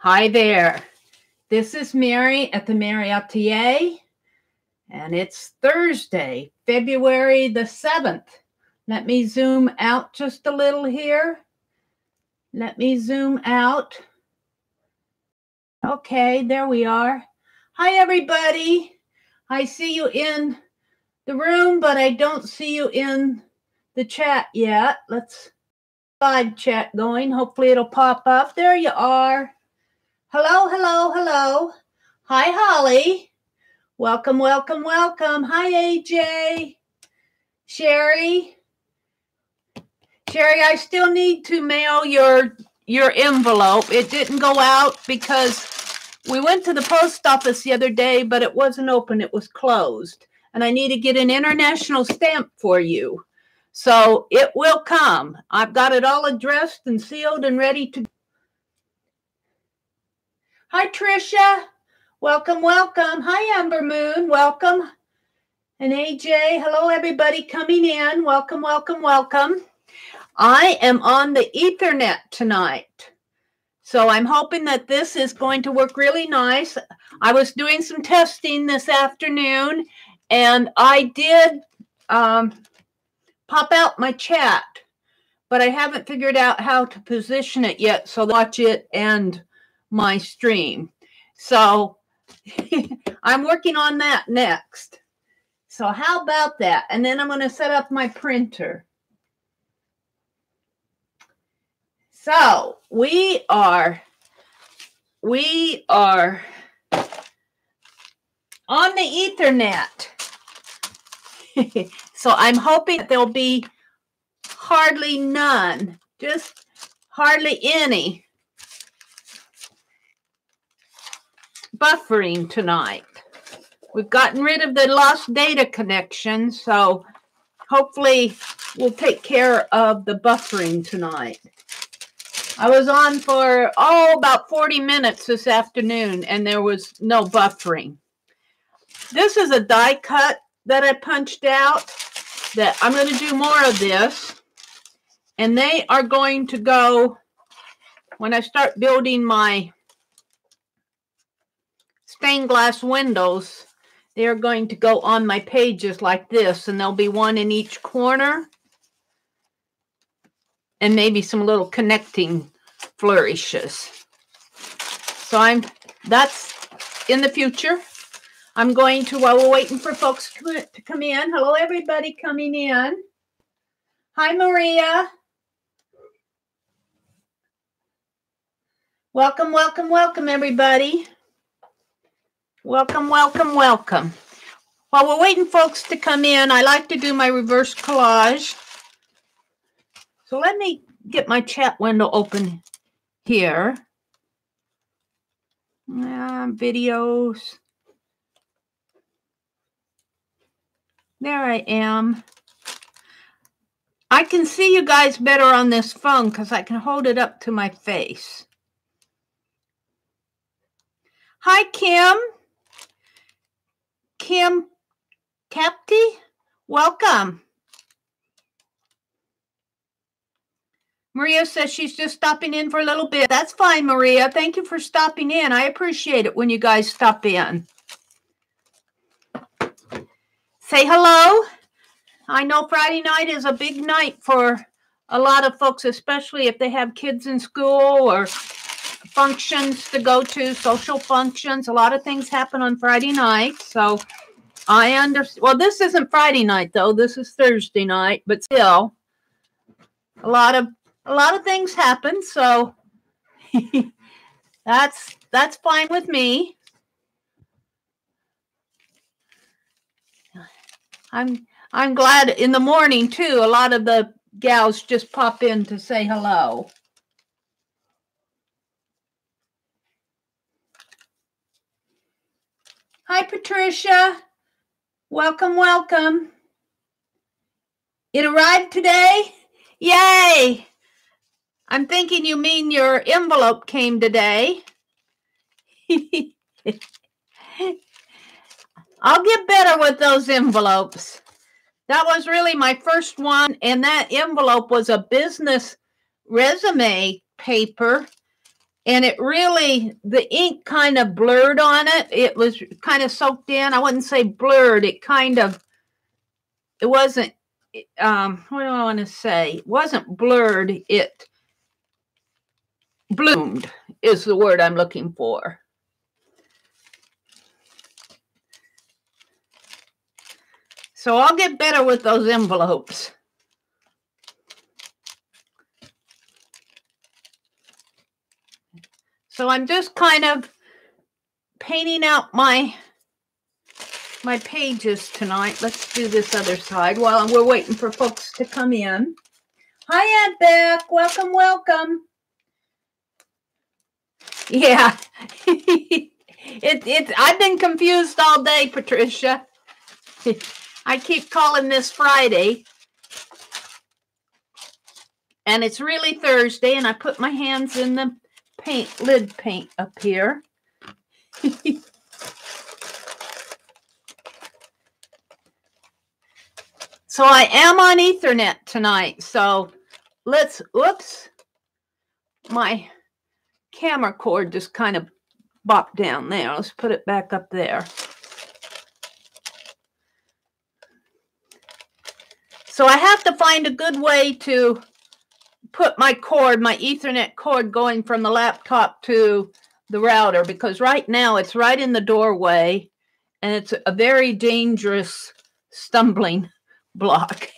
Hi there. This is Meri at the Meri Atelier, and it's Thursday, February the 7th. Let me zoom out just a little here. Let me zoom out. Okay, there we are. Hi, everybody. I see you in the room, but I don't see you in the chat yet. Let's live chat going. Hopefully it'll pop up. There you are. Hello, hello, hello. Hi, Holly. Welcome, welcome, welcome. Hi, AJ. Sherry. Sherry, I still need to mail your envelope. It didn't go out because we went to the post office the other day, but it wasn't open. It was closed. And I need to get an international stamp for you. So it will come. I've got it all addressed and sealed and ready to. Hi, Tricia. Welcome, welcome. Hi, Amber Moon. Welcome. And AJ, hello, everybody coming in. Welcome, welcome, welcome. I am on the Ethernet tonight. So I'm hoping that this is going to work really nice. I was doing some testing this afternoon, and I did pop out my chat, but I haven't figured out how to position it yet, so watch it and my stream. So I'm working on that next. So how about that? And then I'm going to set up my printer. So we are on the Ethernet. So I'm hoping that there'll be hardly none, just hardly any buffering tonight. We've gotten rid of the lost data connection, so hopefully we'll take care of the buffering tonight. I was on for, about 40 minutes this afternoon, and there was no buffering. This is a die cut that I punched out that I'm going to do more of this, and they are going to go, when I start building my stained glass windows, they're going to go on my pages like this, and there'll be one in each corner and maybe some little connecting flourishes. So that's in the future. I'm going to, while we're waiting for folks to come in. Hello, everybody coming in. Hi, Maria. Welcome, welcome, welcome, everybody. Welcome, welcome, welcome. While we're waiting folks to come in, I like to do my reverse collage. So let me get my chat window open here. Videos. There I am. I can see you guys better on this phone because I can hold it up to my face. Hi, Kim. Kim Capti, welcome. Maria says she's just stopping in for a little bit. That's fine, Maria. Thank you for stopping in. I appreciate it when you guys stop in. Say hello. I know Friday night is a big night for a lot of folks, especially if they have kids in school or functions to go to, social functions. A lot of things happen on Friday night. So I understand. Well, this isn't Friday night, though. This is Thursday night, but still a lot of things happen. So that's fine with me. I'm glad in the morning, too. A lot of the gals just pop in to say hello. Hi, Patricia. Welcome, welcome. It arrived today? Yay! I'm thinking you mean your envelope came today. I'll get better with those envelopes. That was really my first one, and that envelope was a business resume paper And it really, the ink kind of blurred on it. It was kind of soaked in. I wouldn't say blurred. It kind of, it wasn't, what do I want to say? It wasn't blurred. It bloomed is the word I'm looking for. So I'll get better with those envelopes. So I'm just kind of painting out my pages tonight. Let's do this other side while we're waiting for folks to come in. Hi, Aunt Beck. Welcome, welcome. Yeah. I've been confused all day, Patricia. I keep calling this Friday. And it's really Thursday, and I put my hands in the lid paint up here. So I am on Ethernet tonight. So let's, oops, my camera cord just kind of bopped down there. Let's put it back up there. So I have to find a good way to put my cord, my Ethernet cord, going from the laptop to the router, because right now it's right in the doorway and it's a very dangerous stumbling block.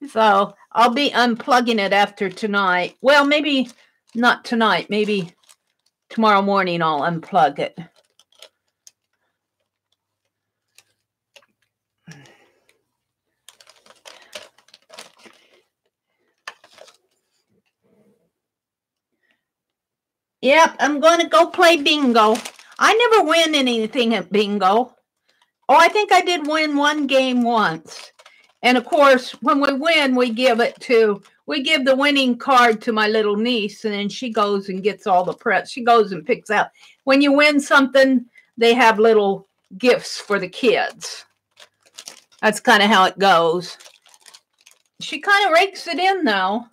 So I'll be unplugging it after tonight. Well, maybe not tonight. Maybe tomorrow morning I'll unplug it. Yep, I'm going to go play bingo. I never win anything at bingo. Oh, I think I did win one game once. And of course, when we win, we give the winning card to my little niece, and then she goes and gets all the press. She goes and picks out. When you win something, they have little gifts for the kids. That's kind of how it goes. She kind of rakes it in, though.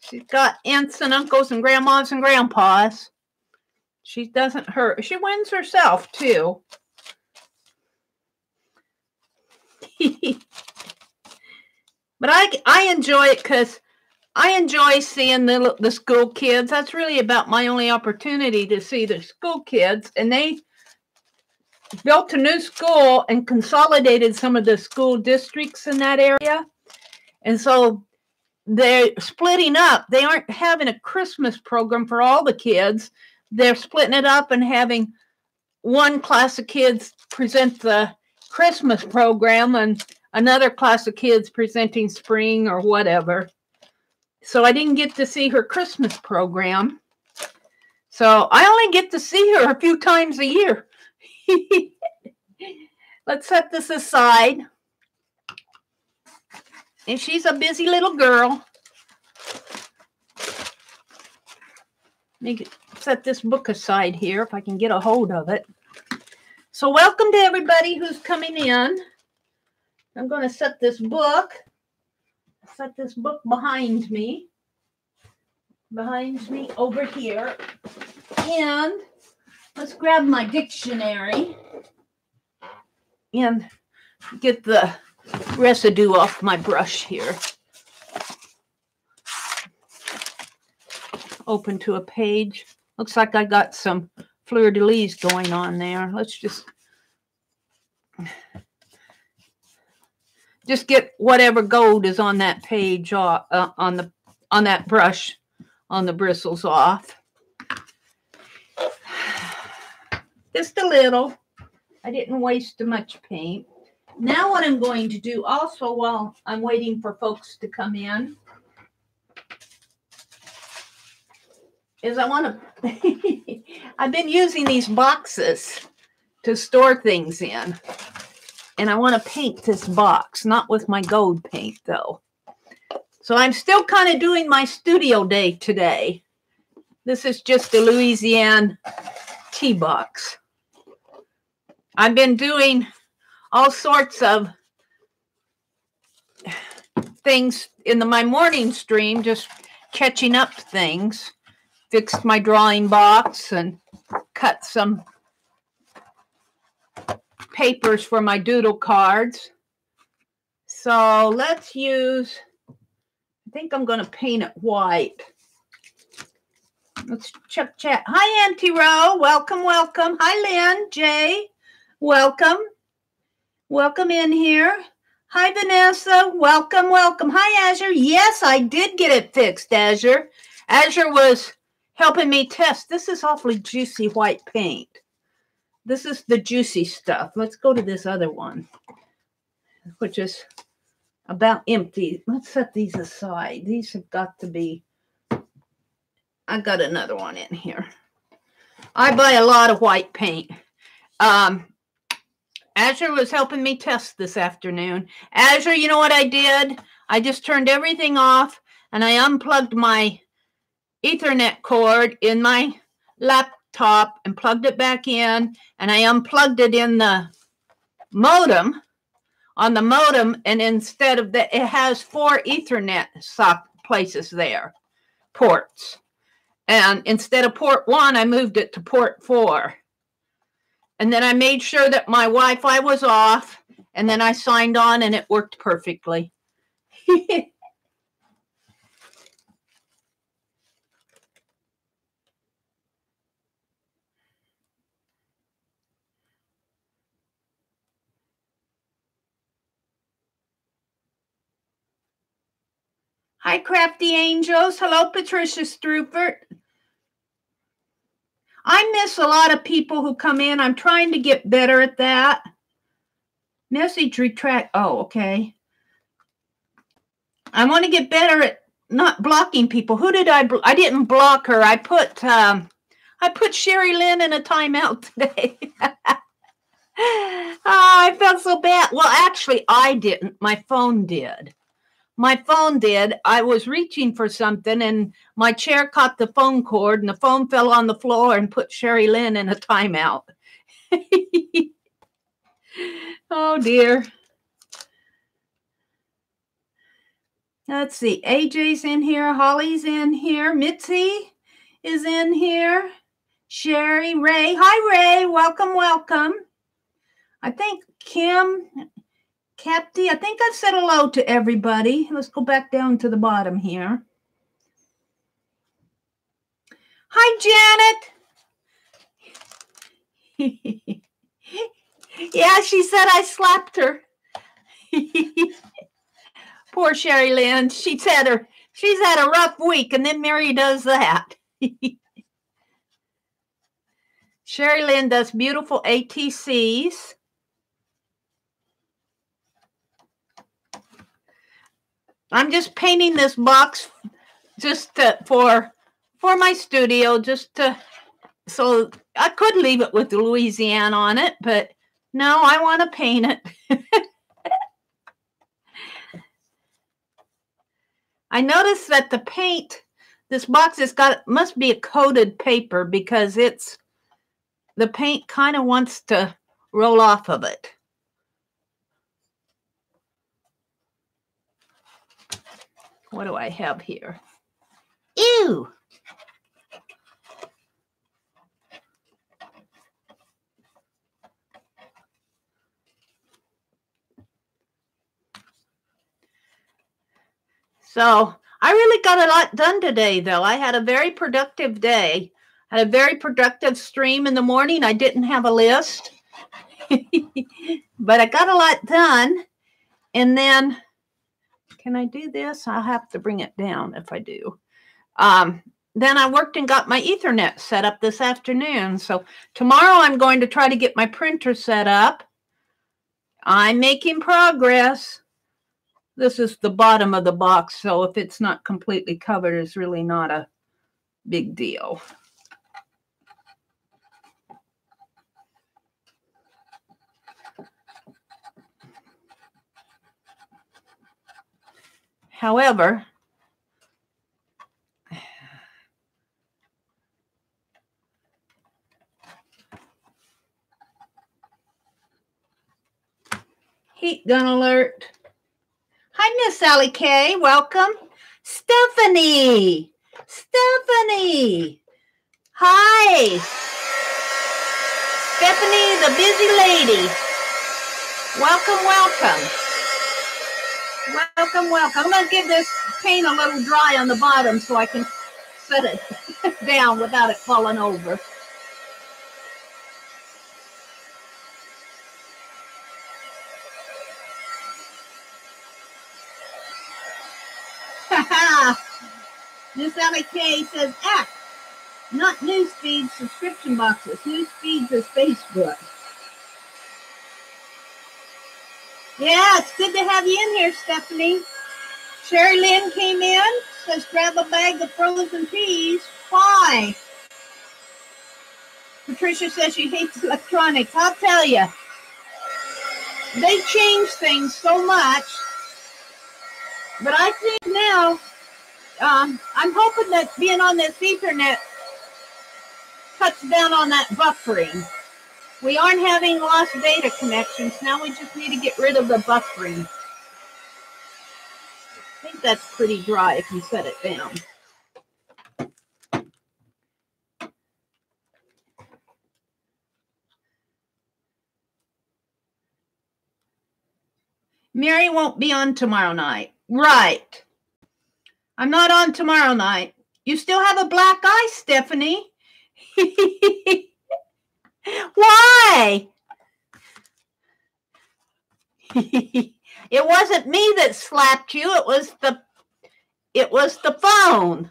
She's got aunts and uncles and grandmas and grandpas. She doesn't hurt. She wins herself, too. But I enjoy it because I enjoy seeing the school kids. That's really about my only opportunity to see the school kids. And they built a new school and consolidated some of the school districts in that area. And so they're splitting up. They aren't having a Christmas program for all the kids. They're splitting it up and having one class of kids present the Christmas program and another class of kids presenting spring or whatever. So I didn't get to see her Christmas program. So I only get to see her a few times a year. Let's set this aside. And she's a busy little girl. Let me set this book aside here if I can get a hold of it. So welcome to everybody who's coming in. I'm going to set this book behind me over here. And let's grab my dictionary and get the residue off my brush here. Open to a page. Looks like I got some fleur-de-lis going on there. Let's just get whatever gold is on that page off, on that brush, on the bristles off. Just a little. I didn't waste too much paint. Now what I'm going to do also while I'm waiting for folks to come in is I want to, I've been using these boxes to store things in. And I want to paint this box, not with my gold paint though. So I'm still kind of doing my studio day today. This is just a Louisiana tea box. I've been doing all sorts of things in my morning stream, just catching up things. fixed my drawing box and cut some papers for my doodle cards. So let's use, I think I'm going to paint it white. Let's check chat. Hi, Auntie Ro. Welcome, welcome. Hi, Lynn, Jay. Welcome. Welcome in here. Hi, Vanessa. Welcome, welcome. Hi, Azure. Yes, I did get it fixed, Azure. Azure was helping me test. This is awfully juicy white paint. This is the juicy stuff. Let's go to this other one, which is about empty. Let's set these aside. These have got to be, I got another one in here. I buy a lot of white paint. Azure was helping me test this afternoon. Azure, you know what I did? I just turned everything off and I unplugged my Ethernet cord in my laptop and plugged it back in, and I unplugged it in the modem, on the modem, and instead of that, it has 4 Ethernet socket places there, ports. And instead of port 1, I moved it to port 4. And then I made sure that my Wi-Fi was off, and then I signed on, and it worked perfectly. Hi, Crafty Angels. Hello, Patricia Strupert. I miss a lot of people who come in. I'm trying to get better at that. Message retract. Oh, okay. I want to get better at not blocking people. Who did I didn't block her. I put Sherry Lynn in a timeout today. Oh, I felt so bad. Well, actually, I didn't. My phone did. My phone did. I was reaching for something, and my chair caught the phone cord, and the phone fell on the floor and put Sherry Lynn in a timeout. Oh, dear. Let's see. AJ's in here. Holly's in here. Mitzi is in here. Sherry, Ray. Hi, Ray. Welcome, welcome. I think Kim... Capty, I think I've said hello to everybody. Let's go back down to the bottom here. Hi, Janet. Yeah, she said I slapped her. Poor Sherry Lynn. She's had a rough week, and then Mary does that. Sherry Lynn does beautiful ATCs. I'm just painting this box just for my studio, so I could leave it with the Louisiana on it, but no, I want to paint it. I noticed that the paint, this box must be a coated paper because the paint kind of wants to roll off of it. What do I have here? Ew! So I really got a lot done today, though. I had a very productive day. I had a very productive stream in the morning. I didn't have a list, but I got a lot done. And then... Can I do this? I'll have to bring it down if I do. Then I worked and got my Ethernet set up this afternoon. So tomorrow I'm going to try to get my printer set up. I'm making progress. This is the bottom of the box, so if it's not completely covered, it's really not a big deal. However, heat gun alert. Hi, Miss Sally Kay. Welcome. Stephanie. Stephanie. Hi, Stephanie, the busy lady. Welcome, welcome. Welcome, welcome. I'm going to give this paint a little dry on the bottom so I can set it down without it falling over. Miss MK says, not newsfeed subscription boxes. Newsfeeds is Facebook. Yeah, it's good to have you in here, Stephanie. Sherry Lynn came in, says grab a bag of frozen peas. Why? Patricia says she hates electronics. I'll tell you, they change things so much. But I think now, I'm hoping that being on this Ethernet cuts down on that buffering. We aren't having lost data connections. Now we just need to get rid of the buffering. I think that's pretty dry if you set it down. Mary won't be on tomorrow night. Right. I'm not on tomorrow night. You still have a black eye, Stephanie. Why? It wasn't me that slapped you. It was the phone.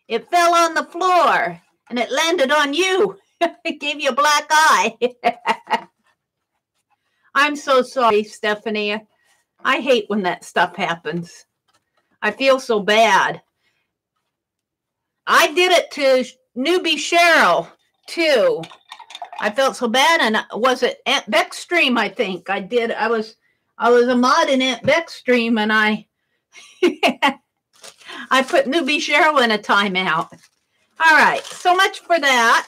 It fell on the floor and it landed on you. It gave you a black eye. I'm so sorry, Stephanie. I hate when that stuff happens. I feel so bad. I did it to newbie Cheryl too. I felt so bad, and was it Aunt Beck's stream? I think I did. I was a mod in Aunt Beck's stream, and I I put newbie Cheryl in a timeout. All right, so much for that.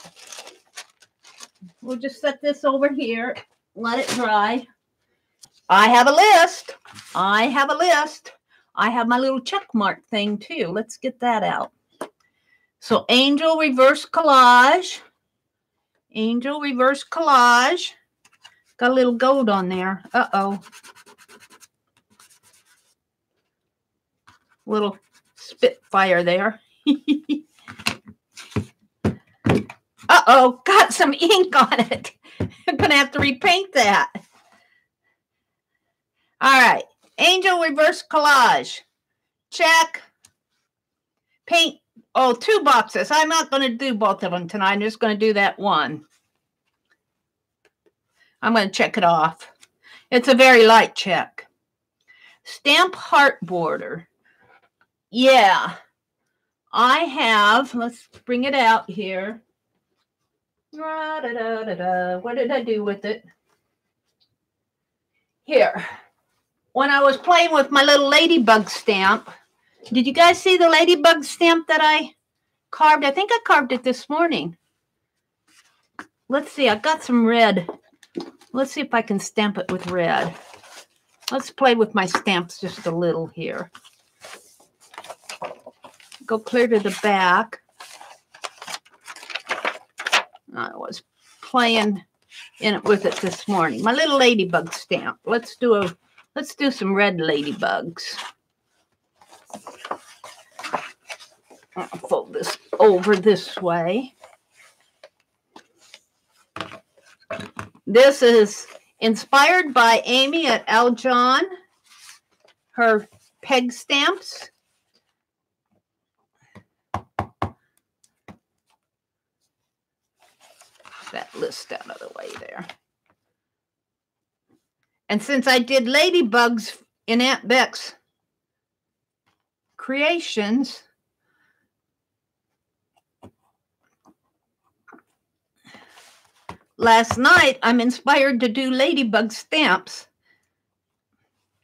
We'll just set this over here, let it dry. I have a list. I have a list. I have my little check mark thing too. Let's get that out. So Angel Reverse Collage. Angel Reverse Collage. Got a little gold on there. Uh-oh. Little spitfire there. Uh-oh, got some ink on it. I'm going to have to repaint that. All right. Angel Reverse Collage. Check. Paint. Oh, 2 boxes. I'm not going to do both of them tonight. I'm just going to do that one. I'm going to check it off. It's a very light check. Stamp heart border. Yeah. I have, let's bring it out here. What did I do with it? Here. When I was playing with my little ladybug stamp, did you guys see the ladybug stamp that I carved? I think I carved it this morning. Let's see. I got some red. Let's see if I can stamp it with red. Let's play with my stamps just a little here. Go clear to the back. I was playing in it with it this morning. My little ladybug stamp. Let's do some red ladybugs. I'll fold this over this way. This is inspired by Amy at Aljon. Her peg stamps. That list out of the way there. And since I did ladybugs in Aunt Beck's creations, last night I'm inspired to do ladybug stamps.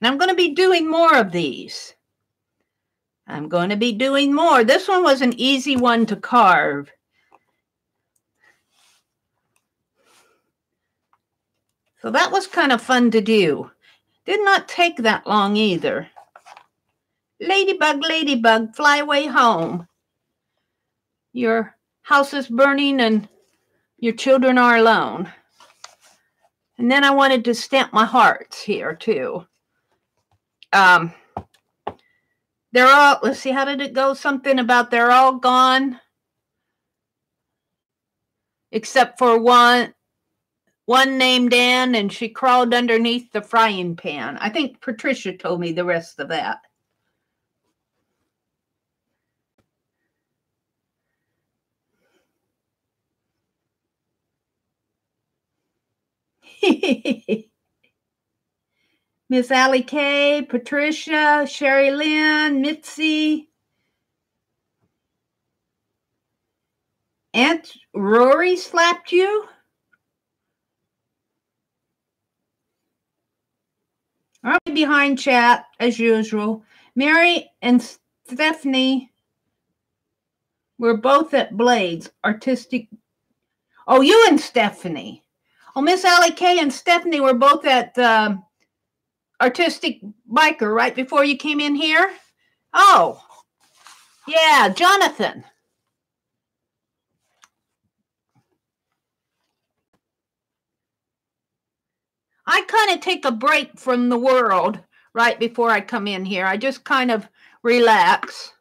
And I'm going to be doing more of these. I'm going to be doing more. This one was an easy one to carve. So that was kind of fun to do. Did not take that long either. Ladybug, ladybug, fly away home. Your house is burning and your children are alone. And then I wanted to stamp my hearts here too. They're all, let's see, how did it go? Something about they're all gone. Except for one named Anne, and she crawled underneath the frying pan. I think Patricia told me the rest of that. Miss Allie K, Patricia, Sherry Lynn, Mitzi, Aunt Rory slapped you? I'm behind chat as usual. Mary and Stephanie were both at Blades Artistic. Oh, you and Stephanie. Oh, Miss Allie K and Stephanie were both at Artistic Biker right before you came in here. Oh, yeah, Jonathan. I kind of take a break from the world right before I come in here. I just kind of relax.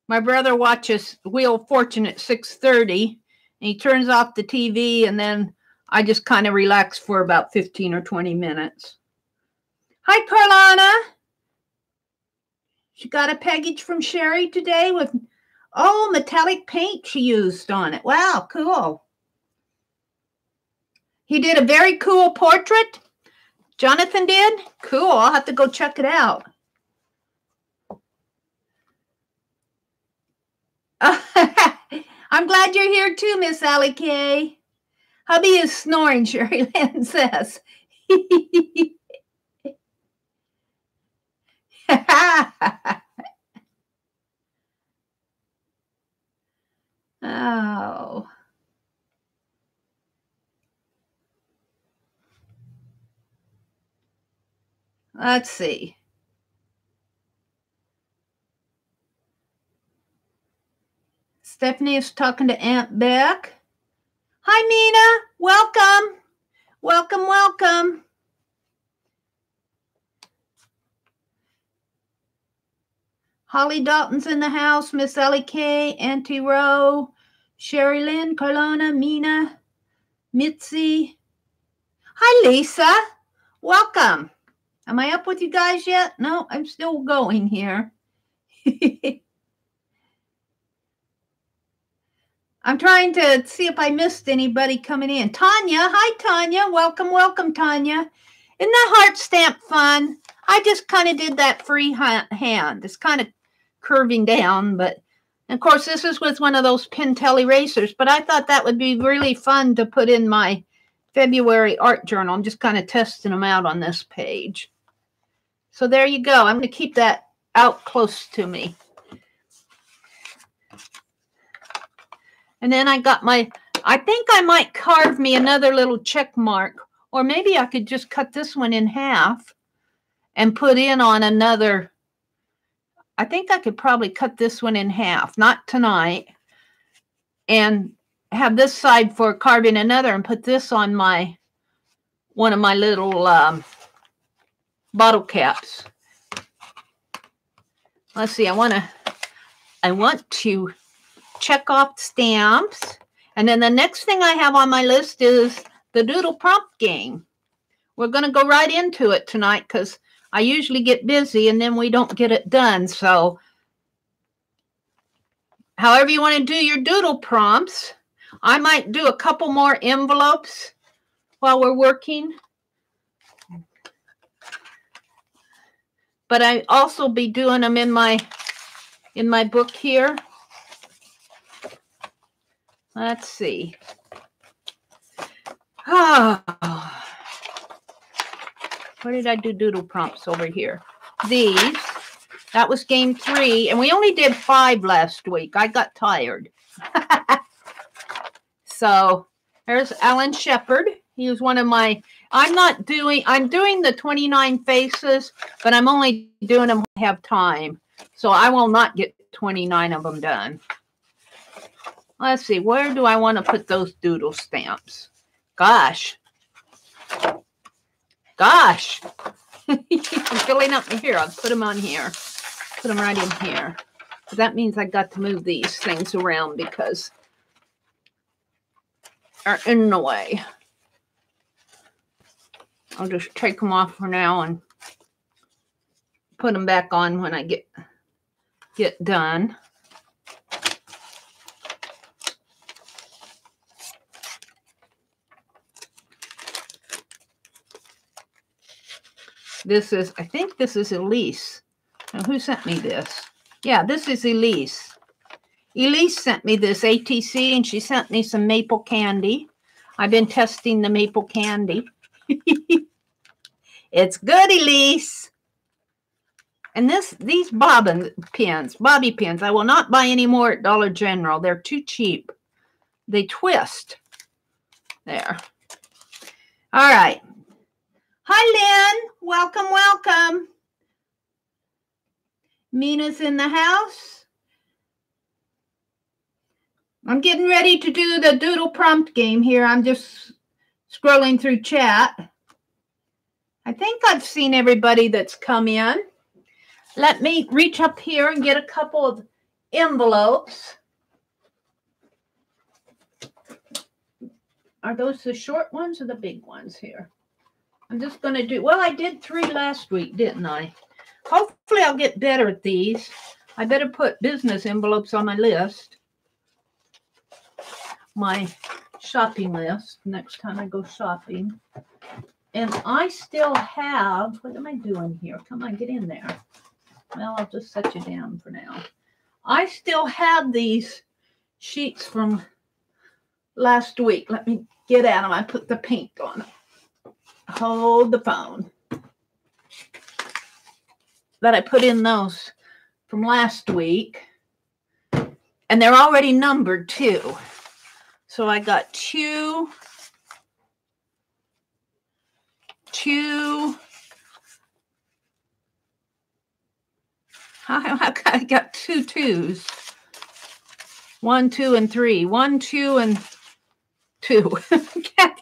My brother watches Wheel of Fortune at 6:30, and he turns off the TV, and then I just kind of relax for about 15 or 20 minutes. Hi, Carlana. She got a package from Sherry today with, oh, metallic paint she used on it. Wow, cool. He did a very cool portrait. Jonathan did? Cool. I'll have to go check it out. I'm glad you're here too, Miss Allie K. Hubby is snoring, Sherry Lynn says. Oh. Let's see. Stephanie is talking to Aunt Beck. Hi, Mina. Welcome. Welcome, welcome. Holly Dalton's in the house. Miss Ellie K, Auntie Rowe, Sherry Lynn, Carlona, Mina, Mitzi. Hi, Lisa. Welcome. Am I up with you guys yet? No, I'm still going here. I'm trying to see if I missed anybody coming in. Tanya. Hi, Tanya. Welcome, welcome, Tanya. Isn't that heart stamp fun? I just kind of did that free hand. It's kind of curving down, but of course this is with one of those Pentel erasers, but I thought that would be really fun to put in my February art journal. I'm just kind of testing them out on this page. So there you go. I'm going to keep that out close to me. And then I got my, I think I might carve me another little check mark, or maybe I could just cut this one in half and put in on another. I think I could probably cut this one in half, not tonight, and have this side for carving another and put this on my, one of my little bottle caps. Let's see, I want to check off stamps. And then the next thing I have on my list is the Doodle prompt game. We're going to go right into it tonight because I usually get busy and then we don't get it done. So however you want to do your doodle prompts, I might do a couple more envelopes while we're working. But I also be doing them in my book here. Let's see. Oh. Where did I do doodle prompts over here? These. That was game 3. And we only did 5 last week. I got tired. So there's Alan Shepard. He was one of my, I'm doing the 29 faces, but I'm only doing them when I have time. So I will not get 29 of them done. let's see, where do I want to put those doodle stamps? Gosh. Gosh. I'm filling up here. I'll put them on here. Put them right in here. But that means I got to move these things around because they're in the way. I'll just take them off for now and put them back on when I get done. This is, I think this is Elise. Now, who sent me this? Yeah, this is Elise. Elise sent me this ATC, and she sent me some maple candy. I've been testing the maple candy. It's good, Elise. And these bobby pins, I will not buy any more at Dollar General. They're too cheap. They twist. There. All right. Hi, Lynn. Welcome, welcome. Mina's in the house. I'm getting ready to do the doodle prompt game here. I'm just scrolling through chat. I think I've seen everybody that's come in. Let me reach up here and get a couple of envelopes. Are those the short ones or the big ones here? I'm just going to do, well, I did 3 last week, didn't I? Hopefully I'll get better at these. I better put business envelopes on my list. My shopping list next time I go shopping. And I still have, what am I doing here? Come on, get in there. Well, I'll just set you down for now. I still have these sheets from last week. Let me get at them. I put the paint on them. Hold the phone. That I put in those from last week. And they're already numbered too. So I got two. I got 2 twos. 1, 2, and 3. 1, 2, and 2.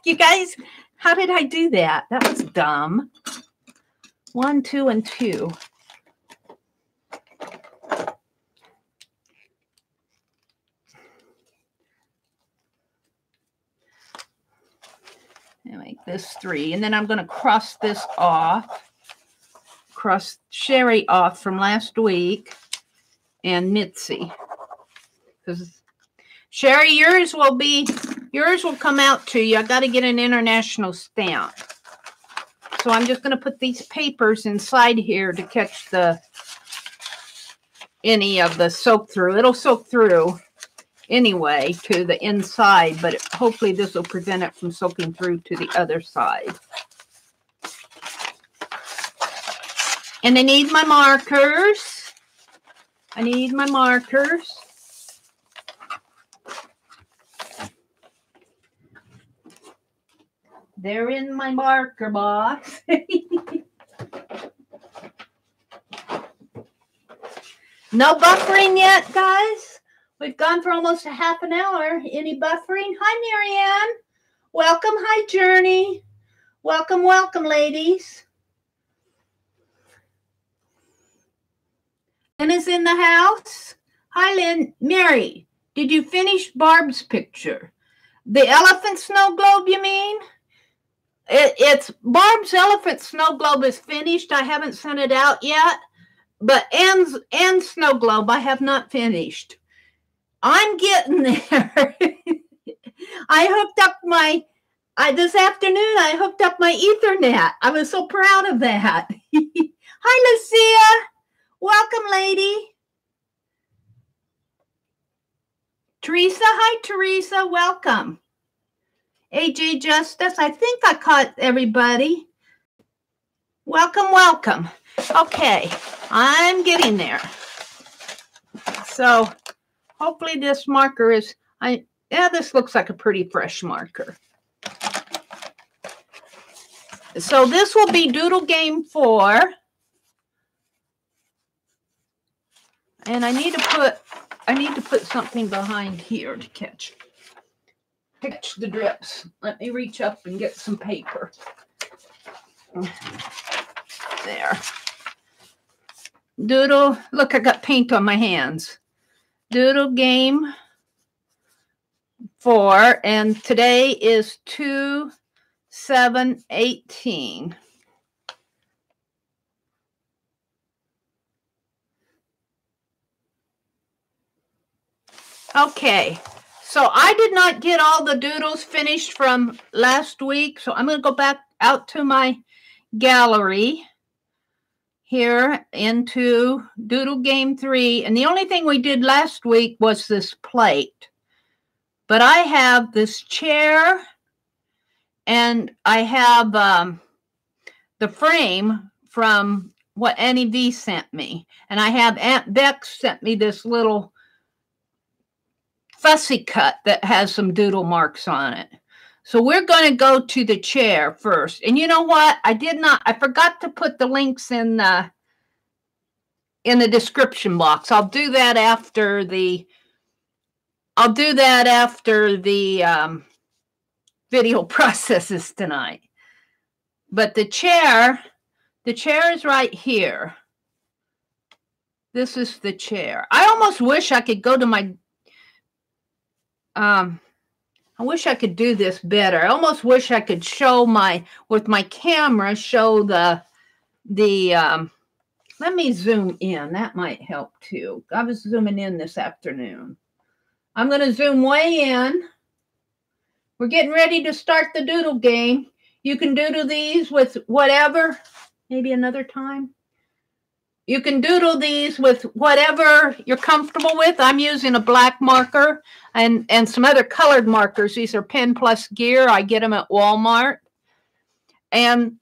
You guys, how did I do that? That was dumb. 1, 2, and 2. I make this 3, and then I'm going to cross this off. Cross Sherry off from last week, and Mitzi. Because Sherry, yours will come out to you. I got to get an international stamp. So I'm just going to put these papers inside here to catch any of the soak through. It'll soak through anyway to the inside, but hopefully this will prevent it from soaking through to the other side. And I need my markers. They're in my marker box. No buffering yet, guys. We've gone for almost a half an hour. Any buffering? Hi, Marianne. Welcome. Hi, Journey. Welcome, welcome, ladies. Lynn is in the house. Hi, Lynn. Mary, did you finish Barb's picture? The elephant snow globe, you mean? It's Barb's elephant snow globe is finished. I haven't sent it out yet. But Anne's snow globe, I have not finished. I'm getting there. I hooked up this afternoon, I hooked up my Ethernet. I was so proud of that. Hi, Lucia. Welcome, lady. Teresa, hi, Teresa. Welcome. AJ Justice, I think I caught everybody. Welcome, welcome. Okay, I'm getting there. So hopefully this marker is, this looks like a pretty fresh marker. So this will be Doodle Game 4. And I need to put I need to put something behind here to catch the drips. Let me reach up and get some paper. There. Doodle, look, I got paint on my hands. Doodle Game 4, and today is 2/7/18. Okay, so I did not get all the doodles finished from last week, so I'm going to go back out to my gallery here into Doodle Game 3, and the only thing we did last week was this plate. But I have this chair, and I have the frame from what Annie V sent me, and I have Aunt Bex sent me this little fussy cut that has some doodle marks on it. So we're going to go to the chair first. And you know what? I forgot to put the links in the description box. I'll do that after the video processes tonight. But the chair is right here. This is the chair. I almost wish I could go to my I wish I could do this better. I almost wish I could show with my camera, show the let me zoom in. That might help too. I was zooming in this afternoon. I'm going to zoom way in. We're getting ready to start the doodle game. You can doodle these with whatever, maybe another time. You can doodle these with whatever you're comfortable with. I'm using a black marker and some other colored markers. These are Pen Plus Gear. I get them at Walmart. And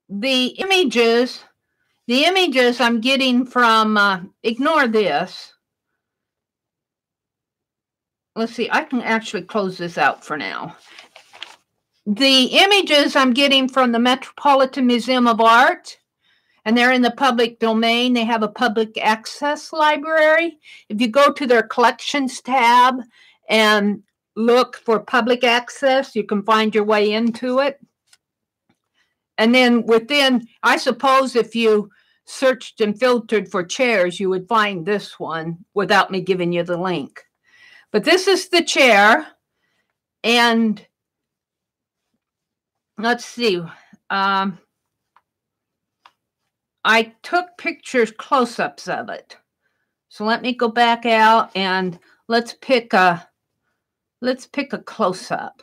the images I'm getting from, ignore this. Let's see, I can actually close this out for now. The images I'm getting from the Metropolitan Museum of Art, and they're in the public domain. They have a public access library. If you go to their collections tab and look for public access, you can find your way into it. And then I suppose if you searched and filtered for chairs, you would find this one without me giving you the link. But this is the chair. And let's see. I took pictures, close-ups of it. So let me go back out and let's pick a close-up.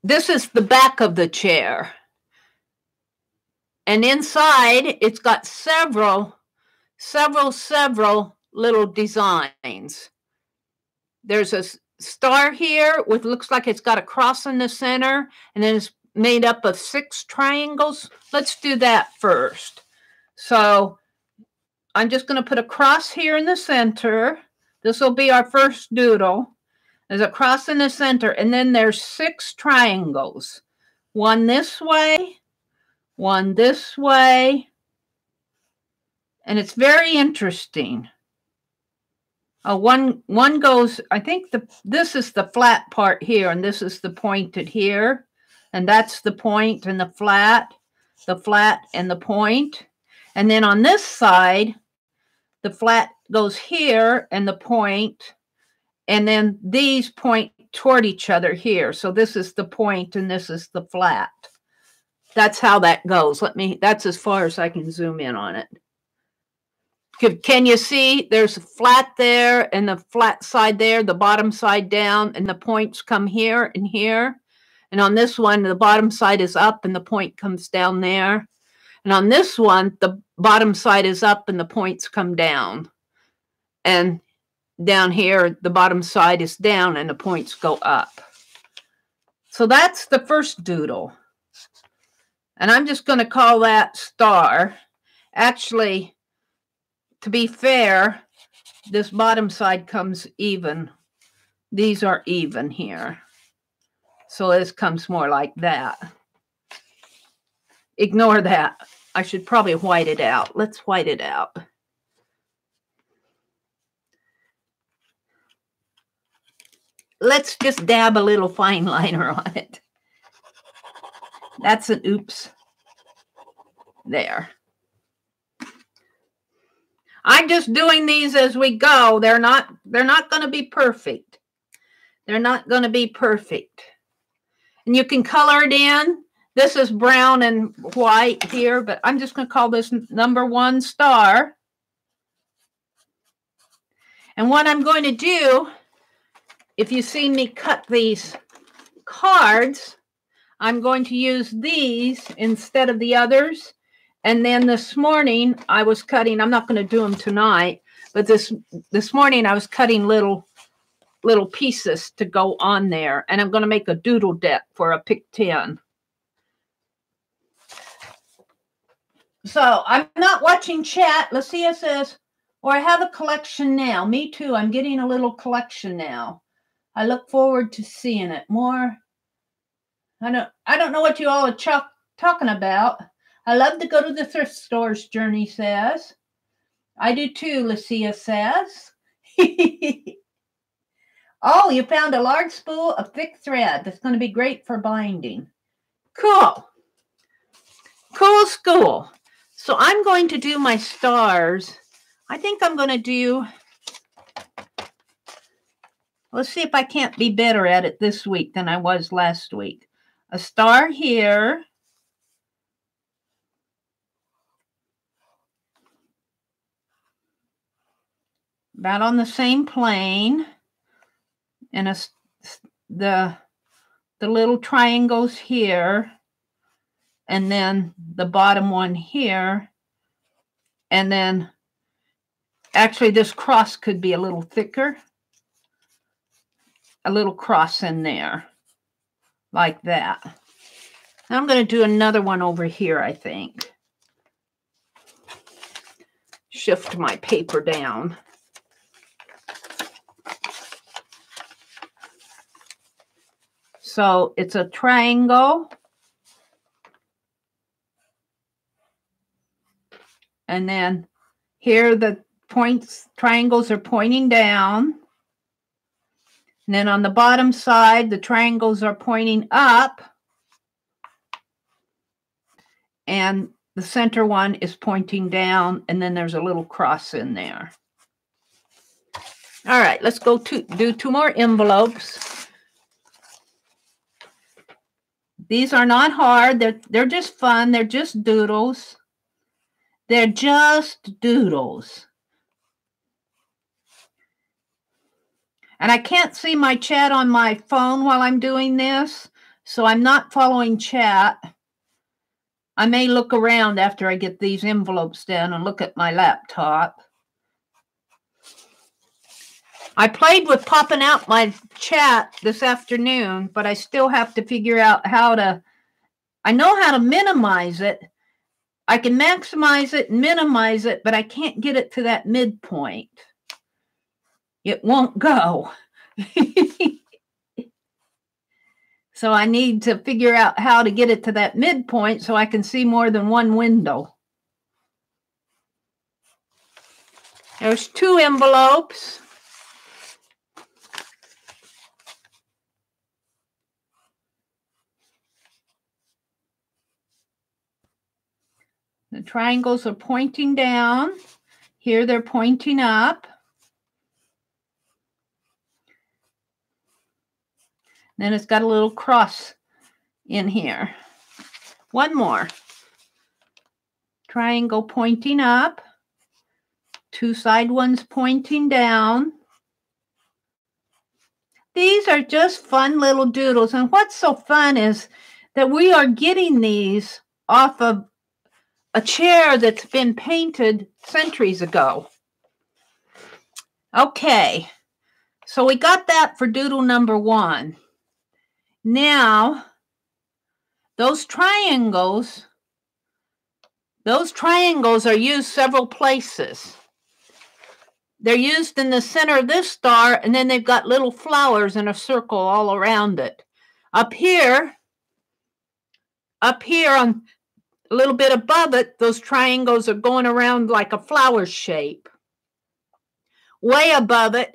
This is the back of the chair. And inside it's got several little designs. There's a star here with looks like it's got a cross in the center, and then it's made up of 6 triangles. Let's do that first. So I'm just going to put a cross here in the center. This will be our first doodle. There's a cross in the center, and then there's 6 triangles. One this way, one this way, and it's very interesting. One goes, I think this is the flat part here, and this is the pointed here. And that's the point and the flat and the point. And then on this side, the flat goes here and the point. And then these point toward each other here. So this is the point and this is the flat. That's how that goes. That's as far as I can zoom in on it. Can you see? There's a flat there and the flat side there, the bottom side down, and the points come here and here. And on this one, the bottom side is up and the point comes down there. And on this one, the bottom side is up and the points come down. And down here, the bottom side is down and the points go up. So that's the first doodle. And I'm just going to call that star. Actually, to be fair, this bottom side comes even. These are even here. So this comes more like that. Ignore that. I should probably white it out. Let's white it out. let's just dab a little fine liner on it. That's an oops. There. I'm just doing these as we go. They're not going to be perfect. They're not going to be perfect. And you can color it in. This is brown and white here, but I'm just going to call this #1 star. And what I'm going to do, if you see me cut these cards, I'm going to use these instead of the others. And then this morning I was cutting, I'm not going to do them tonight, but this morning I was cutting little pieces to go on there. And I'm going to make a doodle deck for a pick 10. So I'm not watching chat. Lucia says, or I have a collection now. Me too. I'm getting a little collection now. I look forward to seeing it more. I don't know what you all are talking about. I love to go to the thrift stores, Journey says. I do too, Lucia says. Oh, you found a large spool of thick thread. That's going to be great for binding. Cool. Cool school. So I'm going to do my stars. I think I'm going to do, let's see if I can't be better at it this week than I was last week. A star here. About on the same plane. And the little triangles here. And then the bottom one here. And then actually this cross could be a little thicker. A little cross in there. Like that. I'm going to do another one over here, I think. Shift my paper down. So it's a triangle. And then here the triangles are pointing down. And then on the bottom side, the triangles are pointing up. And the center one is pointing down. And then there's a little cross in there. All right, let's go to do 2 more envelopes. These are not hard. They're just fun. They're just doodles. They're just doodles. And I can't see my chat on my phone while I'm doing this, so I'm not following chat. I may look around after I get these envelopes done and look at my laptop. I played with popping out my chat this afternoon, but I still have to figure out how to, I know how to minimize it. I can maximize it and minimize it, but I can't get it to that midpoint. It won't go. So I need to figure out how to get it to that midpoint so I can see more than one window. There's 2 envelopes. The triangles are pointing down. Here they're pointing up. Then it's got a little cross in here. One more. Triangle pointing up. 2 side ones pointing down. These are just fun little doodles. And what's so fun is that we are getting these off of a chair that's been painted centuries ago. Okay, so we got that for doodle #1. Now, those triangles are used several places. They're used in the center of this star, and then they've got little flowers in a circle all around it. Up here on a little bit above it, those triangles are going around like a flower shape. Way above it,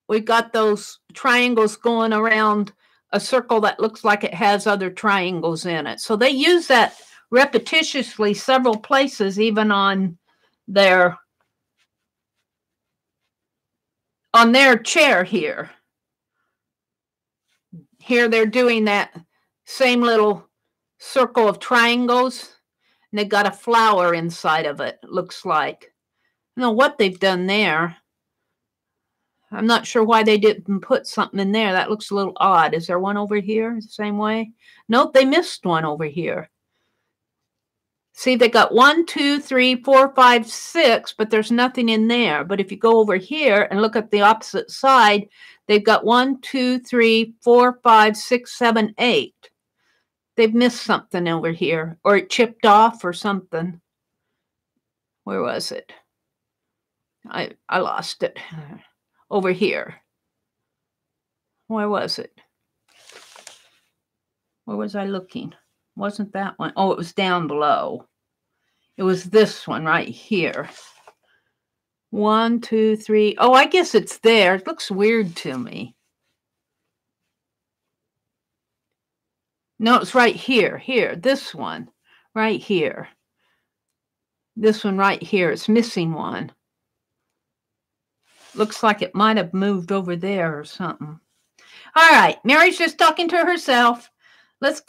we've got those triangles going around a circle that looks like it has other triangles in it. So they use that repetitiously several places, even on their chair here. Here they're doing that same little circle of triangles, and they've got a flower inside of it, looks like. I don't know what they've done there. I'm not sure why they didn't put something in there. That looks a little odd. Is there one over here the same way? Nope, they missed one over here. See, they got 1, 2, 3, 4, 5, 6, but there's nothing in there. But if you go over here and look at the opposite side, they've got 1, 2, 3, 4, 5, 6, 7, 8. They've missed something over here, or it chipped off or something. Where was it? I lost it. Over here. Where was it? Where was I looking? Wasn't that one? Oh, it was down below. It was this one right here. 1, 2, 3. Oh, I guess it's there. It looks weird to me. No, it's right here. Here, this one. Right here. This one right here. It's missing one. Looks like it might have moved over there or something. All right. Mary's just talking to herself. Let's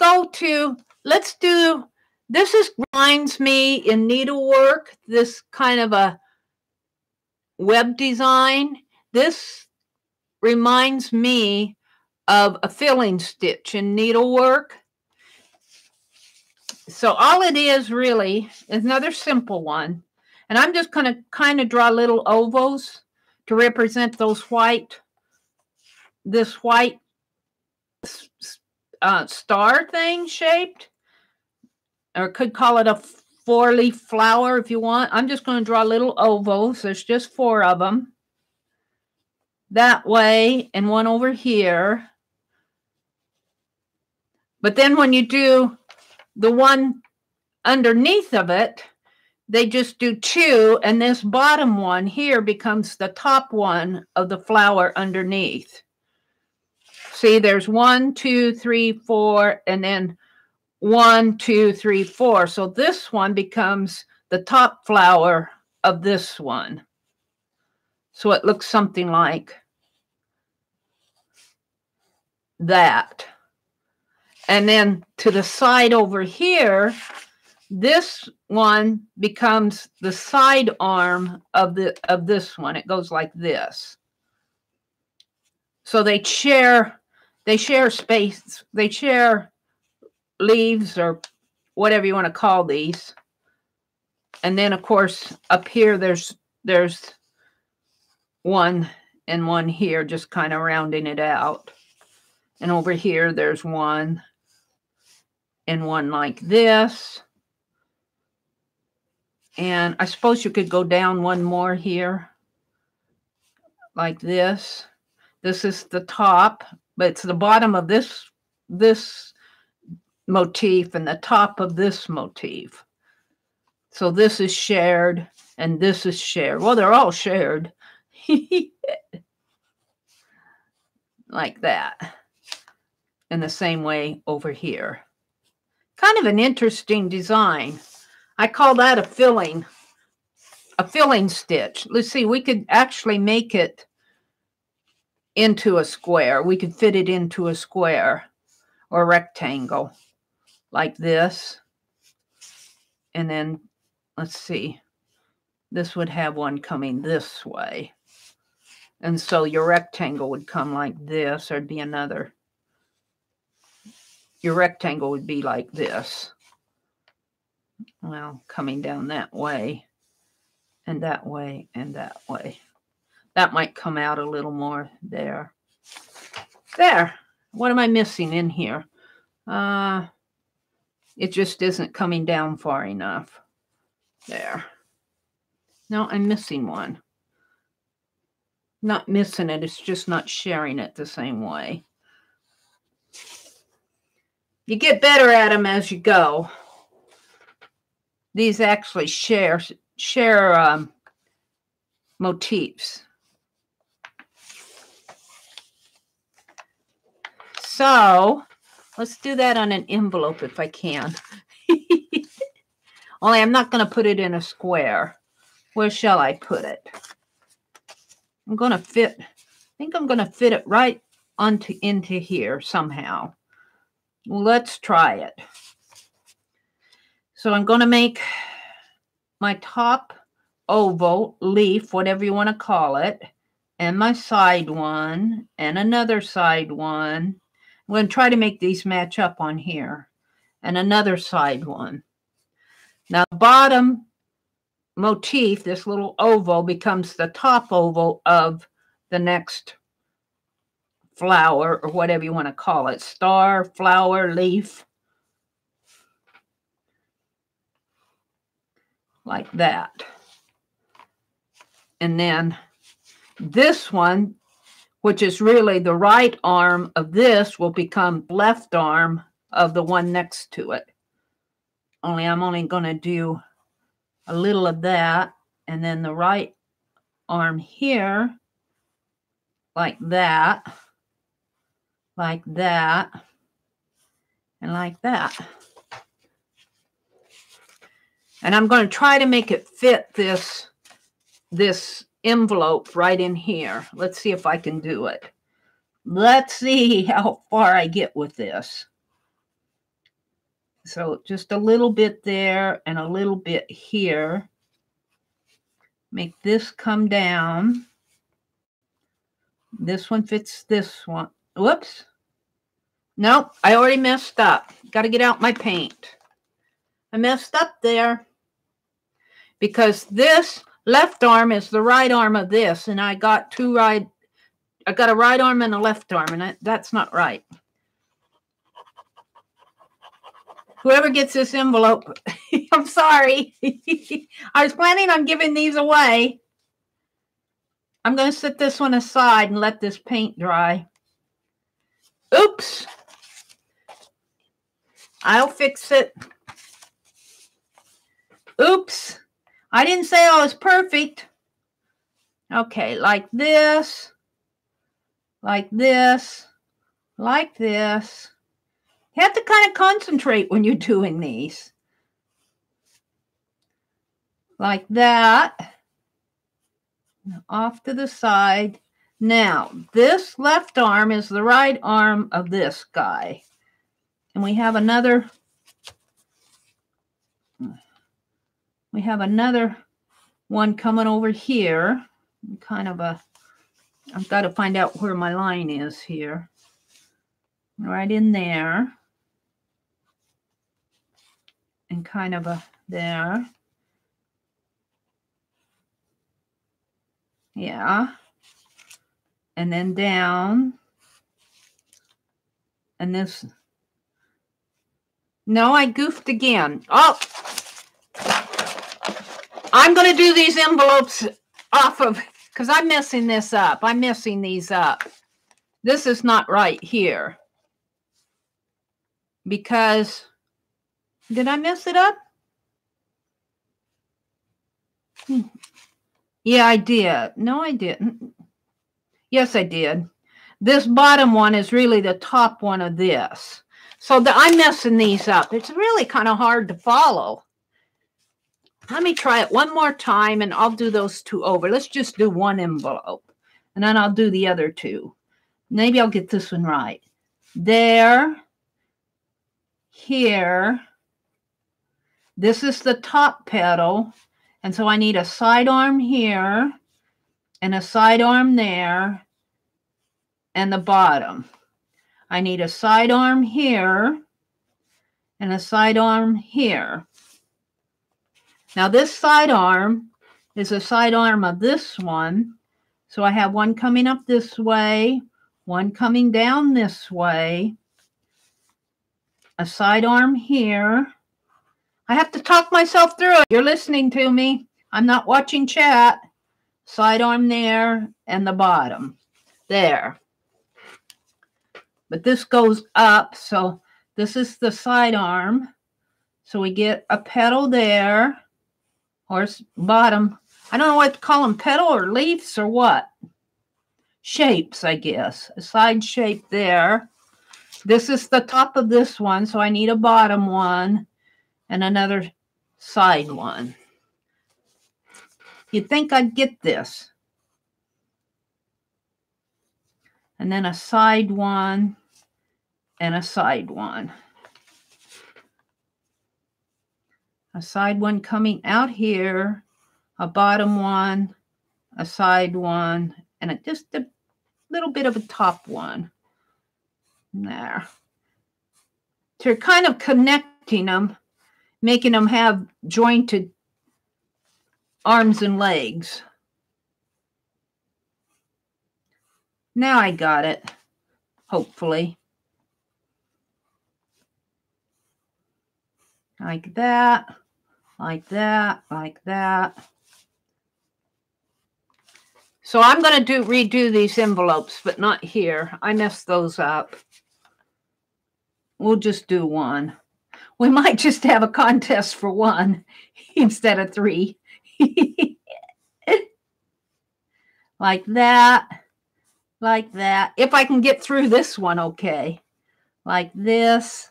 do, this reminds me in needlework, this kind of a web design. This reminds me of a filling stitch in needlework. So all it is really is another simple one. And I'm just going to kind of draw little ovals to represent those this white star thing shaped, or could call it a 4-leaf flower if you want. I'm just going to draw little ovals. There's just 4 of them. That way, and one over here. But then when you do the one underneath of it, they just do 2, and this bottom one here becomes the top one of the flower underneath. See, there's 1, 2, 3, 4, and then 1, 2, 3, 4. So this one becomes the top flower of this one. So it looks something like that. And then to the side over here, this one becomes the side arm of this one. It goes like this. So they share space. They share leaves, or whatever you want to call these. And then of course up here there's one and one here, just kind of rounding it out. And over here there's one and one like this. And I suppose you could go down one more here like this. This is the top, but it's the bottom of this motif and the top of this motif. So this is shared and this is shared. Well, they're all shared. Like that. In the same way over here. Kind of an interesting design. I call that a filling stitch. Let's see, we could actually make it into a square. We could fit it into a square or rectangle like this. And then, let's see, this would have one coming this way. And so your rectangle would come like this. There'd be another. Your rectangle would be like this. Well, coming down that way, and that way, and that way. That might come out a little more there. There. What am I missing in here? It just isn't coming down far enough. There. No, I'm missing one. Not missing it. It's just not sharing it the same way. You get better at them as you go. These actually share motifs. So let's do that on an envelope if I can. Only I'm not going to put it in a square. Where shall I put it? I'm going to fit, I think I'm going to fit it right into here somehow. Let's try it. So I'm going to make my top oval, leaf, whatever you want to call it, and my side one, and another side one. I'm going to try to make these match up on here, and another side one. Now, the bottom motif, this little oval, becomes the top oval of the next flower, or whatever you want to call it, star, flower, leaf. Like that. And then this one, which is really the right arm of this, will become left arm of the one next to it. Only I'm only going to do a little of that, and then the right arm here, like that, and like that. And I'm going to try to make it fit this envelope right in here. Let's see if I can do it. Let's see how far I get with this. So just a little bit there and a little bit here. Make this come down. This one fits this one. Whoops. Nope, I already messed up. Got to get out my paint. I messed up there. Because this left arm is the right arm of this, and I got a right arm and a left arm, and that's not right. Whoever gets this envelope, I'm sorry. I was planning on giving these away. I'm going to set this one aside and let this paint dry. Oops. I'll fix it. Oops. I didn't say I was perfect. Okay, like this, like this, like this. You have to kind of concentrate when you're doing these. Like that. Off to the side. Now, this left arm is the right arm of this guy. And we have another one coming over here. Kind of I've got to find out where my line is here. Right in there. And kind of there. Yeah. And then down. And this. No, I goofed again. Oh! I'm going to do these envelopes off of, because I'm messing this up. I'm messing these up. This is not right here. Because, did I mess it up? Yeah, I did. No, I didn't. Yes, I did. This bottom one is really the top one of this. So I'm messing these up. It's really kind of hard to follow. Let me try it one more time, and I'll do those two over. Let's just do one envelope, and then I'll do the other two. Maybe I'll get this one right. There, here. This is the top petal, and so I need a side arm here, and a side arm there, and the bottom. I need a side arm here, and a side arm here. Now this side arm is a side arm of this one. So I have one coming up this way, one coming down this way, a side arm here. I have to talk myself through it. You're listening to me. I'm not watching chat. Side arm there and the bottom there. But this goes up, so this is the side arm. So we get a petal there. Or bottom. I don't know what to call them, petal or leaves or what. Shapes, I guess. A side shape there. This is the top of this one, so I need a bottom one and another side one. You'd think I'd get this. And then a side one and a side one. A side one coming out here, a bottom one, a side one, and just a little bit of a top one. There. So you're kind of connecting them, making them have jointed arms and legs. Now I got it, hopefully. Like that, like that, like that. So I'm going to redo these envelopes, but not here. I messed those up. We'll just do one. We might just have a contest for one instead of 3. Like that. Like that. If I can get through this one, okay. Like this,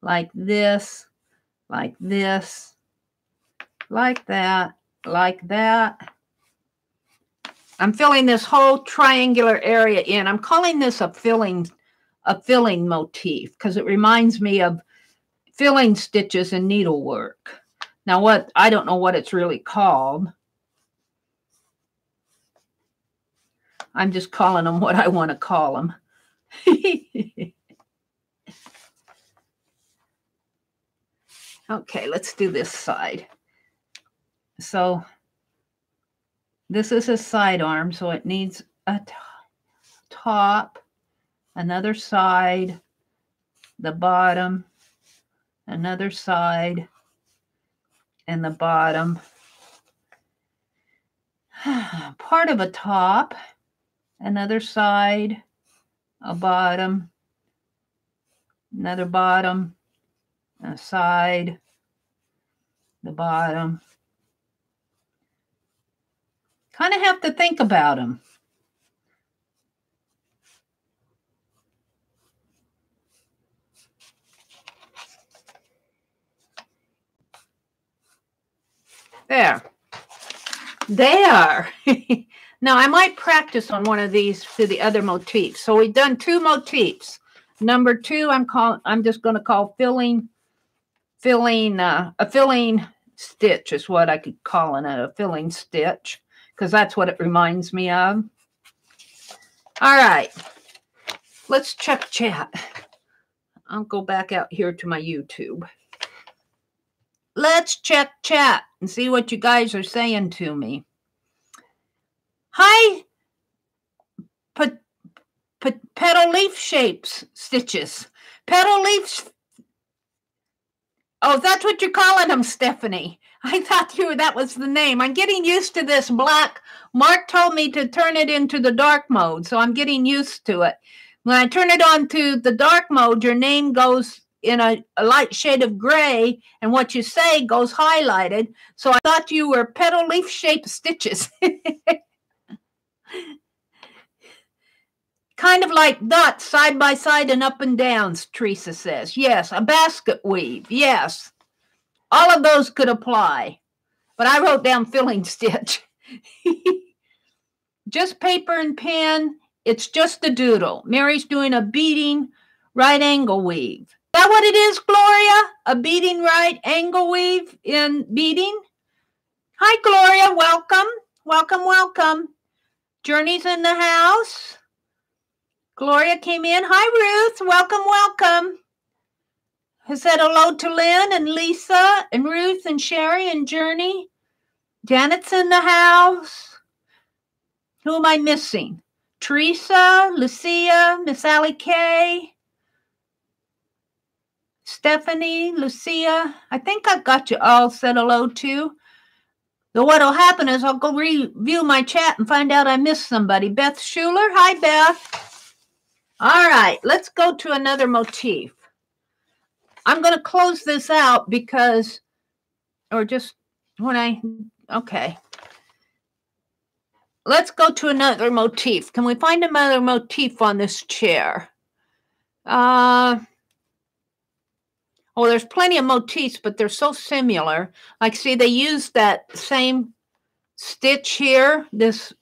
like this, like this, like that, like that. I'm filling this whole triangular area in. I'm calling this a filling motif because it reminds me of filling stitches and needlework. Now I don't know what it's really called. I'm just calling them what I want to call them. Okay, let's do this side. So this is a side arm, so it needs a top, another side, the bottom, another side, and the bottom. Part of a top, another side, a bottom, another bottom, a side, the bottom. Kind of have to think about them. There. There. Now I might practice on one of these for the other motifs. So we've done 2 motifs. Number 2, I'm just going to call a filling stitch is what I could call it, a filling stitch, because that's what it reminds me of. All right. Let's check chat. I'll go back out here to my YouTube. Let's check chat and see what you guys are saying to me. Hi, petal leaf shapes stitches. Petal leaves. Oh, that's what you're calling them, Stephanie. I thought that was the name. I'm getting used to this black. Mark told me to turn it into the dark mode, so I'm getting used to it. When I turn it on to the dark mode, your name goes in a light shade of gray, and what you say goes highlighted. So I thought you were petal leaf shaped stitches. Kind of like dots side by side and up and downs, Teresa says. Yes, a basket weave. Yes. All of those could apply. But I wrote down filling stitch. Just paper and pen. It's just a doodle. Mary's doing a beading right angle weave. Is that what it is, Gloria? A beading right angle weave in beading? Hi, Gloria. Welcome. Welcome, welcome. Journey's in the house. Gloria came in. Hi, Ruth. Welcome, welcome. I said hello to Lynn and Lisa and Ruth and Sherry and Journey. Janet's in the house. Who am I missing? Teresa, Lucia, Miss Allie Kay, Stephanie, Lucia. I think I've got you all said hello to. So what'll happen is I'll go review my chat and find out I missed somebody. Beth Schuler. Hi, Beth. All right, let's go to another motif. I'm going to close this out because, okay. Let's go to another motif. Can we find another motif on this chair? Oh, there's plenty of motifs, but they're so similar. Like, see, they used that same stitch here, this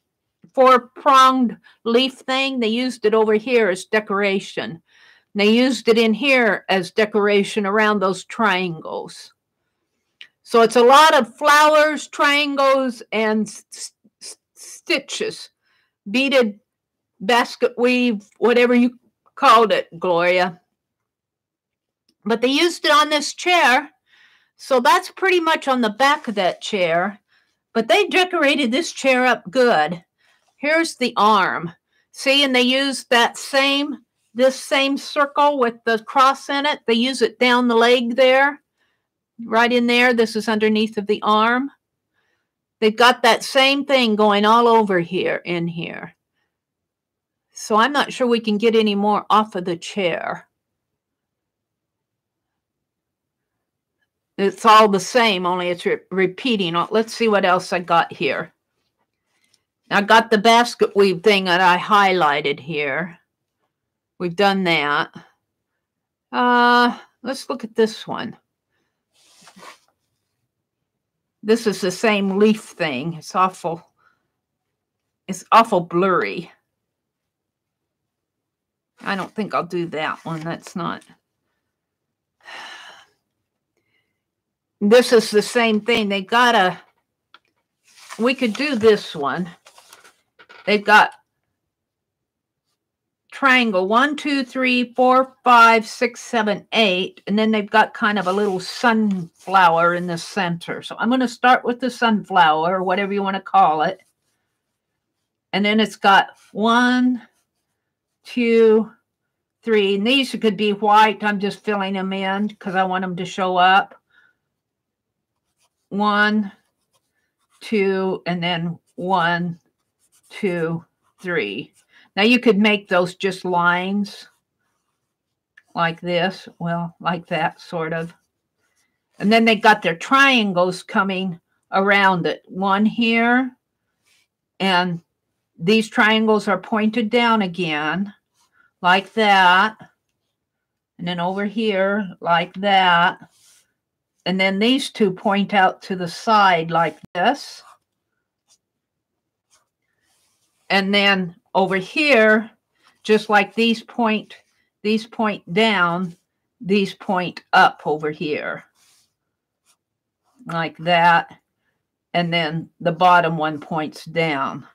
4-pronged leaf thing. They used it over here as decoration. They used it in here as decoration around those triangles. So it's a lot of flowers, triangles, and stitches. Beaded basket weave, whatever you called it, Gloria. But they used it on this chair. So that's pretty much on the back of that chair. But they decorated this chair up good. Here's the arm. See, and they used this same circle with the cross in it. They use it down the leg there, right in there. This is underneath of the arm. They've got that same thing going all over here, in here. So I'm not sure we can get any more off of the chair. It's all the same, only it's repeating. Let's see what else I got here. I got the basket weave thing that I highlighted here. We've done that. Let's look at this one. This is the same leaf thing. It's awful blurry. I don't think I'll do that one. That's not. This is the same thing. They got we could do this one. They've got triangle 1, 2, 3, 4, 5, 6, 7, 8. And then they've got kind of a little sunflower in the center. So I'm going to start with the sunflower, or whatever you want to call it. And then it's got 1, 2, 3. And these could be white. I'm just filling them in because I want them to show up. 1, 2, and then 1, 2, 3. Now you could make those just lines like this. Well, like that sort of. And then they got their triangles coming around it. One here. And these triangles are pointed down again like that. And then over here like that. And then these two point out to the side like this. And then over here, just like these point down, these point up over here. Like that. And then the bottom one points down.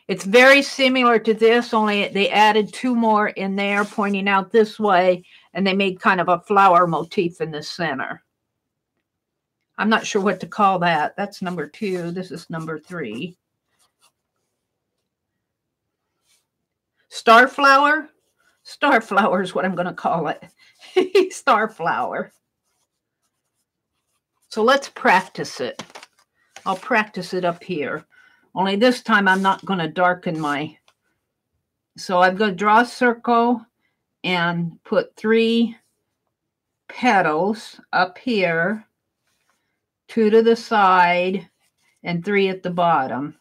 It's very similar to this, only they added 2 more in there pointing out this way, and they made kind of a flower motif in the center. I'm not sure what to call that. That's number 2. This is number 3. Starflower? Starflower is what I'm going to call it. Starflower. So let's practice it. I'll practice it up here. Only this time I'm not going to darken my... So I'm going to draw a circle and put 3 petals up here, 2 to the side, and 3 at the bottom.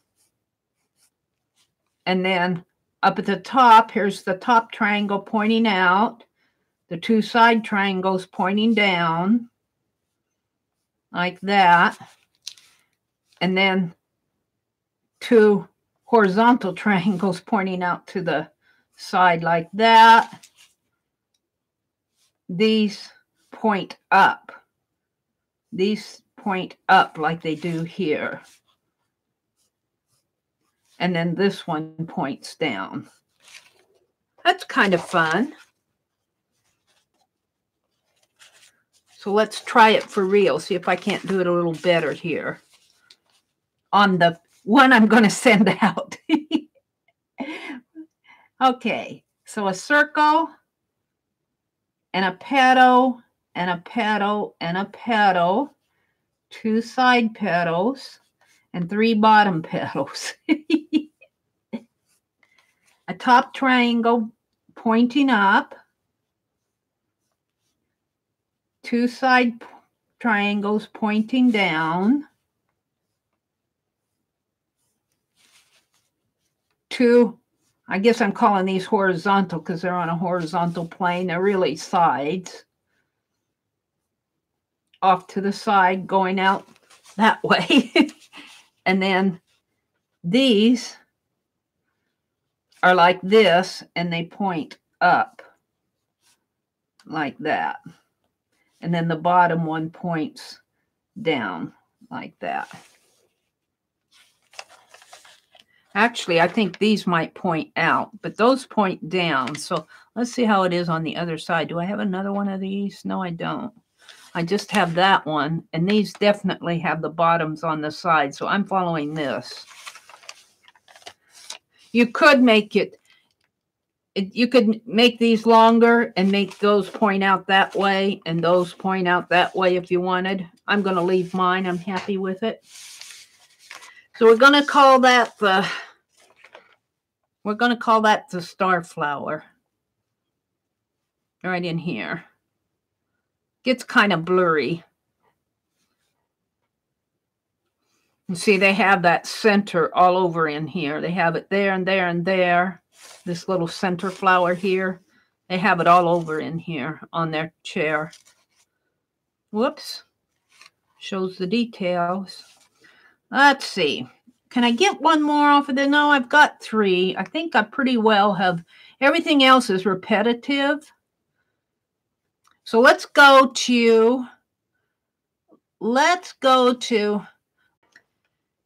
And then up at the top, here's the top triangle pointing out, the 2 side triangles pointing down, like that. And then 2 horizontal triangles pointing out to the side like that. These point up. These point up like they do here. And then this one points down. That's kind of fun. So let's try it for real. See if I can't do it a little better here. On the one I'm going to send out. Okay. So a circle and a petal and a petal and a petal. 2 side petals. And 3 bottom petals. A top triangle pointing up. 2 side triangles pointing down. 2 I guess I'm calling these horizontal because they're on a horizontal plane. They're really sides. Off to the side, going out that way. And then these are like this, and they point up like that. And then the bottom one points down like that. Actually, I think these might point out, but those point down. So let's see how it is on the other side. Do I have another one of these? No, I don't. I just have that one, and these definitely have the bottoms on the side, so I'm following this. You could make you could make these longer and make those point out that way and those point out that way if you wanted. I'm going to leave mine. I'm happy with it. So we're going to call that the Starflower. Right in here. Gets kind of blurry. You see, they have that center all over in here. They have it there and there and there. This little center flower here. They have it all over in here on their chair. Whoops. Shows the details. Let's see. Can I get one more off of there? No, I've got 3. I think I pretty well have. Everything else is repetitive. So let's go to,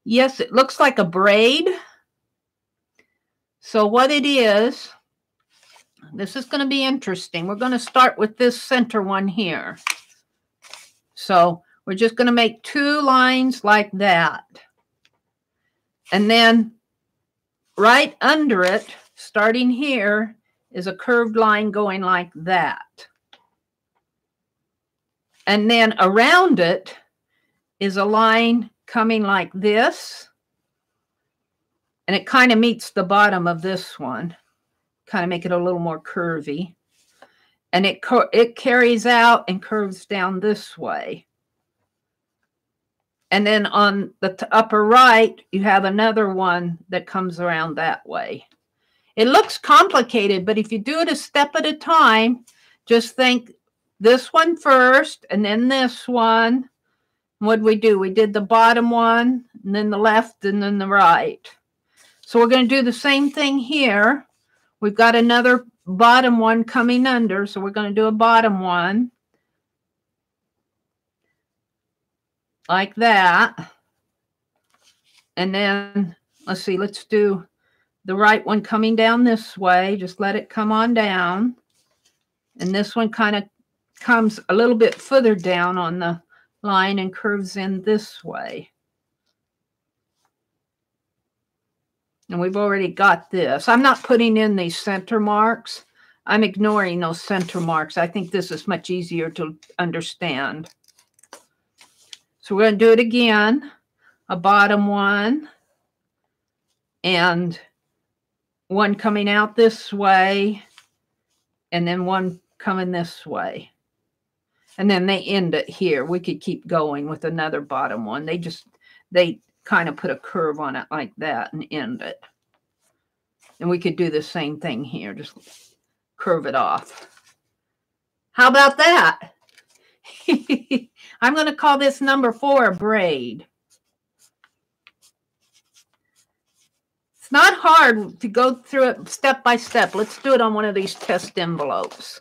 yes, it looks like a braid. So what it is, this is going to be interesting. We're going to start with this center one here. So we're just going to make 2 lines like that. And then right under it, starting here, is a curved line going like that. And then around it is a line coming like this. And it kind of meets the bottom of this one. Kind of make it a little more curvy. And it carries out and curves down this way. And then on the upper right, you have another one that comes around that way. It looks complicated, but if you do it a step at a time, just think, this one first, and then this one. What did we do? We did the bottom one, and then the left, and then the right. So we're going to do the same thing here. We've got another bottom one coming under, so we're going to do a bottom one. Like that. And then, let's see, let's do the right one coming down this way. Just let it come on down. And this one kind of comes a little bit further down on the line and curves in this way. And we've already got this. I'm not putting in these center marks. I'm ignoring those center marks. I think this is much easier to understand. So we're going to do it again. A bottom one. And one coming out this way. And then one coming this way. And then they end it here. We could keep going with another bottom one. They kind of put a curve on it like that and end it. And we could do the same thing here. Just curve it off. How about that? I'm going to call this number 4 a braid. It's not hard to go through it step by step. Let's do it on one of these test envelopes.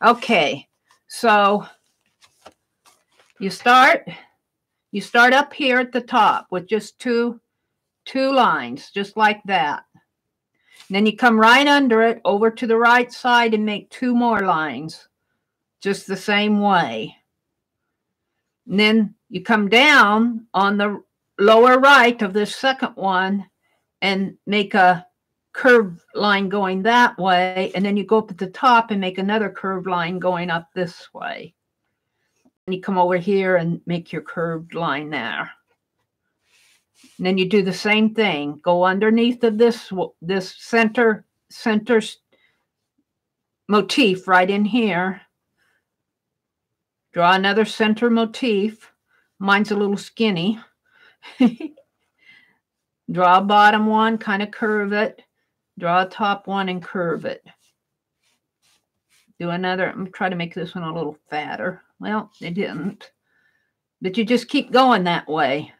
Okay, so you start up here at the top with just two lines, just like that. And then you come right under it over to the right side and make 2 more lines, just the same way. And then you come down on the lower right of this second one and make a curved line going that way, and then you go up at the top and make another curved line going up this way. And you come over here and make your curved line there. And then you do the same thing. Go underneath of this center motif right in here. Draw another center motif. Mine's a little skinny. Draw a bottom one, kind of curve it. Draw a top one and curve it. Do another. I'm going to try to make this one a little fatter. Well, it didn't. But you just keep going that way.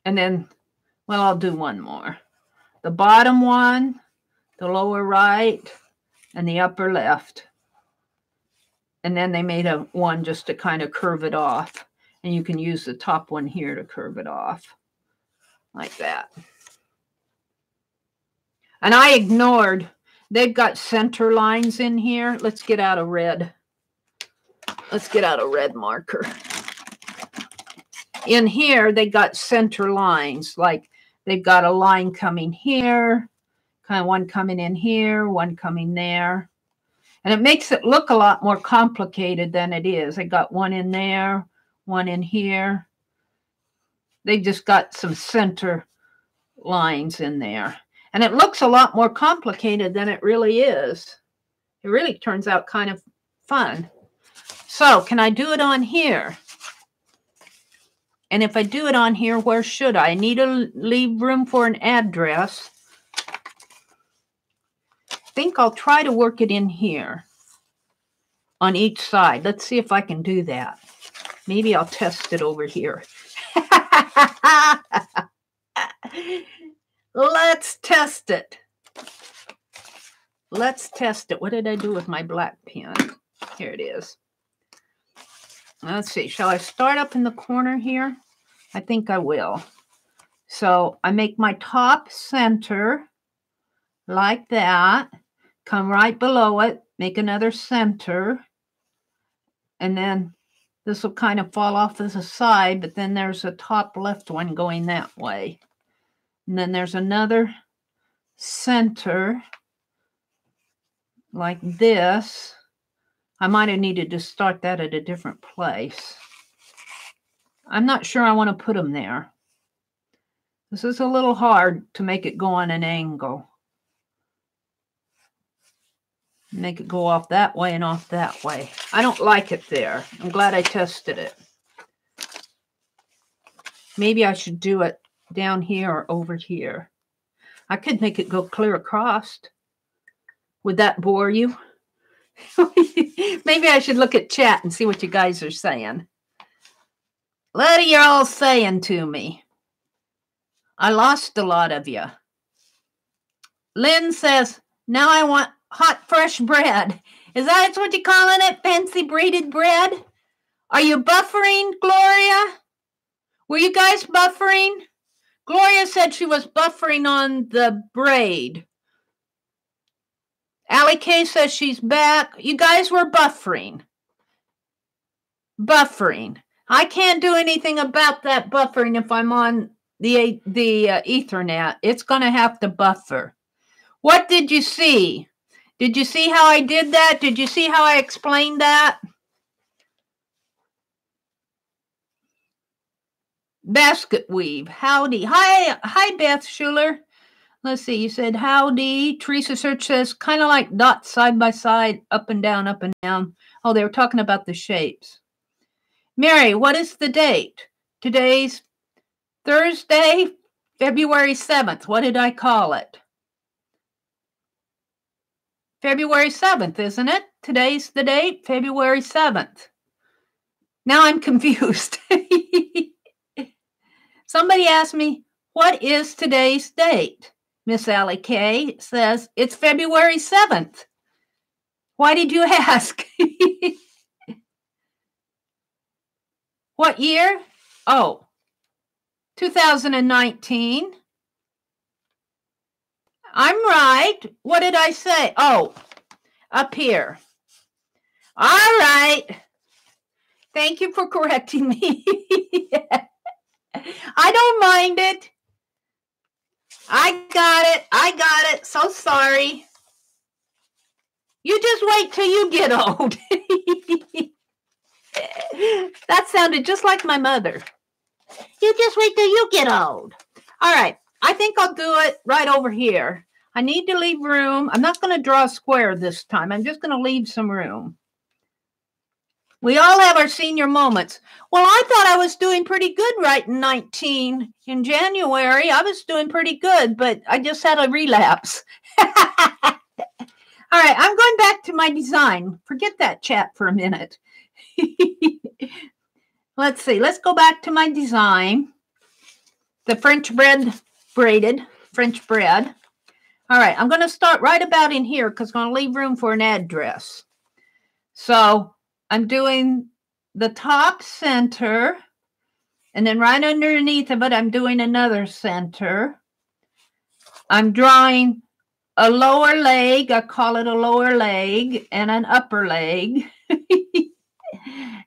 And then, well, I'll do one more. The bottom one, the lower right, and the upper left. And then they made a one just to kind of curve it off. And you can use the top one here to curve it off. Like that. And I ignored, they've got center lines in here. Let's get out a red. Let's get out a red marker. In here, they got center lines. Like they've got a line coming here, kind of one coming in here, one coming there. And it makes it look a lot more complicated than it is. They got one in there, one in here. They just got some center lines in there. And it looks a lot more complicated than it really is. It really turns out kind of fun. So can I do it on here? And if I do it on here, where should I? I need to leave room for an address. I think I'll try to work it in here on each side. Let's see if I can do that. Maybe I'll test it over here. Let's test it. Let's test it. What did I do with my black pen? Here it is. Let's see. Shall I start up in the corner here? I think I will. So I make my top center like that. Come right below it. Make another center. And then this will kind of fall off as a side, but then there's a top left one going that way. And then there's another center like this. I might have needed to start that at a different place. I'm not sure I want to put them there. This is a little hard to make it go on an angle. Make it go off that way and off that way. I don't like it there. I'm glad I tested it. Maybe I should do it down here or over here. I could make it go clear across. Would that bore you? Maybe I should look at chat and see what you guys are saying. What are you all saying to me? I lost a lot of you. Lynn says, now I want hot, fresh bread. Is that what you're calling it? Fancy braided bread? Are you buffering, Gloria? Were you guys buffering? Gloria said she was buffering on the braid. Allie Kay says she's back. You guys were buffering. Buffering. I can't do anything about that buffering if I'm on the Ethernet. It's going to have to buffer. What did you see? Did you see how I did that? Did you see how I explained that? Basket weave. Howdy. Hi, Beth Schuler. Let's see. You said howdy. Teresa Search says kind of like dots side by side, up and down, up and down. Oh, they were talking about the shapes. Mary, what is the date? Today's Thursday, February 7th. What did I call it? February 7th, isn't it? Today's the date, February 7th. Now I'm confused. Somebody asked me, what is today's date? Miss Allie Kay says, it's February 7th. Why did you ask? What year? Oh, 2019. I'm right. What did I say? Oh, up here. All right. Thank you for correcting me. I don't mind it. I got it. I got it. So sorry. You just wait till you get old. That sounded just like my mother. You just wait till you get old. All right. I think I'll do it right over here. I need to leave room. I'm not going to draw a square this time. I'm just going to leave some room. We all have our senior moments. Well, I thought I was doing pretty good writing 19 in January. I was doing pretty good, but I just had a relapse. All right, I'm going back to my design. Forget that chat for a minute. Let's see. Let's go back to my design. The French bread braided, French bread. All right, I'm going to start right about in here because I'm going to leave room for an address. So I'm doing the top center, and then right underneath of it, I'm doing another center. I'm drawing a lower leg, I call it a lower leg, and an upper leg.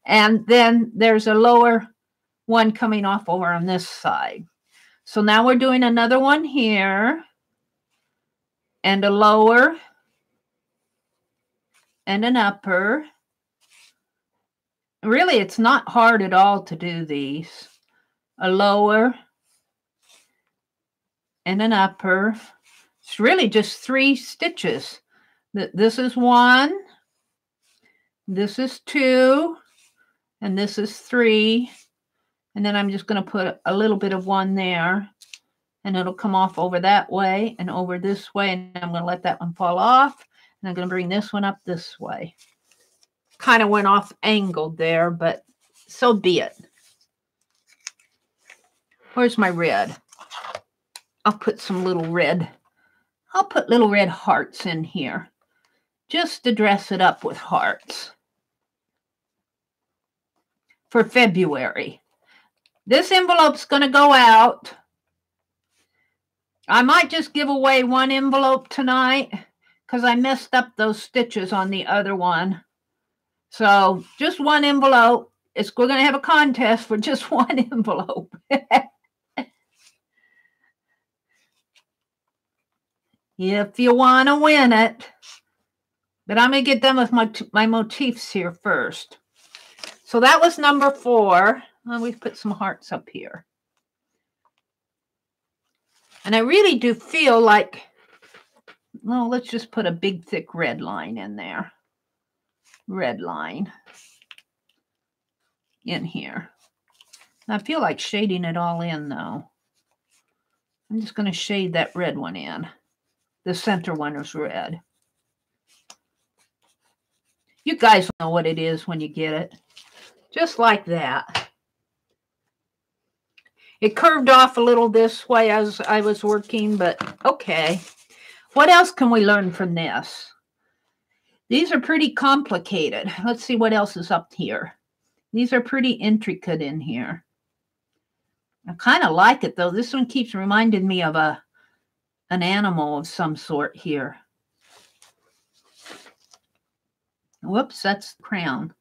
And then there's a lower one coming off over on this side. So now we're doing another one here, and a lower, and an upper. Really, it's not hard at all to do these. A lower and an upper. It's really just 3 stitches. This is 1, this is 2, and this is 3. And then I'm just going to put a little bit of 1 there, and it'll come off over that way and over this way. And I'm going to let that one fall off, and I'm going to bring this one up this way. Kind of went off angled there, but so be it. Where's my red? I'll put some little red. I'll put little red hearts in here just to dress it up with hearts for February. This envelope's going to go out. I might just give away 1 envelope tonight because I messed up those stitches on the other one. So just 1 envelope. We're going to have a contest for just 1 envelope. If you want to win it. But I'm going to get done with my motifs here first. So that was number 4. Well, we put some hearts up here. And I really do feel like, well, let's just put a big, thick red line in there. Red line in here. I feel like shading it all in, though. I'm just going to shade that red one in. The center one is red. You guys know what it is when you get it. Just like that. It curved off a little this way as I was working, but okay. What else can we learn from this? These are pretty complicated. Let's see what else is up here. These are pretty intricate in here. I kind of like it, though. This one keeps reminding me of an animal of some sort here. Whoops, that's the crown.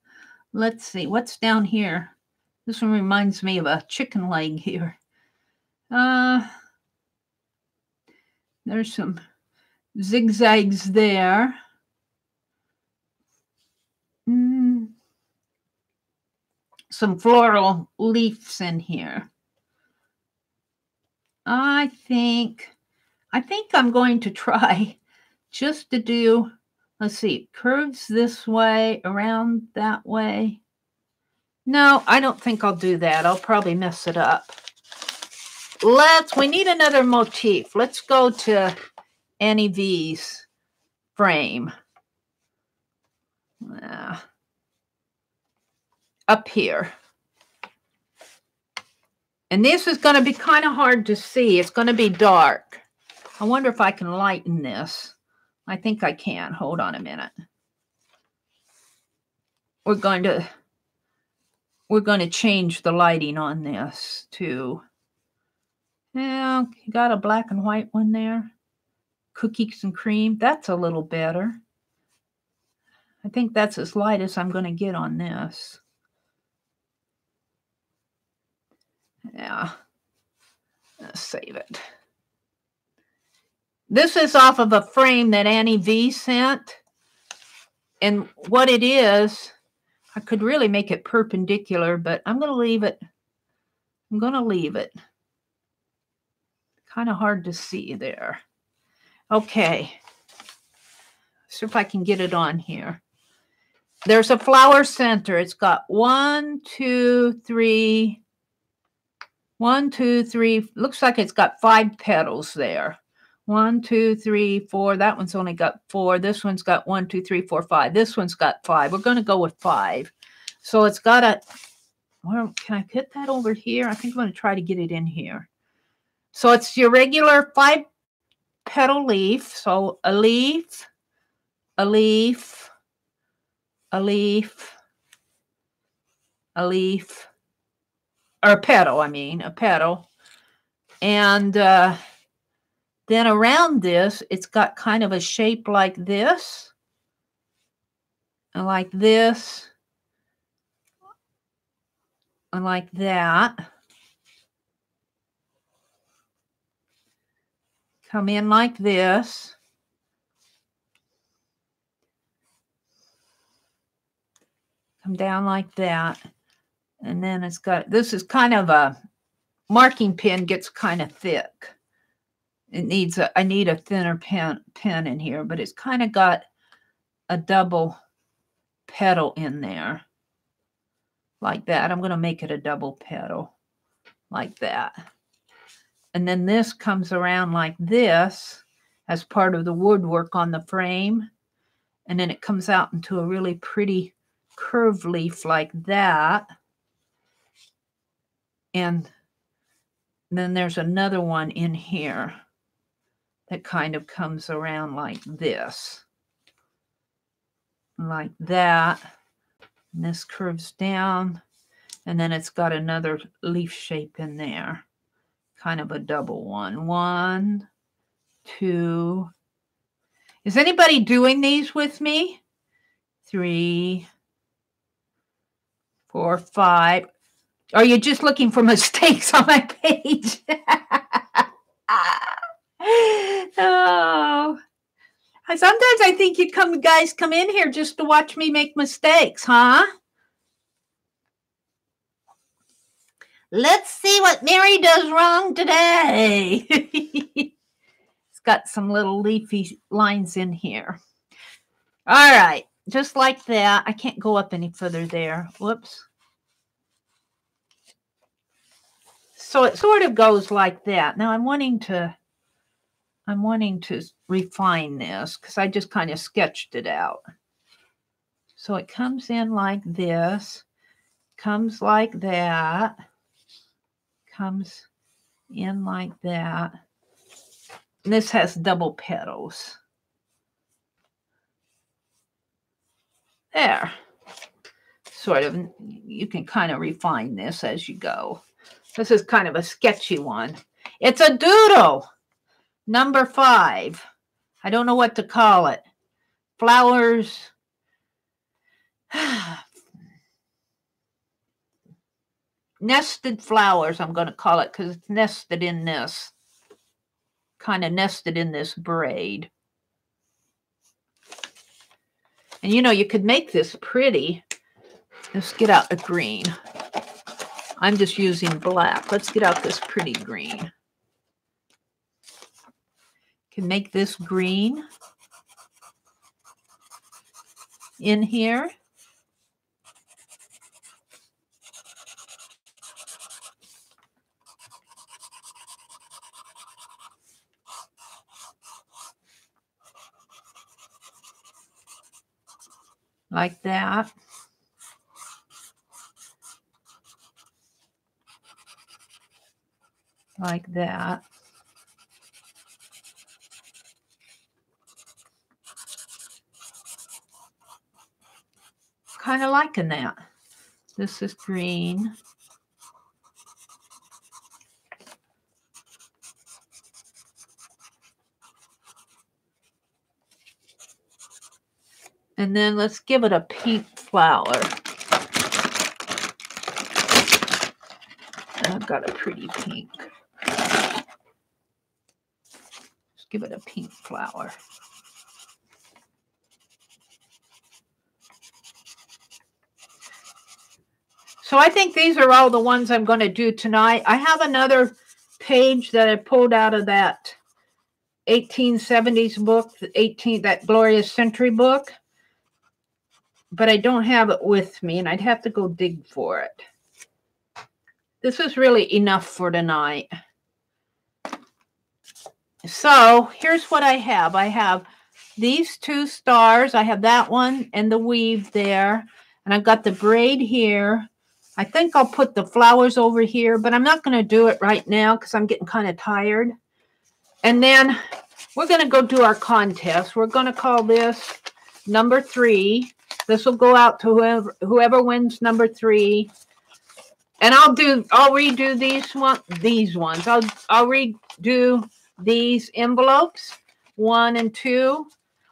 Let's see, what's down here? This one reminds me of a chicken leg here. There's some zigzags there. Some floral leaves in here. I think I'm going to try just to do, let's see, curves this way, around that way. No, I don't think I'll do that. I'll probably mess it up. We need another motif. Let's go to Annie V's frame. Up here. And this is going to be kind of hard to see. It's going to be dark. I wonder if I can lighten this. I think I can. Hold on a minute. We're going to change the lighting on this to, yeah, you got a black and white one there. Cookies and cream. That's a little better. I think that's as light as I'm going to get on this. Yeah. Let's save it. This is off of a frame that Annie V sent. And what it is, I could really make it perpendicular, but I'm going to leave it. I'm going to leave it. Kind of hard to see there. Okay. See if I can get it on here. there's a flower center. It's got 1, 2, 3. 1, 2, 3. Looks like it's got 5 petals there. 1, 2, 3, 4. That one's only got 4. This one's got 1, 2, 3, 4, 5. This one's got 5. We're going to go with 5. So it's got a, well, can I get that over here? I think I'm going to try to get it in here. So it's your regular 5 petal leaf. So a leaf, a leaf, a leaf, a leaf, or a petal, I mean, a petal. And then around this, it's got kind of a shape like this, and like this, and like that. Come in like this. Come down like that. And then it's got, this is kind of a marking pen, gets kind of thick. It needs a, I need a thinner pen in here, but it's kind of got a double petal in there. Like that. I'm going to make it a double petal. Like that. And then this comes around like this as part of the woodwork on the frame. And then it comes out into a really pretty curved leaf like that. And then there's another one in here that kind of comes around like this. Like that. And this curves down. And then it's got another leaf shape in there. Kind of a double one. 1, 2. Is anybody doing these with me? 3, 4, 5. Are you just looking for mistakes on my page? Oh. Sometimes I think you guys come in here just to watch me make mistakes, huh? Let's see what Meri does wrong today. It's got some little leafy lines in here. All right, just like that. I can't go up any further there. Whoops. So it sort of goes like that. Now I'm wanting to refine this because I just kind of sketched it out. So it comes in like this, comes like that, comes in like that. And this has double petals. There. Sort of, you can kind of refine this as you go. This is kind of a sketchy one. It's a doodle. Number 5. I don't know what to call it. Flowers. Nested flowers, I'm going to call it, because it's nested in this. Kind of nested in this braid. And you know, you could make this pretty. Let's get out the green. I'm just using black. Let's get out this pretty green. Can make this green in here. Like that. Like that. Kind of liking that. This is green. And then let's give it a pink flower. I've got a pretty pink. Let's give it a pink flower. So I think these are all the ones I'm going to do tonight. I have another page that I pulled out of that 1870s book, that Glorious Century book. but I don't have it with me, and I'd have to go dig for it. This is really enough for tonight. So here's what I have. I have these two stars. I have that one and the weave there. And I've got the braid here. I think I'll put the flowers over here, but I'm not going to do it right now because I'm getting kind of tired. And then we're going to go do our contest. We're going to call this number 3. This will go out to whoever wins number 3. And I'll redo these ones. I'll redo these envelopes 1 and 2.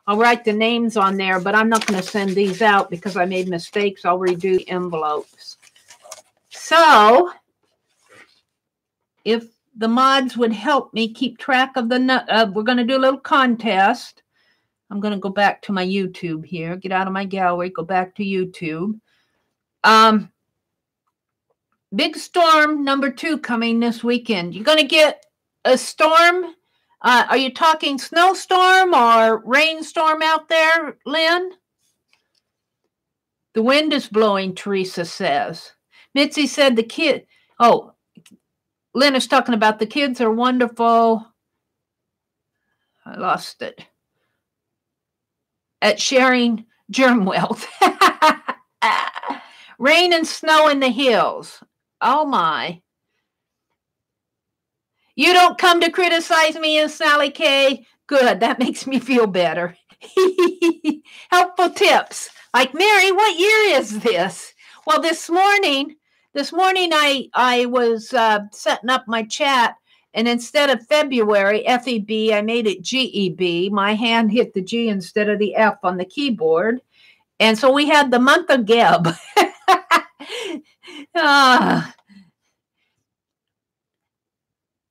I'll write the names on there, but I'm not going to send these out because I made mistakes. I'll redo the envelopes. So if the mods would help me keep track of the we're going to do a little contest. I'm going to go back to my YouTube here. Get out of my gallery. Go back to YouTube. Big storm number 2 coming this weekend. You're going to get a storm. Are you talking snowstorm or rainstorm out there, Lynn? The wind is blowing, Teresa says. Mitzi said the kid. Oh, Lynn is talking about the kids are wonderful. I lost it. At sharing germ wealth. Rain and snow in the hills. Oh, my. You don't come to criticize me and Sally K. Good. That makes me feel better. Helpful tips. Like, Mary, what year is this? Well, this morning I was setting up my chat, and instead of February, F-E-B, I made it G-E-B. My hand hit the G instead of the F on the keyboard. And so we had the month of Geb.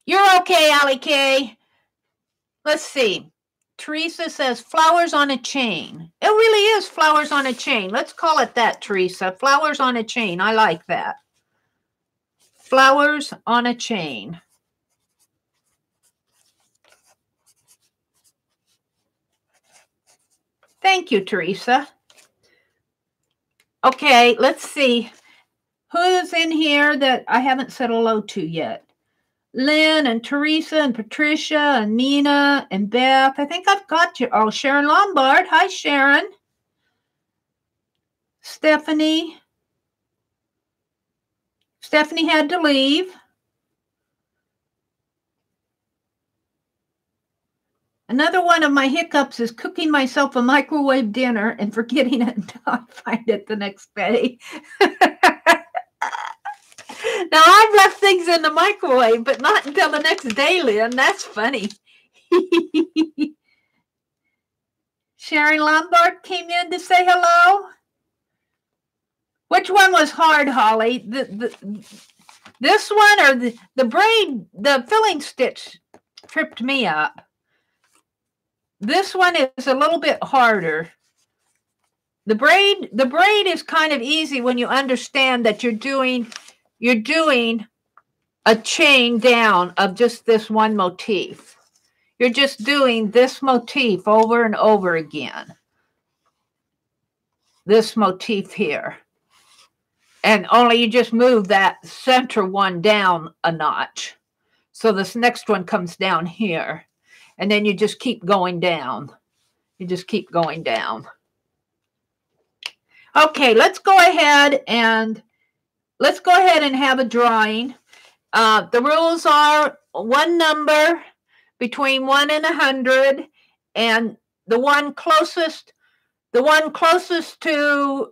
You're okay, Allie K. Let's see. Teresa says flowers on a chain. It really is flowers on a chain. Let's call it that, Teresa. Flowers on a chain. I like that. Flowers on a chain. Thank you, Teresa. Okay, let's see. Who's in here that I haven't said hello to yet? Lynn and Teresa and Patricia and Nina and Beth. I think I've got you. Oh, Sharon Lombard. Hi, Sharon. Stephanie. Stephanie had to leave. Another one of my hiccups is cooking myself a microwave dinner and forgetting it until I find it the next day. Now, I've left things in the microwave, but not until the next day, Lynn. That's funny. Sharon Lombard came in to say hello. Which one was hard, Holly? This one or the braid, the filling stitch tripped me up. This one is a little bit harder. The braid is kind of easy when you understand that you're doing a chain down of just this one motif. You're just doing this motif over and over again. This motif here. And only you just move that center one down a notch. So this next one comes down here. And then you just keep going down. You just keep going down. Okay, let's go ahead and have a drawing. The rules are one number between 1 and 100, and the one closest to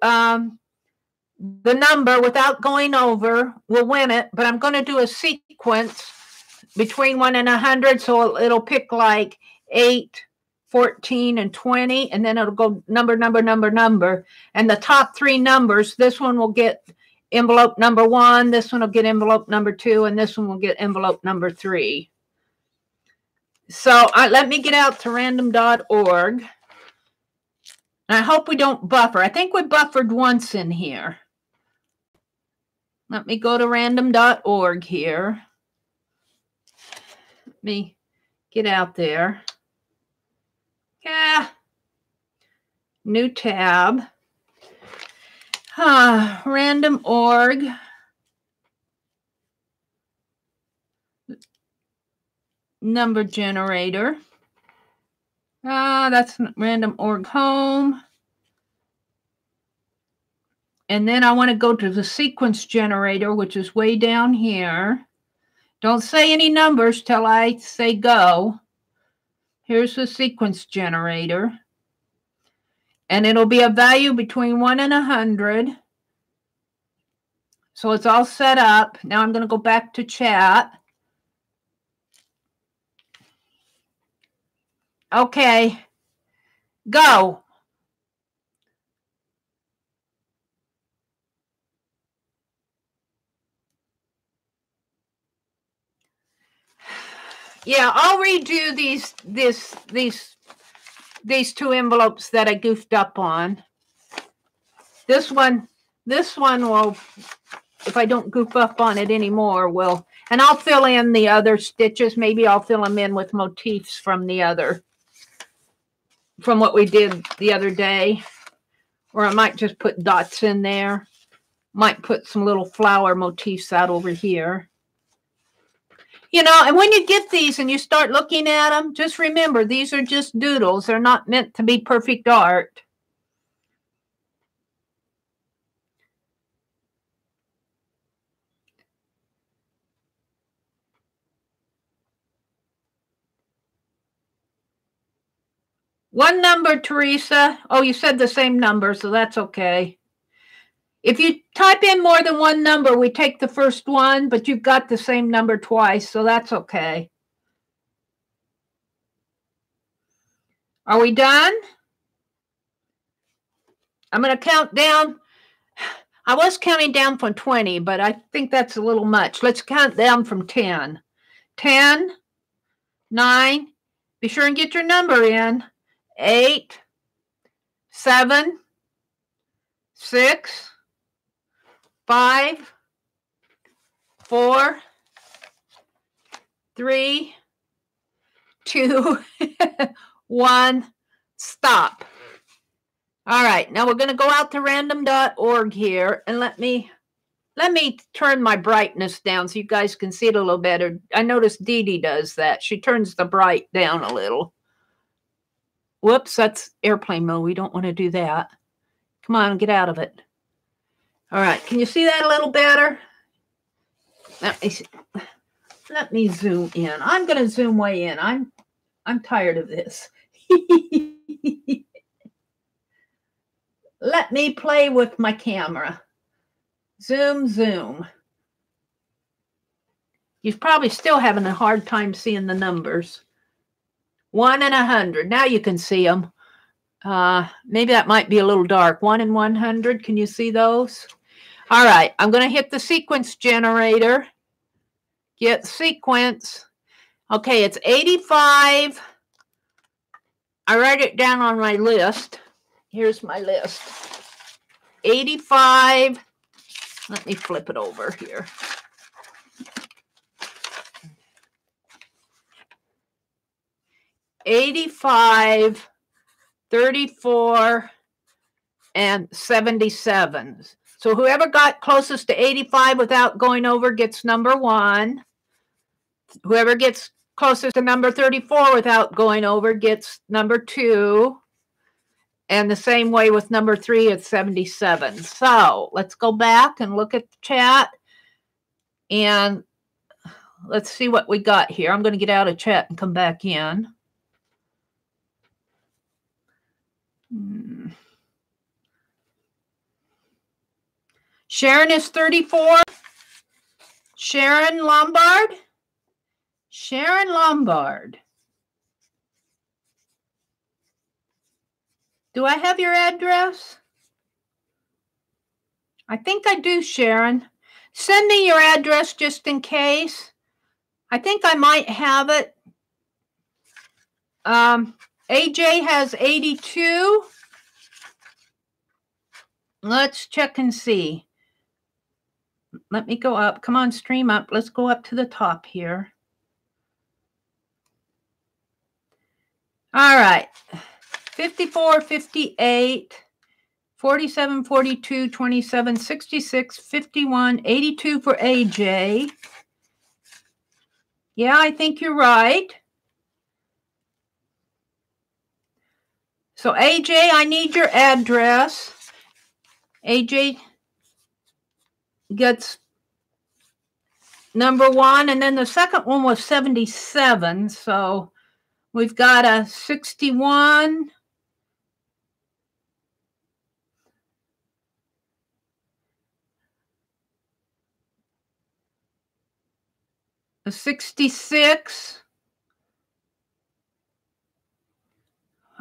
the number without going over will win it. But I'm going to do a sequence between 1 and 100, so it'll pick like 8, 14, and 20, and then it'll go number, and the top 3 numbers, this one will get envelope number 1, this one will get envelope number 2, and this one will get envelope number 3. So let me get out to random.org. And I hope we don't buffer. I think we buffered once in here. Let me go to random.org here. Let me get out there. Yeah. New tab. Random org. Number generator. That's random org home. And then I want to go to the sequence generator, which is way down here. Don't say any numbers till I say go. Here's the sequence generator. And it'll be a value between 1 and 100. So it's all set up. Now I'm going to go back to chat. Okay, go. Yeah, I'll redo these two envelopes that I goofed up on. This one will, if I don't goof up on it anymore, will. And I'll fill in the other stitches. Maybe I'll fill them in with motifs from what we did the other day. Or I might just put dots in there. Might put some little flower motifs out over here. You know, and when you get these and you start looking at them, just remember, these are just doodles. They're not meant to be perfect art. One number, Teresa. Oh, you said the same number, so that's okay. If you type in more than one number, we take the first one, but you've got the same number twice, so that's okay. Are we done? I'm going to count down. I was counting down from 20, but I think that's a little much. Let's count down from 10. 10, 9, be sure and get your number in. 8, 7, 6, 5, 4, 3, 2, 1, stop. All right, now we're going to go out to random.org here, and let me turn my brightness down so you guys can see it a little better. I noticed Dee Dee does that. She turns the bright down a little. Whoops, that's airplane mode. We don't want to do that. Come on, get out of it. All right, can you see that a little better? Let me zoom in. I'm going to zoom way in. I'm tired of this. Let me play with my camera. Zoom, zoom. You're probably still having a hard time seeing the numbers. 1 and 100. Now you can see them. Maybe that might be a little dark. 1 and 100. Can you see those? All right. I'm going to hit the sequence generator. Get sequence. Okay, it's 85. I write it down on my list. Here's my list. 85. Let me flip it over here. $85, $34, and $77. So whoever got closest to 85 without going over gets number 1. Whoever gets closest to number 34 without going over gets number 2. And the same way with number 3 at 77. So let's go back and look at the chat. And let's see what we got here. I'm going to get out of chat and come back in. Sharon is 34. Sharon Lombard. Sharon Lombard. Do I have your address? I think I do, Sharon. Send me your address just in case. I think I might have it. AJ has 82. Let's check and see. Let me go up. Come on, stream up. Let's go up to the top here. All right. 54, 58, 47, 42, 27, 66, 51, 82 for AJ. Yeah, I think you're right. So AJ, I need your address. AJ gets number 1, and then the second one was 77. So we've got a 61. A 66.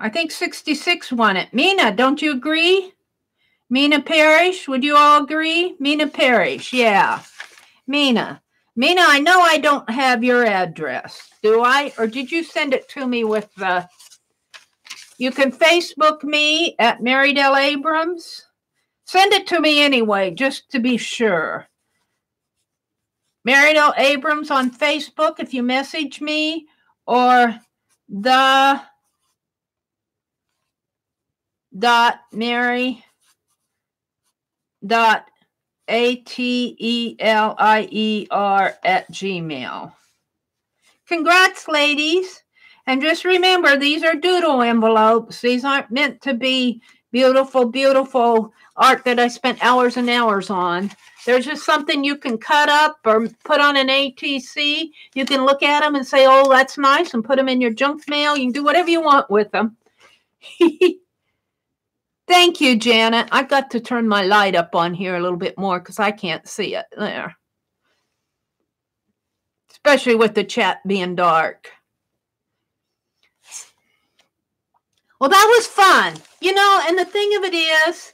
I think 66 won it. Mina, don't you agree? Mina Parrish, would you all agree? Mina Parrish, yeah. Mina, I know I don't have your address, do I? Or did you send it to me with the... You can Facebook me at Meridel Abrams. Send it to me anyway, just to be sure. Meridel Abrams on Facebook if you message me, or the Meri Atelier@gmail. Congrats, ladies. And just remember, these are doodle envelopes. These aren't meant to be beautiful, beautiful art that I spent hours and hours on. There's just something you can cut up or put on an ATC. You can look at them and say, oh, that's nice, and put them in your junk mail. You can do whatever you want with them. Thank you, Janet. I've got to turn my light up on here a little bit more because I can't see it there. Especially with the chat being dark. Well, that was fun. You know, and the thing of it is,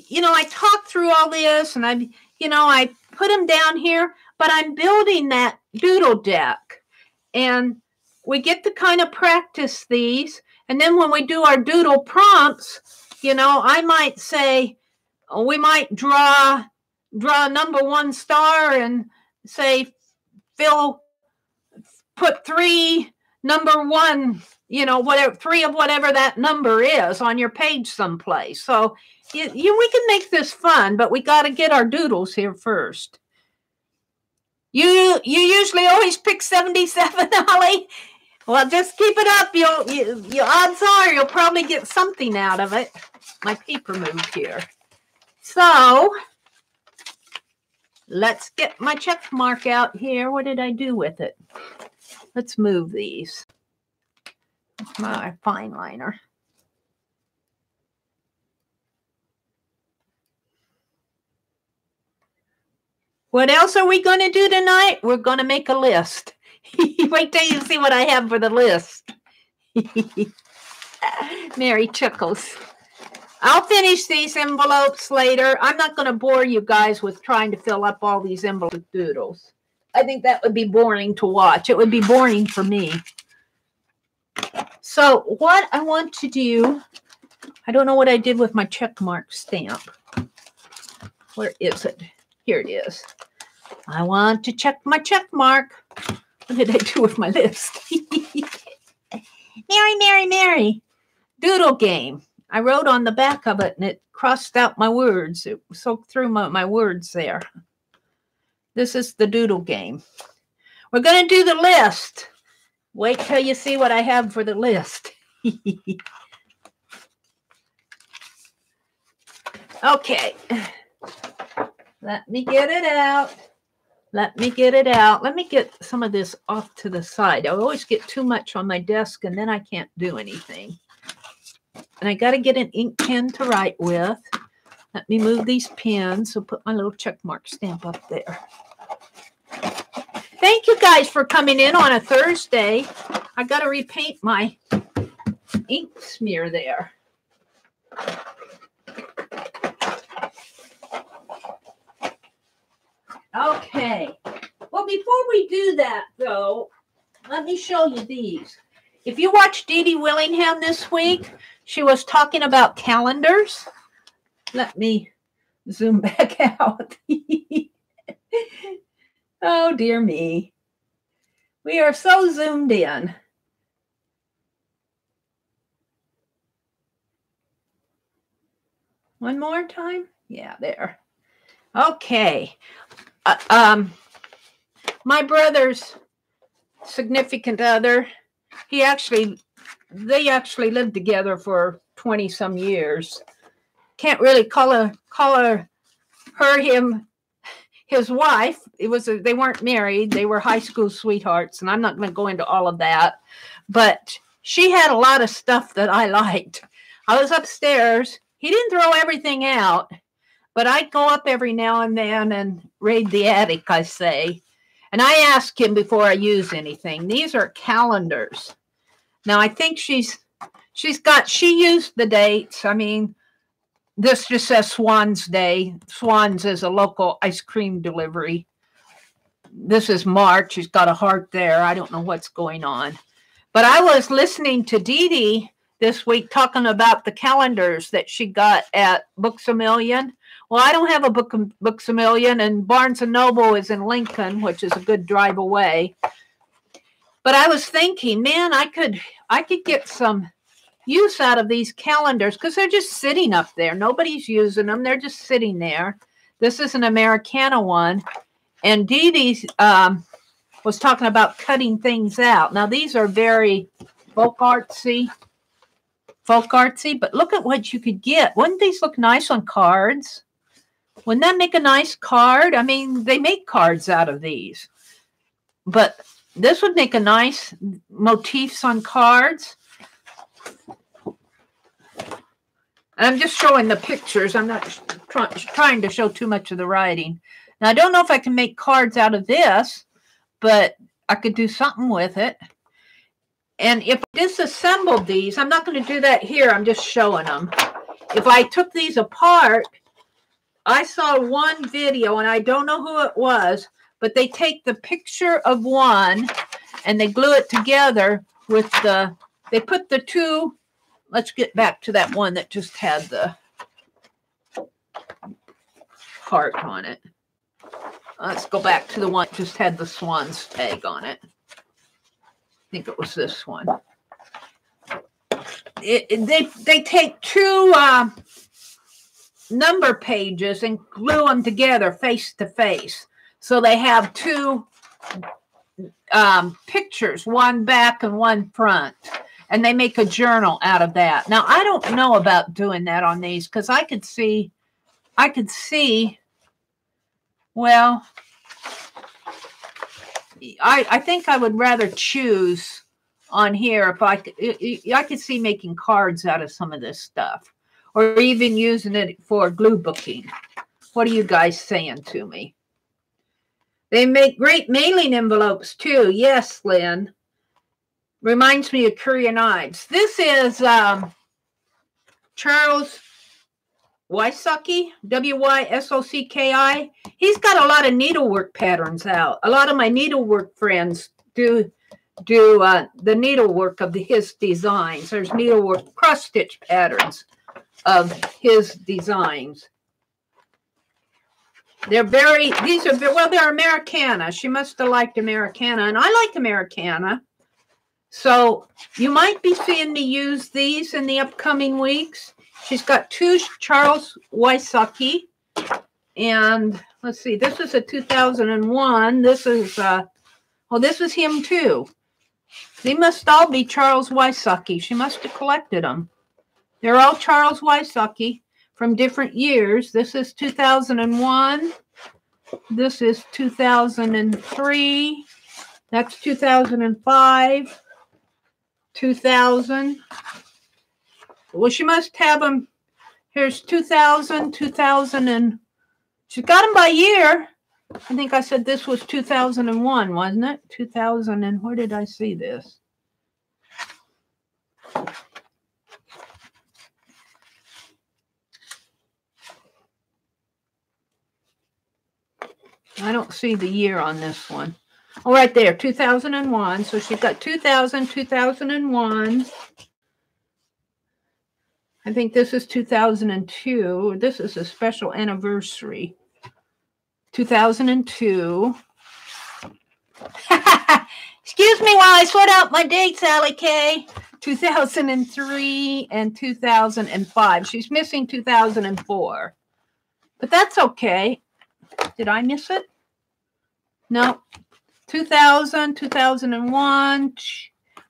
you know, I talked through all this and I put them down here, but I'm building that doodle deck. And we get to kind of practice these. And then when we do our doodle prompts, you know, I might say, we might draw number 1 star and say, put 3 number 1, you know, whatever, 3 of whatever that number is on your page someplace. So we can make this fun, but we got to get our doodles here first. You usually always pick 77, Holly. Well, just keep it up. You odds are you'll probably get something out of it. My paper moved here. So let's get my check mark out here. What did I do with it? Let's move these. My fine liner. What else are we going to do tonight? We're going to make a list. Wait till you see what I have for the list. Mary chuckles. I'll finish these envelopes later. I'm not going to bore you guys with trying to fill up all these envelope doodles. I think that would be boring to watch. It would be boring for me. So what I want to do, I don't know what I did with my check mark stamp. Where is it? Here it is. I want to check my check mark. What did I do with my list? Mary. Doodle Game. I wrote on the back of it and it crossed out my words. It soaked through my words there. This is the Doodle Game. We're going to do the list. Wait till you see what I have for the list. Okay. Let me get it out. Let me get some of this off to the side. I always get too much on my desk and then I can't do anything. And I got to get an ink pen to write with. Let me move these pens. So put my little check mark stamp up there. Thank you guys for coming in on a Thursday. I got to repaint my ink smear there. Okay. Well, before we do that, though, let me show you these. If you watched Dee Dee Willingham this week, she was talking about calendars. Let me zoom back out. Oh, dear me. We are so zoomed in. One more time. Yeah, there. Okay. My brother's significant other, they actually lived together for 20 some years. Can't really call him his wife. They weren't married. They were high school sweethearts, and I'm not going to go into all of that. But she had a lot of stuff that I liked. I was upstairs. He didn't throw everything out, but I'd go up every now and then and raid the attic, I say. And I ask him before I use anything. These are calendars. Now, I think she used the dates. I mean, this just says Swan's Day. Swan's is a local ice cream delivery. This is March. She's got a heart there. I don't know what's going on. But I was listening to Dee Dee this week talking about the calendars that she got at Books A Million. Well, I don't have a Books A Million, and Barnes & Noble is in Lincoln, which is a good drive away. But I was thinking, man, I could get some use out of these calendars because they're just sitting up there. Nobody's using them. They're just sitting there. This is an Americana one. And Dee Dee was talking about cutting things out. Now, these are very folk artsy, but look at what you could get. Wouldn't these look nice on cards? Wouldn't that make a nice card? I mean, they make cards out of these. But this would make a nice motifs on cards. I'm just showing the pictures. I'm not trying to show too much of the writing. Now, I don't know if I can make cards out of this, but I could do something with it. And if I disassembled these, I'm not going to do that here. I'm just showing them. If I took these apart, I saw one video, and I don't know who it was, but they take the picture of one, and they glue it together with they put the two. Let's get back to that one that just had the heart on it. Let's go back to the one that just had the swan's tag on it. I think it was this one. They take two number pages and glue them together face to face. So they have two pictures, one back and one front. And they make a journal out of that. Now, I don't know about doing that on these because I could see, well, I think I would rather choose on here if I could see making cards out of some of this stuff or even using it for glue booking. What are you guys saying to me? They make great mailing envelopes too. Yes, Lynn. Reminds me of Curry and Ives. This is Charles Wysocki, W-Y-S-O-C-K-I. He's got a lot of needlework patterns out. A lot of my needlework friends do the needlework of his designs. There's needlework cross-stitch patterns of his designs. They're Americana. She must have liked Americana, and I like Americana. So you might be seeing me use these in the upcoming weeks. She's got two Charles Wysocki. And let's see, this is a 2001. This is, this is him too. They must all be Charles Wysocki. She must have collected them. They're all Charles Wysocki from different years. This is 2001. This is 2003. That's 2005. 2000. Well, she must have them. Here's 2000, 2000, and she's got them by year. I think I said this was 2001, wasn't it? 2000, and where did I see this? I don't see the year on this one. Oh, right there, 2001. So she's got 2000, 2001. I think this is 2002. This is a special anniversary. 2002. Excuse me while I sort out my dates, Allie K. 2003 and 2005. She's missing 2004. But that's okay. Did I miss it? No. 2000, 2001,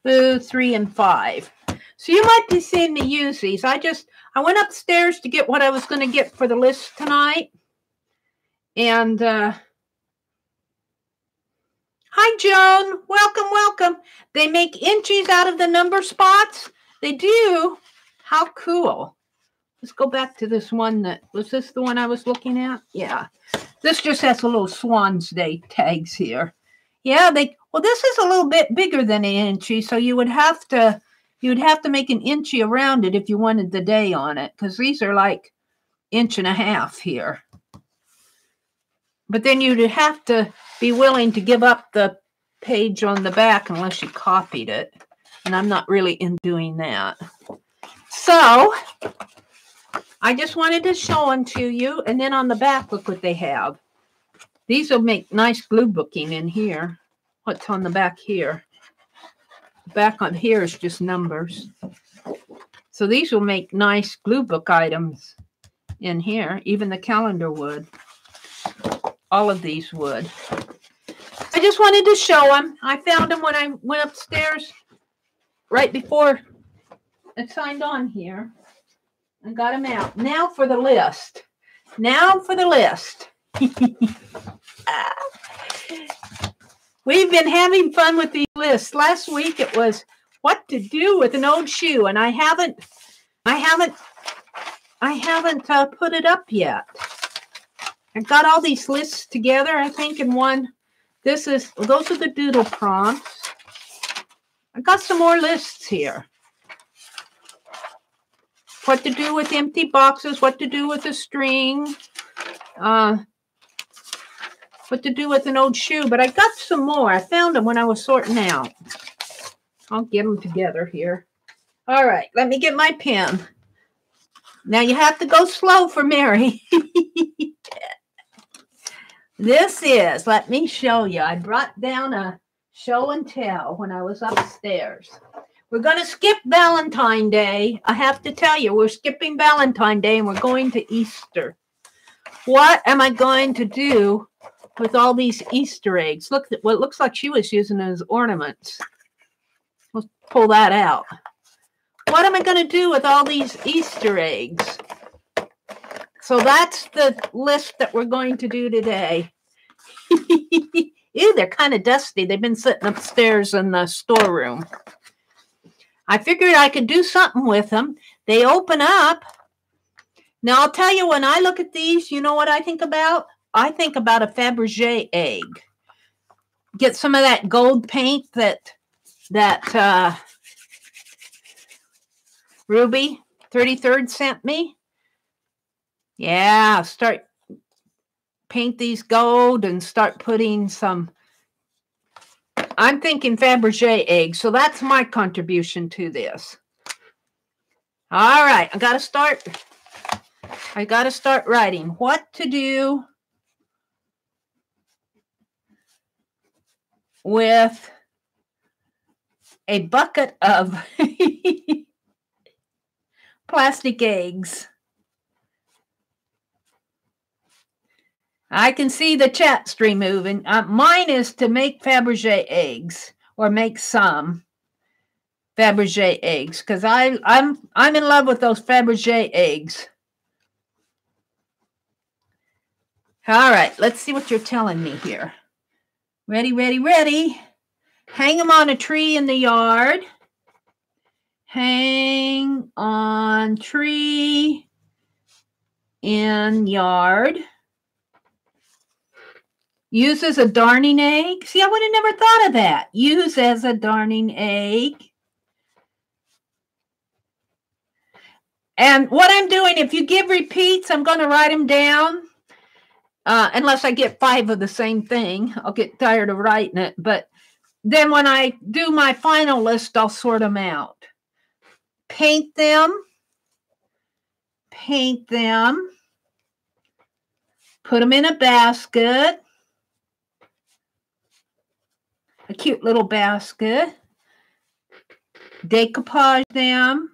2, 3, and 5. So you might be seeing me use these. I went upstairs to get what I was going to get for the list tonight. And hi, Joan. Welcome, welcome. They make inchies out of the number spots. They do. How cool. Let's go back to this one that, was this the one I was looking at? Yeah. This just has a little Swan's Day tags here. Yeah, well, this is a little bit bigger than an inchy, so you would have to make an inchy around it if you wanted the day on it, because these are like 1.5 inches here. But then you'd have to be willing to give up the page on the back unless you copied it. And I'm not really in doing that. So I just wanted to show them to you. And then on the back, look what they have. These will make nice glue booking in here. What's on the back here? The back on here is just numbers. So these will make nice glue book items in here. Even the calendar would. All of these would. I just wanted to show them. I found them when I went upstairs right before it signed on here. I got them out. Now for the list. Now for the list. We've been having fun with these lists. Last week it was what to do with an old shoe, and I haven't put it up yet. I've got all these lists together, I think, in one. Those are the doodle prompts. I got some more lists here. What to do with empty boxes, what to do with a string, what to do with an old shoe. But I got some more. I found them when I was sorting out. I'll get them together here. All right, let me get my pen. Now you have to go slow for Mary. This is, let me show you. I brought down a show and tell when I was upstairs. We're going to skip Valentine's Day. I have to tell you, we're skipping Valentine's Day and we're going to Easter. What am I going to do with all these Easter eggs? Look at what it looks like she was using as ornaments. Let's pull that out. What am I going to do with all these Easter eggs? So that's the list that we're going to do today. Ew, they're kind of dusty. They've been sitting upstairs in the storeroom. I figured I could do something with them. They open up. Now, I'll tell you, when I look at these, you know what I think about? I think about a Fabergé egg. Get some of that gold paint that Ruby 33rd sent me. Yeah, start paint these gold and start putting some. I'm thinking Fabergé eggs, so that's my contribution to this. All right, I got to start writing what to do with a bucket of plastic eggs. I can see the chat stream moving. Mine is to make Fabergé eggs, or make some Fabergé eggs, because I'm in love with those Fabergé eggs. All right, let's see what you're telling me here. Ready, ready, ready. Hang them on a tree in the yard. Hang on tree in yard. Use as a darning egg. See, I would have never thought of that. Use as a darning egg. And what I'm doing, if you give repeats, I'm going to write them down. Unless I get 5 of the same thing. I'll get tired of writing it. But then when I do my final list, I'll sort them out. Paint them. Paint them. Put them in a basket. A cute little basket. decoupage them.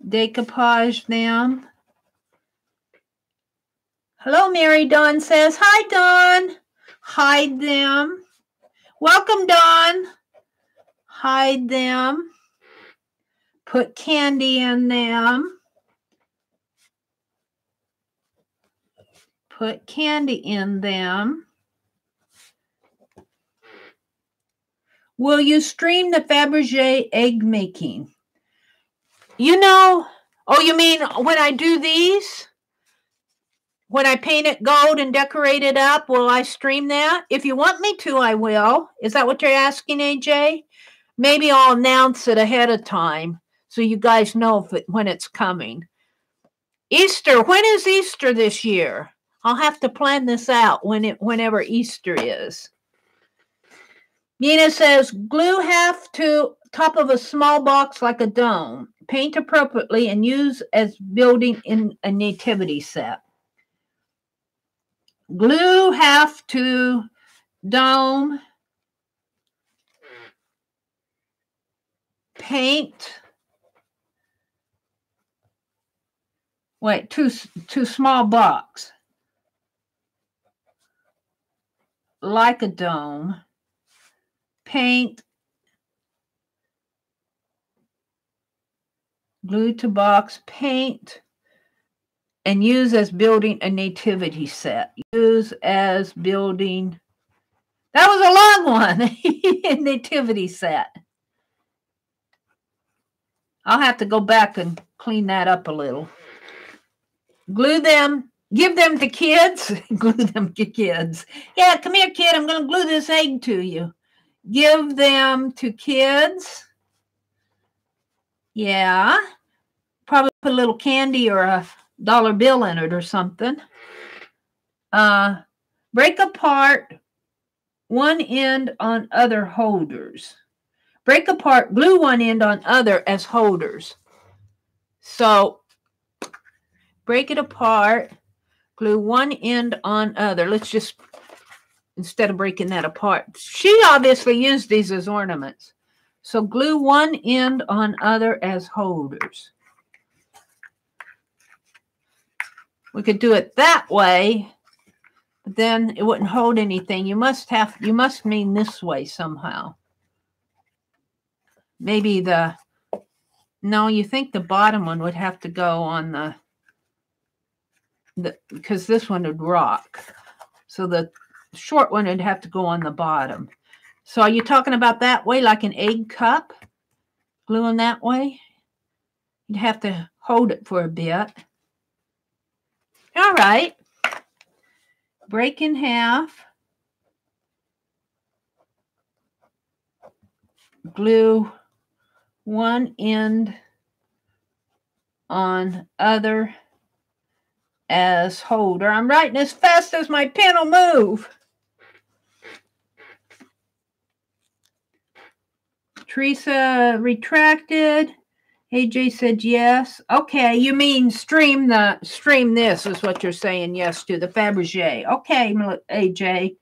Decoupage them. Hello, Mary. Dawn says, hi, Dawn. Hide them. Welcome, Dawn. Hide them. Put candy in them. Put candy in them. Will you stream the Fabergé egg making? You know, oh, you mean when I do these? When I paint it gold and decorate it up, will I stream that? If you want me to, I will. Is that what you're asking, AJ? Maybe I'll announce it ahead of time so you guys know when it's coming. Easter. When is Easter this year? I'll have to plan this out whenever Easter is. Nina says, glue half to top of a small box like a dome. Paint appropriately and use as building in a nativity set. Glue half to dome. Paint. Wait, too small box. Like a dome. Paint. Glue to box. Paint. And use as building a nativity set. Use as building. That was a long one. Nativity set. I'll have to go back and clean that up a little. Glue them. Give them to kids. Glue them to kids. Yeah, come here, kid. I'm going to glue this egg to you. Give them to kids. Yeah. Probably put a little candy or a dollar bill in it or something. Break apart one end on other holders. Break apart, glue one end on other as holders. So break it apart, glue one end on other. Let's just, instead of breaking that apart. She obviously used these as ornaments. So glue one end on other as holders. We could do it that way, but then it wouldn't hold anything. You must mean this way somehow. Maybe no, you think the bottom one would have to go on because this one would rock. So the short one would have to go on the bottom. So are you talking about that way, like an egg cup? Gluing that way? You'd have to hold it for a bit. All right. Break in half. Glue one end on other as holder. I'm writing as fast as my pen will move. Teresa retracted. AJ said yes. Okay, you mean stream this is what you're saying yes to, the Fabergé. Okay, AJ.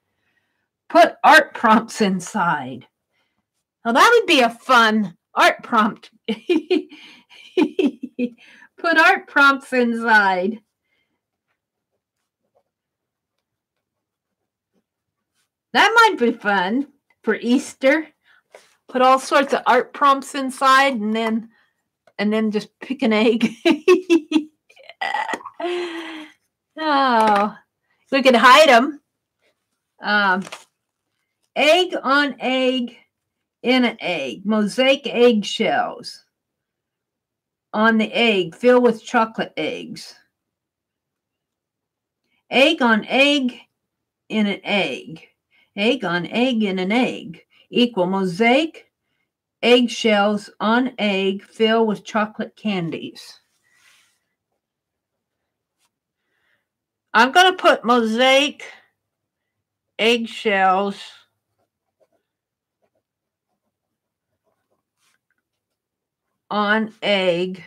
Put art prompts inside. Well, that would be a fun art prompt. Put art prompts inside. That might be fun for Easter. Put all sorts of art prompts inside and then just pick an egg. Oh, we could hide them. Egg on egg in an egg. Mosaic eggshells on the egg. Fill with chocolate eggs. Egg on egg in an egg. Egg on egg in an egg. Equal mosaic eggshells on egg filled with chocolate candies. I'm going to put mosaic eggshells on egg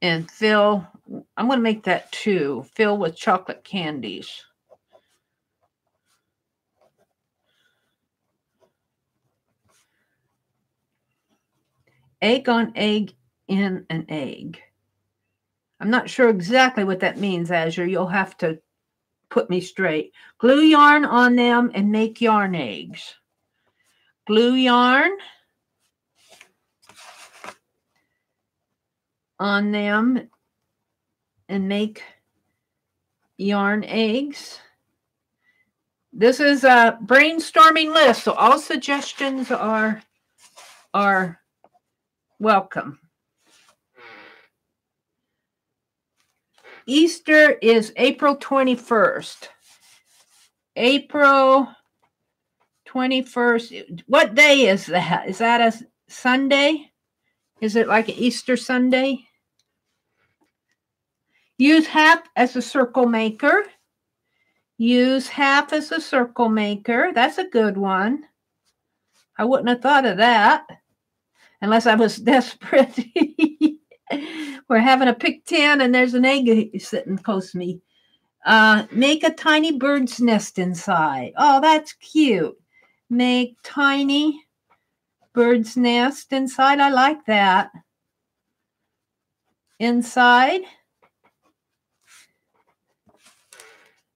and fill, I'm going to make that 2, fill with chocolate candies. egg on egg in an egg. I'm not sure exactly what that means, Azure. You'll have to put me straight. Glue yarn on them and make yarn eggs. Glue yarn on them and make yarn eggs. This is a brainstorming list, so all suggestions are welcome. Easter is April 21st. April 21st. What day is that? Is that a Sunday? Is it like an Easter Sunday? Use half as a circle maker. Use half as a circle maker. That's a good one. I wouldn't have thought of that unless I was desperate. We're having a pick 10 and there's an egg sitting close to me. Make a tiny bird's nest inside. Oh, that's cute. Make tiny bird's nest inside. I like that. Inside.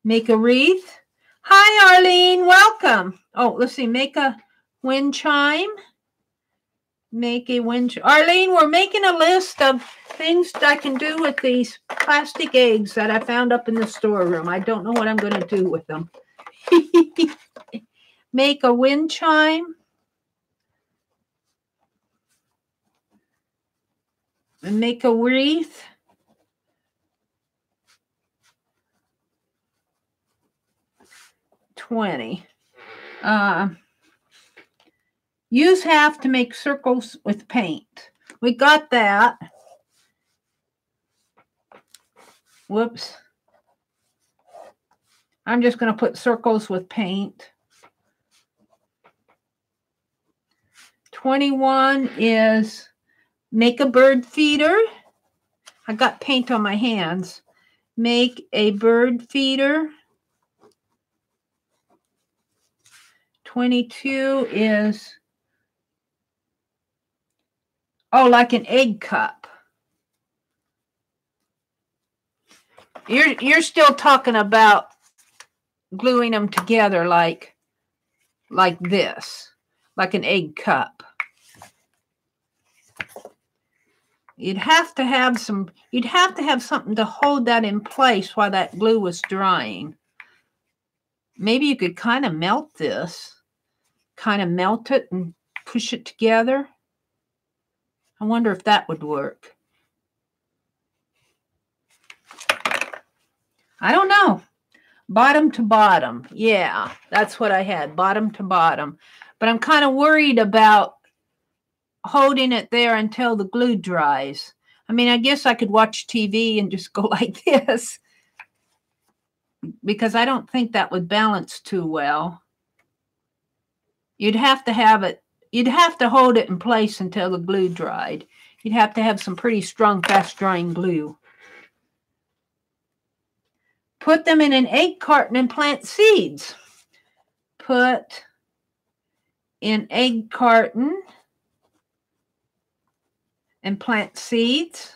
Make a wreath. Hi, Arlene. Welcome. Oh, let's see. Make a wind chime. Make a wind. Arlene, we're making a list of things that I can do with these plastic eggs that I found up in the storeroom. I don't know what I'm going to do with them. Make a wind chime. And make a wreath. Use half to make circles with paint. We got that. Whoops. I'm just going to put circles with paint. 21 is make a bird feeder. I got paint on my hands. Make a bird feeder. 22 is, oh, like an egg cup. You're still talking about gluing them together like this, like an egg cup. You'd have to have something to hold that in place while that glue was drying. Maybe you could kind of melt this. Kind of melt it and push it together. I wonder if that would work. I don't know. Bottom to bottom. Yeah, that's what I had. Bottom to bottom. But I'm kind of worried about holding it there until the glue dries. I mean, I guess I could watch TV and just go like this, because I don't think that would balance too well. You'd have to have it, you'd have to hold it in place until the glue dried. You'd have to have some pretty strong, fast-drying glue. Put them in an egg carton and plant seeds. Put in egg carton and plant seeds.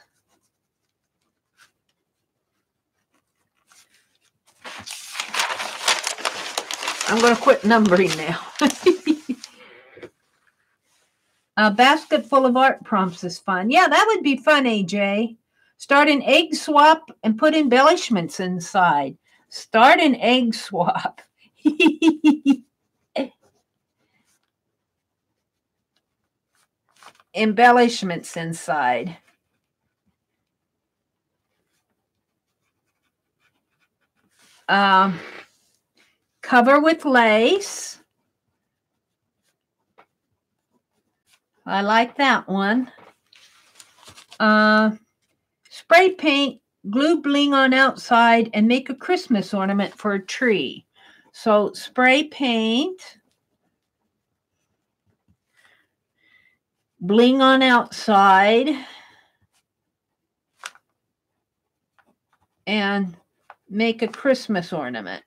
I'm going to quit numbering now. A basket full of art prompts is fun. Yeah, that would be fun, AJ. Start an egg swap and put embellishments inside. Start an egg swap. Embellishments inside. Cover with lace. I like that one. Spray paint, glue bling on outside, and make a Christmas ornament for a tree. So spray paint, bling on outside, and make a Christmas ornament.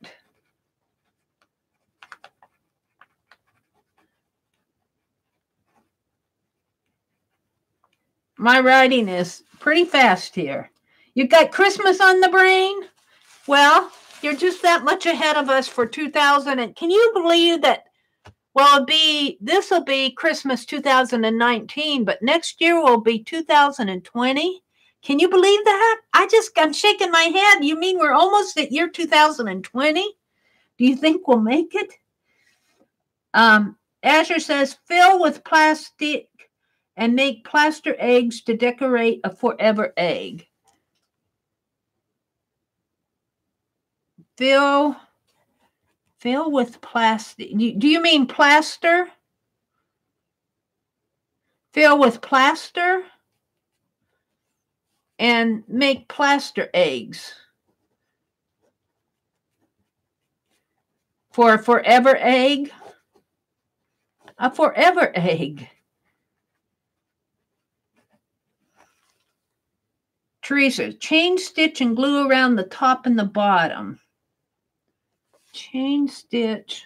My writing is pretty fast here. You got Christmas on the brain? Well, you're just that much ahead of us for 2000. And can you believe that? Well, this will be Christmas 2019, but next year will be 2020. Can you believe that? I'm shaking my head. You mean we're almost at year 2020? Do you think we'll make it? Asher says, fill with plastic and make plaster eggs to decorate a forever egg. Fill with plastic. Do you mean plaster? Fill with plaster and make plaster eggs for a forever egg. A forever egg. Teresa, chain stitch and glue around the top and the bottom. Chain stitch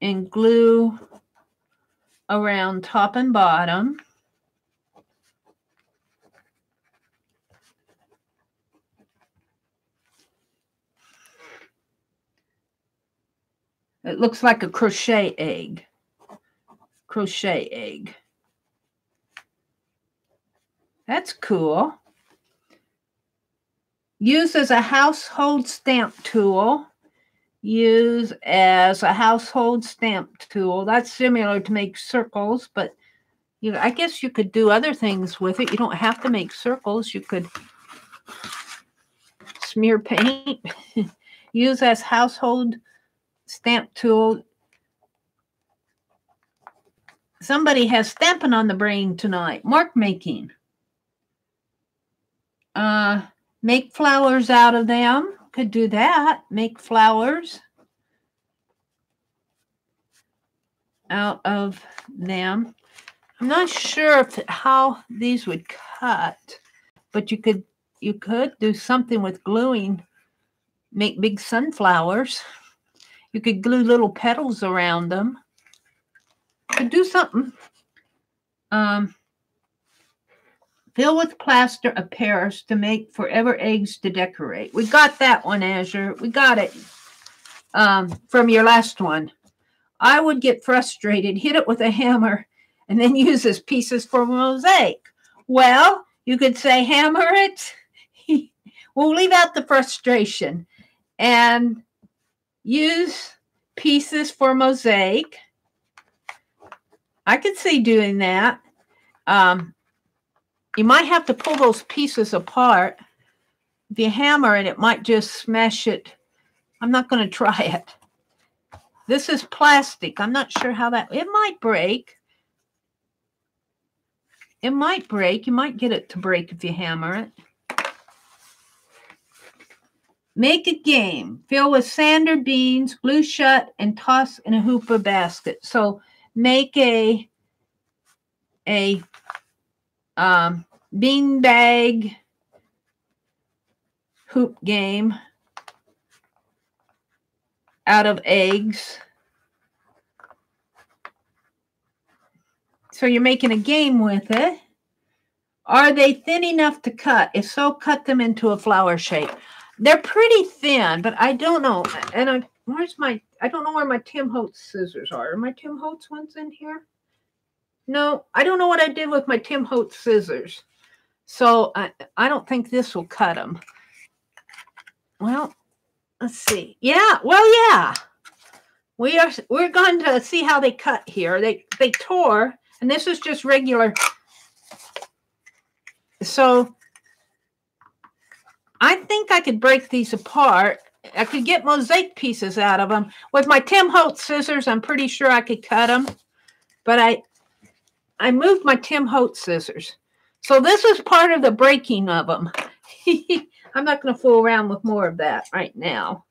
and glue around top and bottom. It looks like a crochet egg. Crochet egg. That's cool. Use as a household stamp tool. Use as a household stamp tool. That's similar to make circles, but I guess you could do other things with it. You don't have to make circles. You could smear paint. Use as household stamp tool. Somebody has stamping on the brain tonight. Mark making. Make flowers out of them. Could do that. Make flowers out of them. I'm not sure how these would cut, but you could do something with gluing. Make big sunflowers. You could glue little petals around them. Could do something. Fill with plaster of Paris to make forever eggs to decorate. We got that one, Azure. We got it from your last one. I would get frustrated, hit it with a hammer, and then use as pieces for mosaic. Well, you could say hammer it. We'll leave out the frustration and use pieces for mosaic. I could see doing that. You might have to pull those pieces apart. If you hammer it, it might just smash it. I'm not going to try it. This is plastic. I'm not sure how it might break. It might break. You might get it to break if you hammer it. Make a game. Fill with sand or beans, glue shut, and toss in a hoop or basket. So make a bean bag hoop game out of eggs. So you're making a game with it. Are they thin enough to cut? If so, cut them into a flower shape. They're pretty thin, but I don't know. And I don't know where my Tim Holtz scissors are. Are my Tim Holtz ones in here? No, I don't know what I did with my Tim Holtz scissors. So I don't think this will cut them. Well, let's see. Yeah, well, yeah. We're going to see how they cut here. They tore, and this is just regular. So I think I could break these apart. I could get mosaic pieces out of them. With my Tim Holtz scissors, I'm pretty sure I could cut them. But I moved my Tim Holtz scissors. So this is part of the breaking of them. I'm not going to fool around with more of that right now.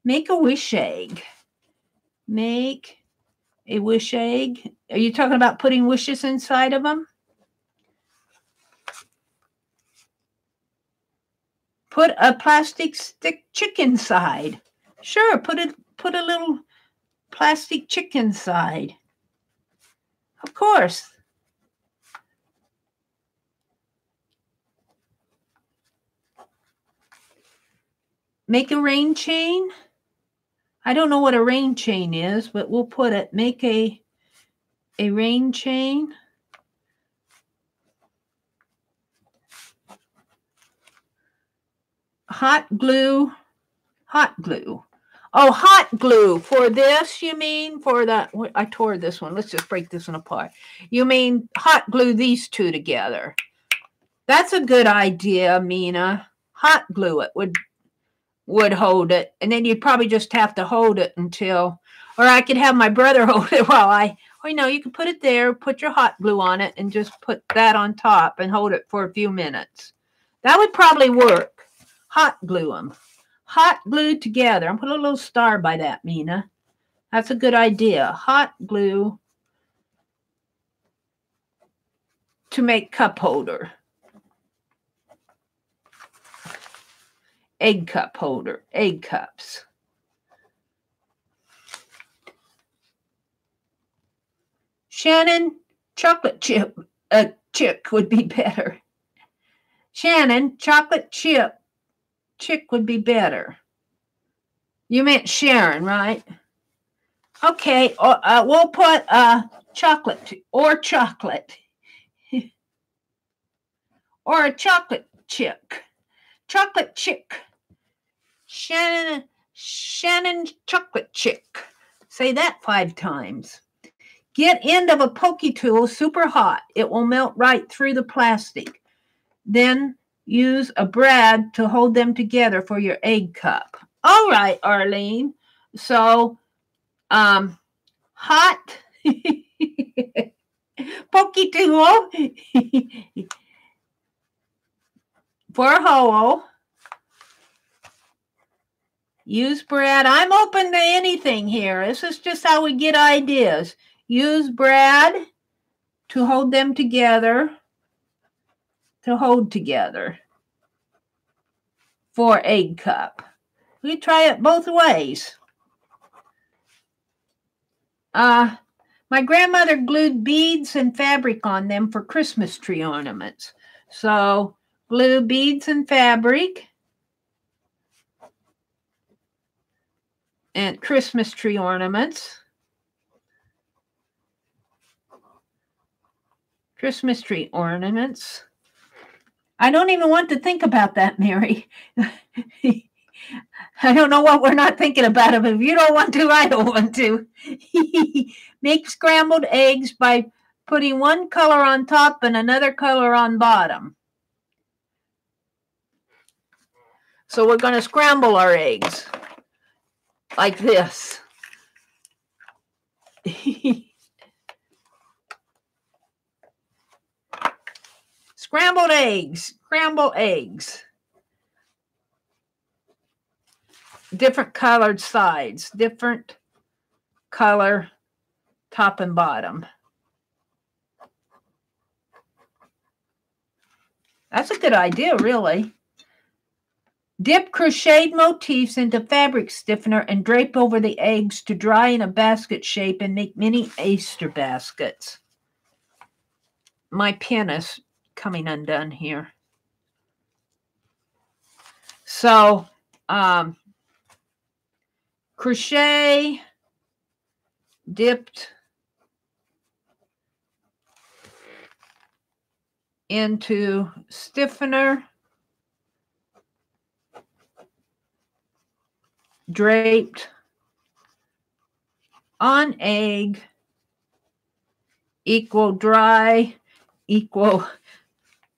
Make a wish egg. Make a wish egg. Are you talking about putting wishes inside of them? Put a plastic stick chick inside. Sure, put a little plastic chick inside. Of course. Make a rain chain. I don't know what a rain chain is, but we'll put it. Make a rain chain. Hot glue. Hot glue. Oh, hot glue for this, you mean? For the, I tore this one. Let's just break this one apart. You mean hot glue these two together. That's a good idea, Mina. Hot glue it would hold it. And then you'd probably just have to hold it until, or I could have my brother hold it while or no, you can put it there, put your hot glue on it, and just put that on top and hold it for a few minutes. That would probably work. Hot glue them. Hot glue together. I'm putting a little star by that, Mina. That's a good idea. Hot glue to make cup holder. Egg cup holder. Egg cups. Shannon, chocolate chip chick would be better. Shannon, chocolate chip chick would be better. You meant Sharon, right? Okay, we'll put chocolate or chocolate. Or a chocolate chick. Chocolate chick. Shannon chocolate chick. Say that 5 times. Get end of a pokey tool super hot. It will melt right through the plastic. Then use a brad to hold them together for your egg cup. All right, Arlene. So, hot pokey tool for a hole. Use brad. I'm open to anything here. This is just how we get ideas. Use brad to hold them together. To hold together for egg cup. We try it both ways. My grandmother glued beads and fabric on them for Christmas tree ornaments. So glue beads and fabric and Christmas tree ornaments. Christmas tree ornaments. I don't even want to think about that, Mary. I don't know what we're not thinking about it, but if you don't want to, I don't want to. Make scrambled eggs by putting one color on top and another color on bottom. So we're going to scramble our eggs like this. Scrambled eggs, scrambled eggs. Different colored sides, different color top and bottom. That's a good idea, really. Dip crocheted motifs into fabric stiffener and drape over the eggs to dry in a basket shape and make mini Easter baskets. My pen is coming undone here. So, crochet, dipped into stiffener, draped on egg, equal dry, equal,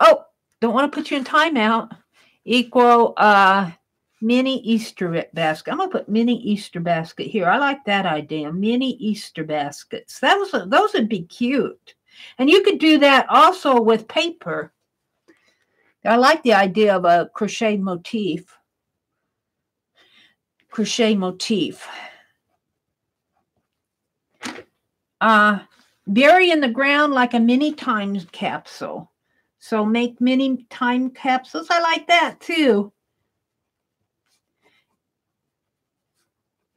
oh, don't want to put you in timeout, equal mini Easter basket. I'm going to put mini Easter basket here. I like that idea, mini Easter baskets. Those would be cute. And you could do that also with paper. I like the idea of a crochet motif. Crochet motif. Bury in the ground like a mini time capsule. So make mini time capsules. I like that too.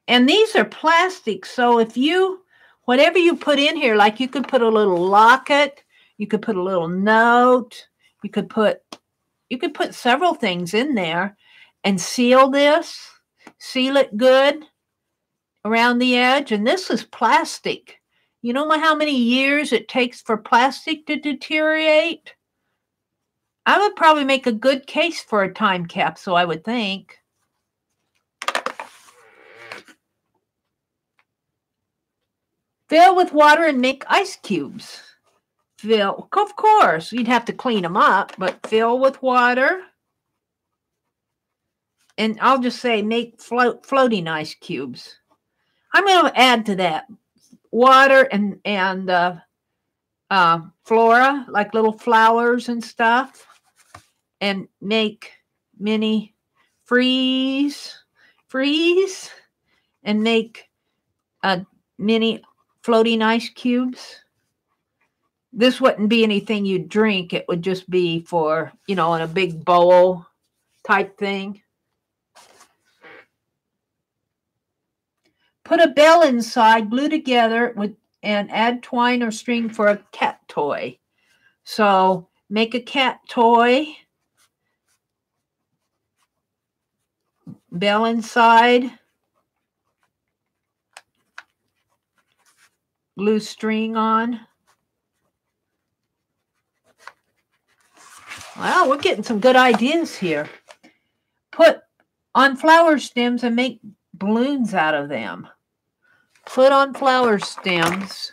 And these are plastic, so if you, whatever you put in here, like you could put a little locket, you could put a little note, you could put several things in there and seal this, seal it good around the edge. And this is plastic. You know how many years it takes for plastic to deteriorate? I would probably make a good case for a time capsule, I would think. Fill with water and make ice cubes. Fill, of course, you'd have to clean them up, but fill with water. And I'll just say make floating ice cubes. I'm going to add to that water and flora, like little flowers and stuff, and make mini freeze, and make mini floating ice cubes. This wouldn't be anything you'd drink. It would just be for, in a big bowl type thing. Put a bell inside, glue together and add twine or string for a cat toy. So make a cat toy. Bell inside. Glue string on. Well, we're getting some good ideas here. Put on flower stems and make balloons out of them. Put on flower stems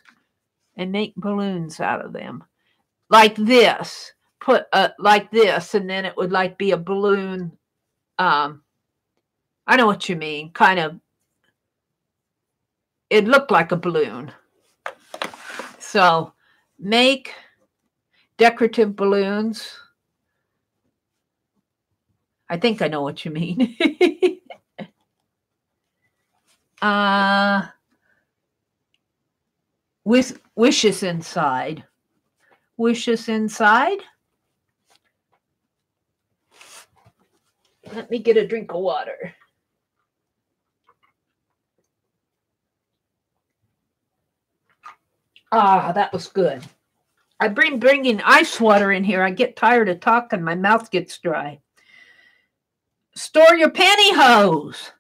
and make balloons out of them. Like this. Put like this, and then it would like be a balloon. I know what you mean. Kind of. It looked like a balloon. So make decorative balloons. I think I know what you mean. With wishes inside. Wishes inside. Let me get a drink of water. Ah, that was good. I've been bringing ice water in here. I get tired of talking. My mouth gets dry. Store your pantyhose.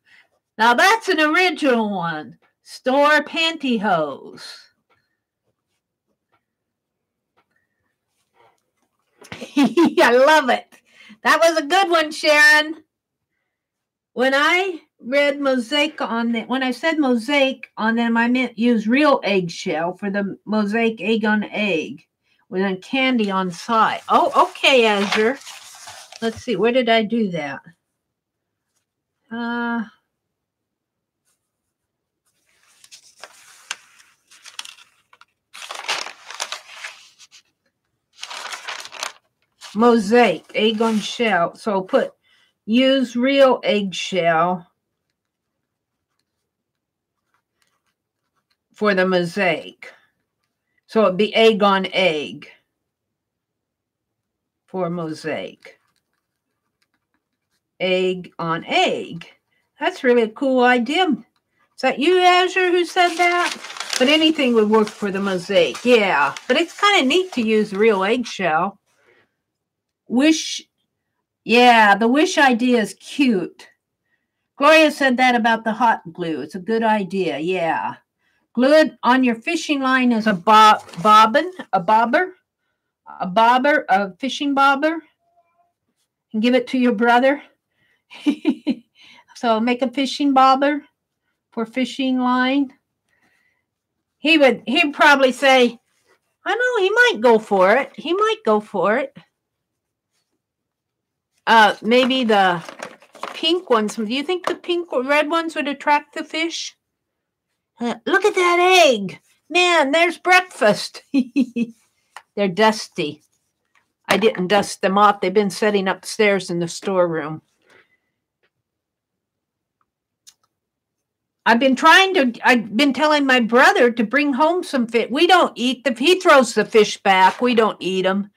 Now that's an original one. Store pantyhose. I love it. That was a good one, Sharon. When I read mosaic on it, when I said mosaic on them, I meant use real eggshell for the mosaic egg on egg with a candy on side. Oh, okay, Azure. Let's see. Where did I do that? Mosaic, egg on shell. So put use real eggshell for the mosaic. So it'd be egg on egg for mosaic. Egg on egg. That's really a cool idea. Is that you, Azure, who said that? But anything would work for the mosaic. Yeah, but it's kind of neat to use real eggshell. Wish, yeah, the wish idea is cute. Gloria said that about the hot glue. It's a good idea, yeah. Glue it on your fishing line as a fishing bobber, and give it to your brother. So make a fishing bobber for fishing line. He'd probably say, I know, he might go for it. He might go for it. Maybe the pink ones. Do you think the pink or red ones would attract the fish? Look at that egg. Man, there's breakfast. They're dusty. I didn't dust them off. They've been sitting upstairs in the storeroom. I've been telling my brother to bring home some fish. We don't eat them. He throws the fish back. We don't eat them.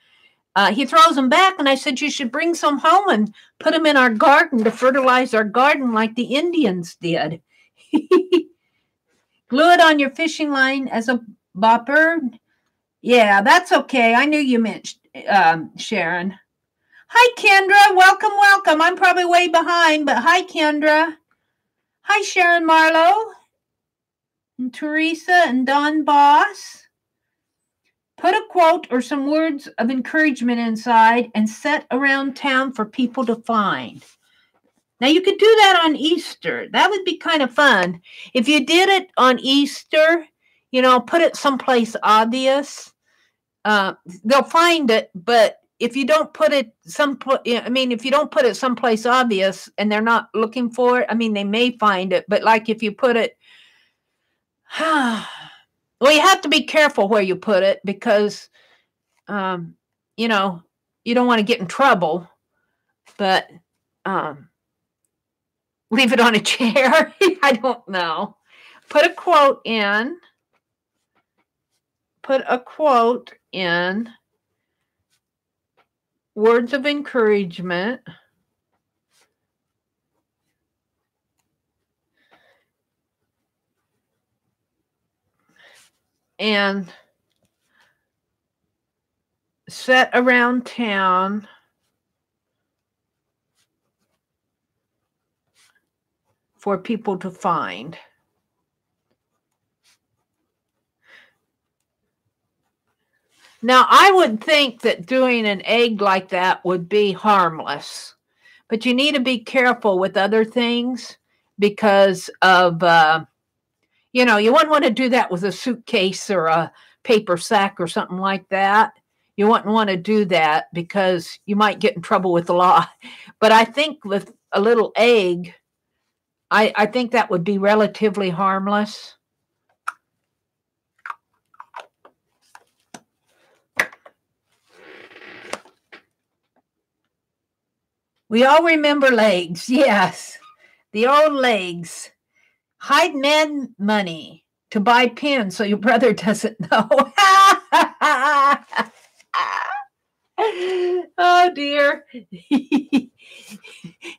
He throws them back, and I said, you should bring some home and put them in our garden to fertilize our garden like the Indians did. Glue it on your fishing line as a bopper. Yeah, that's okay. I knew you meant Sharon. Hi, Kendra. Welcome, welcome. I'm probably way behind, but hi, Kendra. Hi, Sharon Marlowe. And Teresa and Don Boss. Put a quote or some words of encouragement inside and set around town for people to find. Now, you could do that on Easter. That would be kind of fun. If you did it on Easter, you know, put it someplace obvious. They'll find it, but if you don't put it if you don't put it someplace obvious and they're not looking for it, I mean, they may find it, but like if you put it, well, you have to be careful where you put it because, you know, you don't want to get in trouble, but leave it on a chair. I don't know. Put a quote in. Put a quote in. Words of encouragement. And set around town for people to find. Now, I would think that doing an egg like that would be harmless, but you need to be careful with other things because of, you know, you wouldn't want to do that with a suitcase or a paper sack or something like that. You wouldn't want to do that because you might get in trouble with the law. But I think with a little egg, I think that would be relatively harmless. We all remember legs. Yes, the old legs. Hide mad money to buy pins so your brother doesn't know. Oh, dear.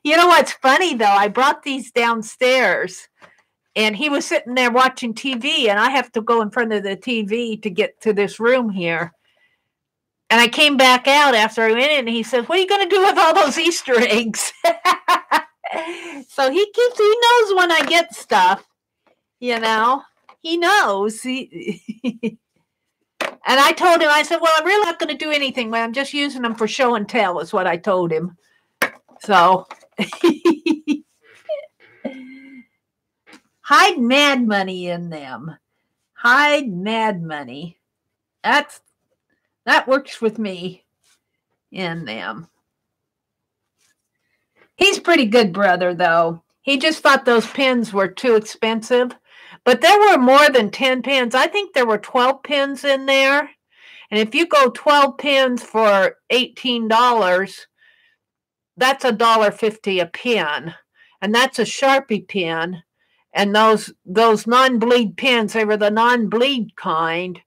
You know what's funny, though? I brought these downstairs, and he was sitting there watching TV, and I have to go in front of the TV to get to this room here. And I came back out after I went in, and he said, "What are you going to do with all those Easter eggs?" So he knows when I get stuff, you know. He knows. And I told him, I said, "Well, I'm really not going to do anything, but I'm just using them for show and tell," is what I told him. So hide mad money in them. Hide mad money. That works with me in them. He's pretty good brother, though. He just thought those pins were too expensive. But there were more than 10 pins. I think there were 12 pins in there. And if you go 12 pins for $18, that's $1.50 a pin. And that's a Sharpie pin. And those non-bleed pins, they were the non-bleed kind.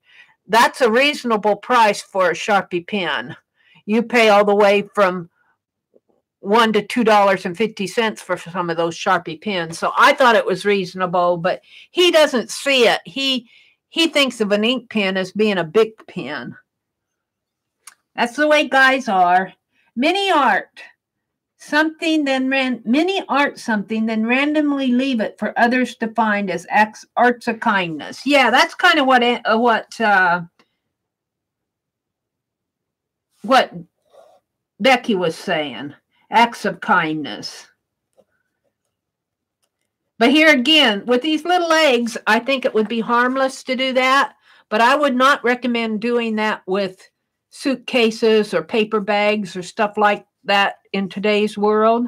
That's a reasonable price for a Sharpie pen. You pay all the way from $1 to $2.50 for some of those Sharpie pens. So I thought it was reasonable, but he doesn't see it. He thinks of an ink pen as being a big pen. That's the way guys are. Mini art something, then randomly leave it for others to find as arts of kindness. Yeah, that's kind of what Becky was saying. Acts of kindness. But here again, with these little eggs, I think it would be harmless to do that. But I would not recommend doing that with suitcases or paper bags or stuff like that in today's world.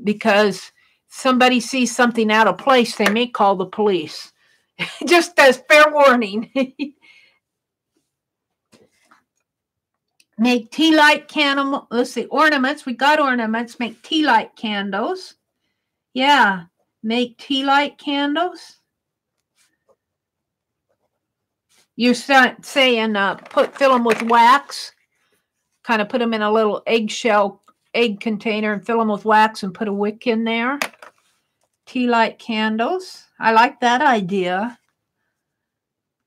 Because somebody sees something out of place, they may call the police. Just as fair warning. Make tea light candle. Let's see, ornaments. We got ornaments. Make tea light candles. Yeah, make tea light candles. You're saying fill them with wax. Kind of put them in a little egg container and fill them with wax and put a wick in there. tea light candles. I like that idea.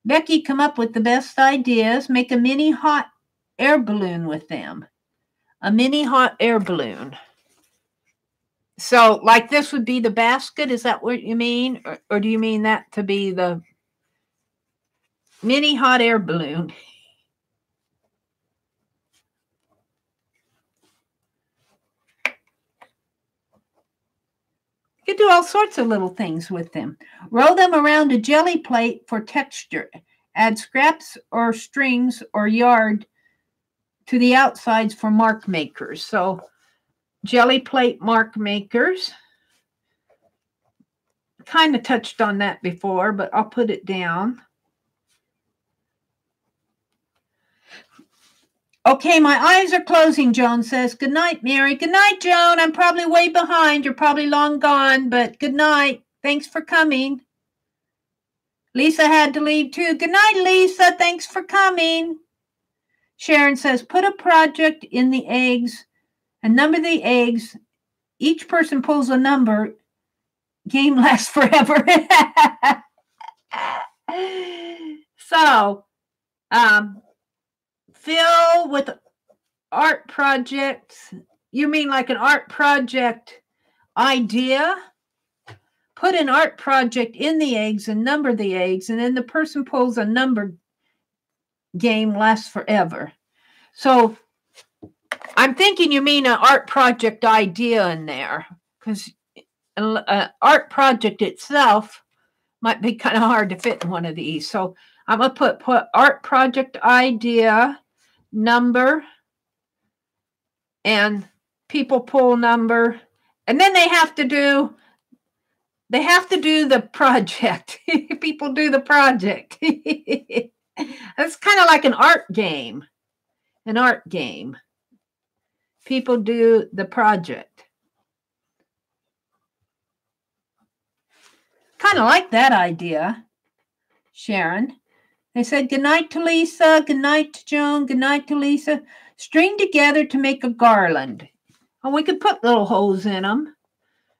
Becky, come up with the best ideas. Make a mini hot air balloon with them. A mini hot air balloon. So, like this would be the basket? Is that what you mean? Or do you mean that to be the mini hot air balloon? You can do all sorts of little things with them. Roll them around a jelly plate for texture. Add scraps or strings or yard to the outsides for mark makers. So, jelly plate mark makers. Kind of touched on that before, but I'll put it down. Okay, my eyes are closing, Joan says. Good night, Mary. Good night, Joan. I'm probably way behind. You're probably long gone, but good night. Thanks for coming. Lisa had to leave too. Good night, Lisa. Thanks for coming. Sharon says, put a project in the eggs and number the eggs. Each person pulls a number. Game lasts forever. So, fill with art projects. You mean like an art project idea? Put an art project in the eggs and number the eggs, and then the person pulls a number. Game lasts forever. So I'm thinking you mean an art project idea in there, because an art project itself might be kind of hard to fit in one of these. So I'm going to put art project idea, number, and people pull number, and then they have to do the project. People do the project. That's kind of like an art game. An art game. People do the project. Kind of like that idea, Sharon. They said, good night to Lisa, good night to Joan, good night to Lisa. String together to make a garland. And we could put little holes in them.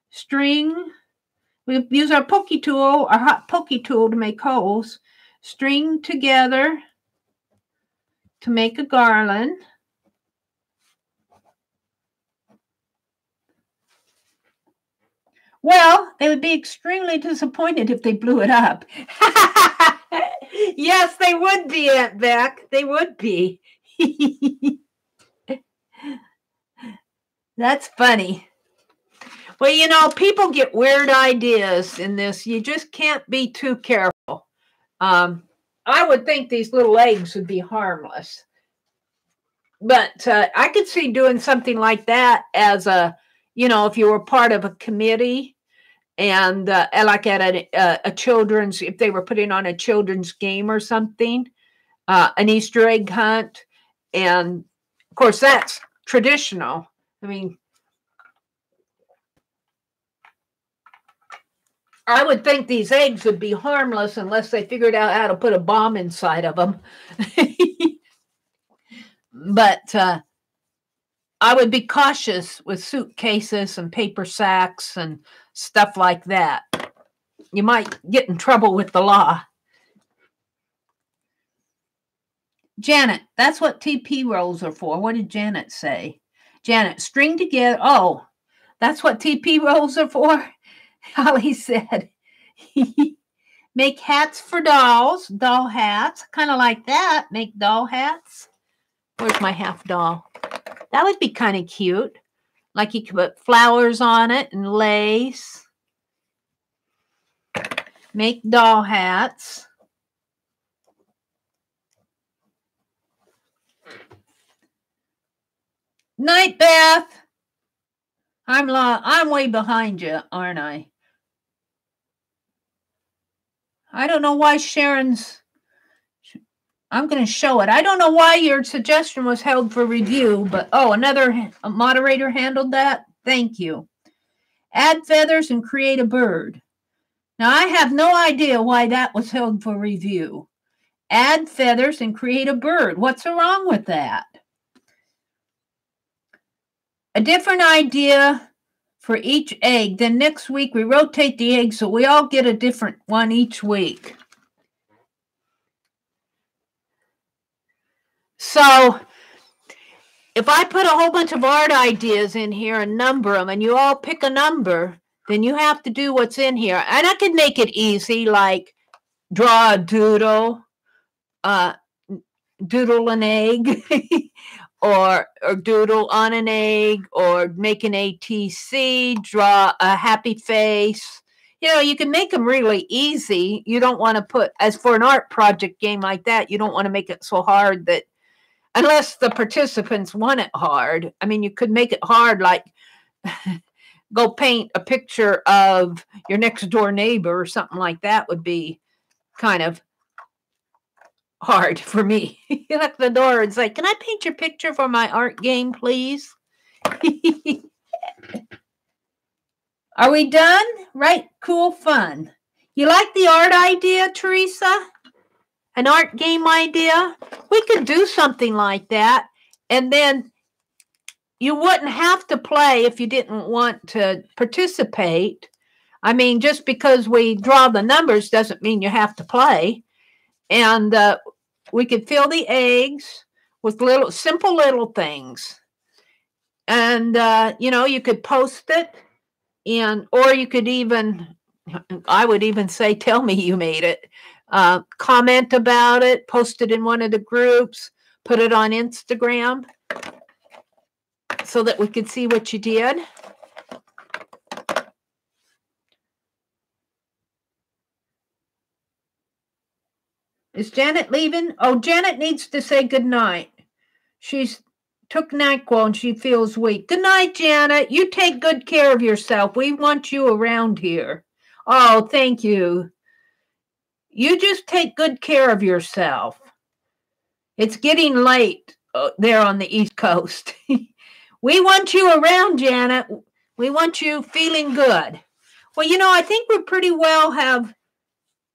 String. We use our pokey tool, our hot pokey tool to make holes. String together to make a garland. Well, they would be extremely disappointed if they blew it up. Yes, they would be, Aunt Beck. They would be. That's funny. Well, you know, people get weird ideas in this. You just can't be too careful. I would think these little eggs would be harmless. But I could see doing something like that as a, you know, if you were part of a committee and like at a children's, if they were putting on a children's game or something, an Easter egg hunt. And of course, that's traditional. I mean, I would think these eggs would be harmless unless they figured out how to put a bomb inside of them. But I would be cautious with suitcases and paper sacks and stuff like that. You might get in trouble with the law. Janet, that's what TP rolls are for. What did Janet say? Janet, string together. Oh, that's what TP rolls are for? Holly said, make hats for dolls, doll hats, kind of like that. Make doll hats. Where's my half doll? That would be kind of cute. Like you could put flowers on it and lace. Make doll hats. Night, Beth. I'm way behind you, aren't I? I don't know why Sharon's... I'm going to show it. I don't know why your suggestion was held for review, but another moderator handled that. Thank you. Add feathers and create a bird. Now, I have no idea why that was held for review. Add feathers and create a bird. What's wrong with that? A different idea for each egg. Then next week we rotate the egg so we all get a different one each week. So if I put a whole bunch of art ideas in here and number them, and you all pick a number, then you have to do what's in here. And I can make it easy, like draw a doodle, doodle an egg, or doodle on an egg, or make an ATC, draw a happy face. You know, you can make them really easy. You don't want to put, as for an art project game like that, you don't want to make it so hard that, unless the participants want it hard. I mean, you could make it hard, like go paint a picture of your next door neighbor or something like that would be kind of hard for me. You look at the door and say, "Can I paint your picture for my art game, please?" Are we done? Right, cool, fun. You like the art idea, Teresa? An art game idea? We could do something like that, and then you wouldn't have to play if you didn't want to participate. I mean, just because we draw the numbers doesn't mean you have to play. And we could fill the eggs with little, simple little things. And, you know, you could post it, and, or you could even, I would even say, tell me you made it. Comment about it, post it in one of the groups, put it on Instagram so that we could see what you did. Is Janet leaving? Oh, Janet needs to say good night. She's took NyQuil and she feels weak. Good night, Janet. You take good care of yourself. We want you around here. Oh, thank you. You just take good care of yourself. It's getting late there on the East Coast. We want you around, Janet. We want you feeling good. Well, you know, I think we pretty well have,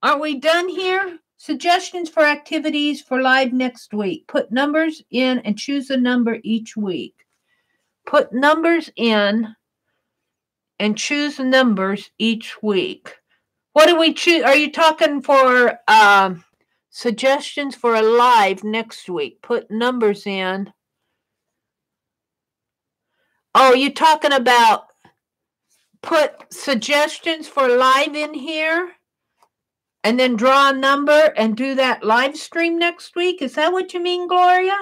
aren't we done here? Suggestions for activities for live next week. Put numbers in and choose a number each week. Put numbers in and choose numbers each week. What do we choose? Are you talking for suggestions for a live next week? Put numbers in. Oh, you talking about put suggestions for live in here and then draw a number and do that live stream next week? Is that what you mean, Gloria?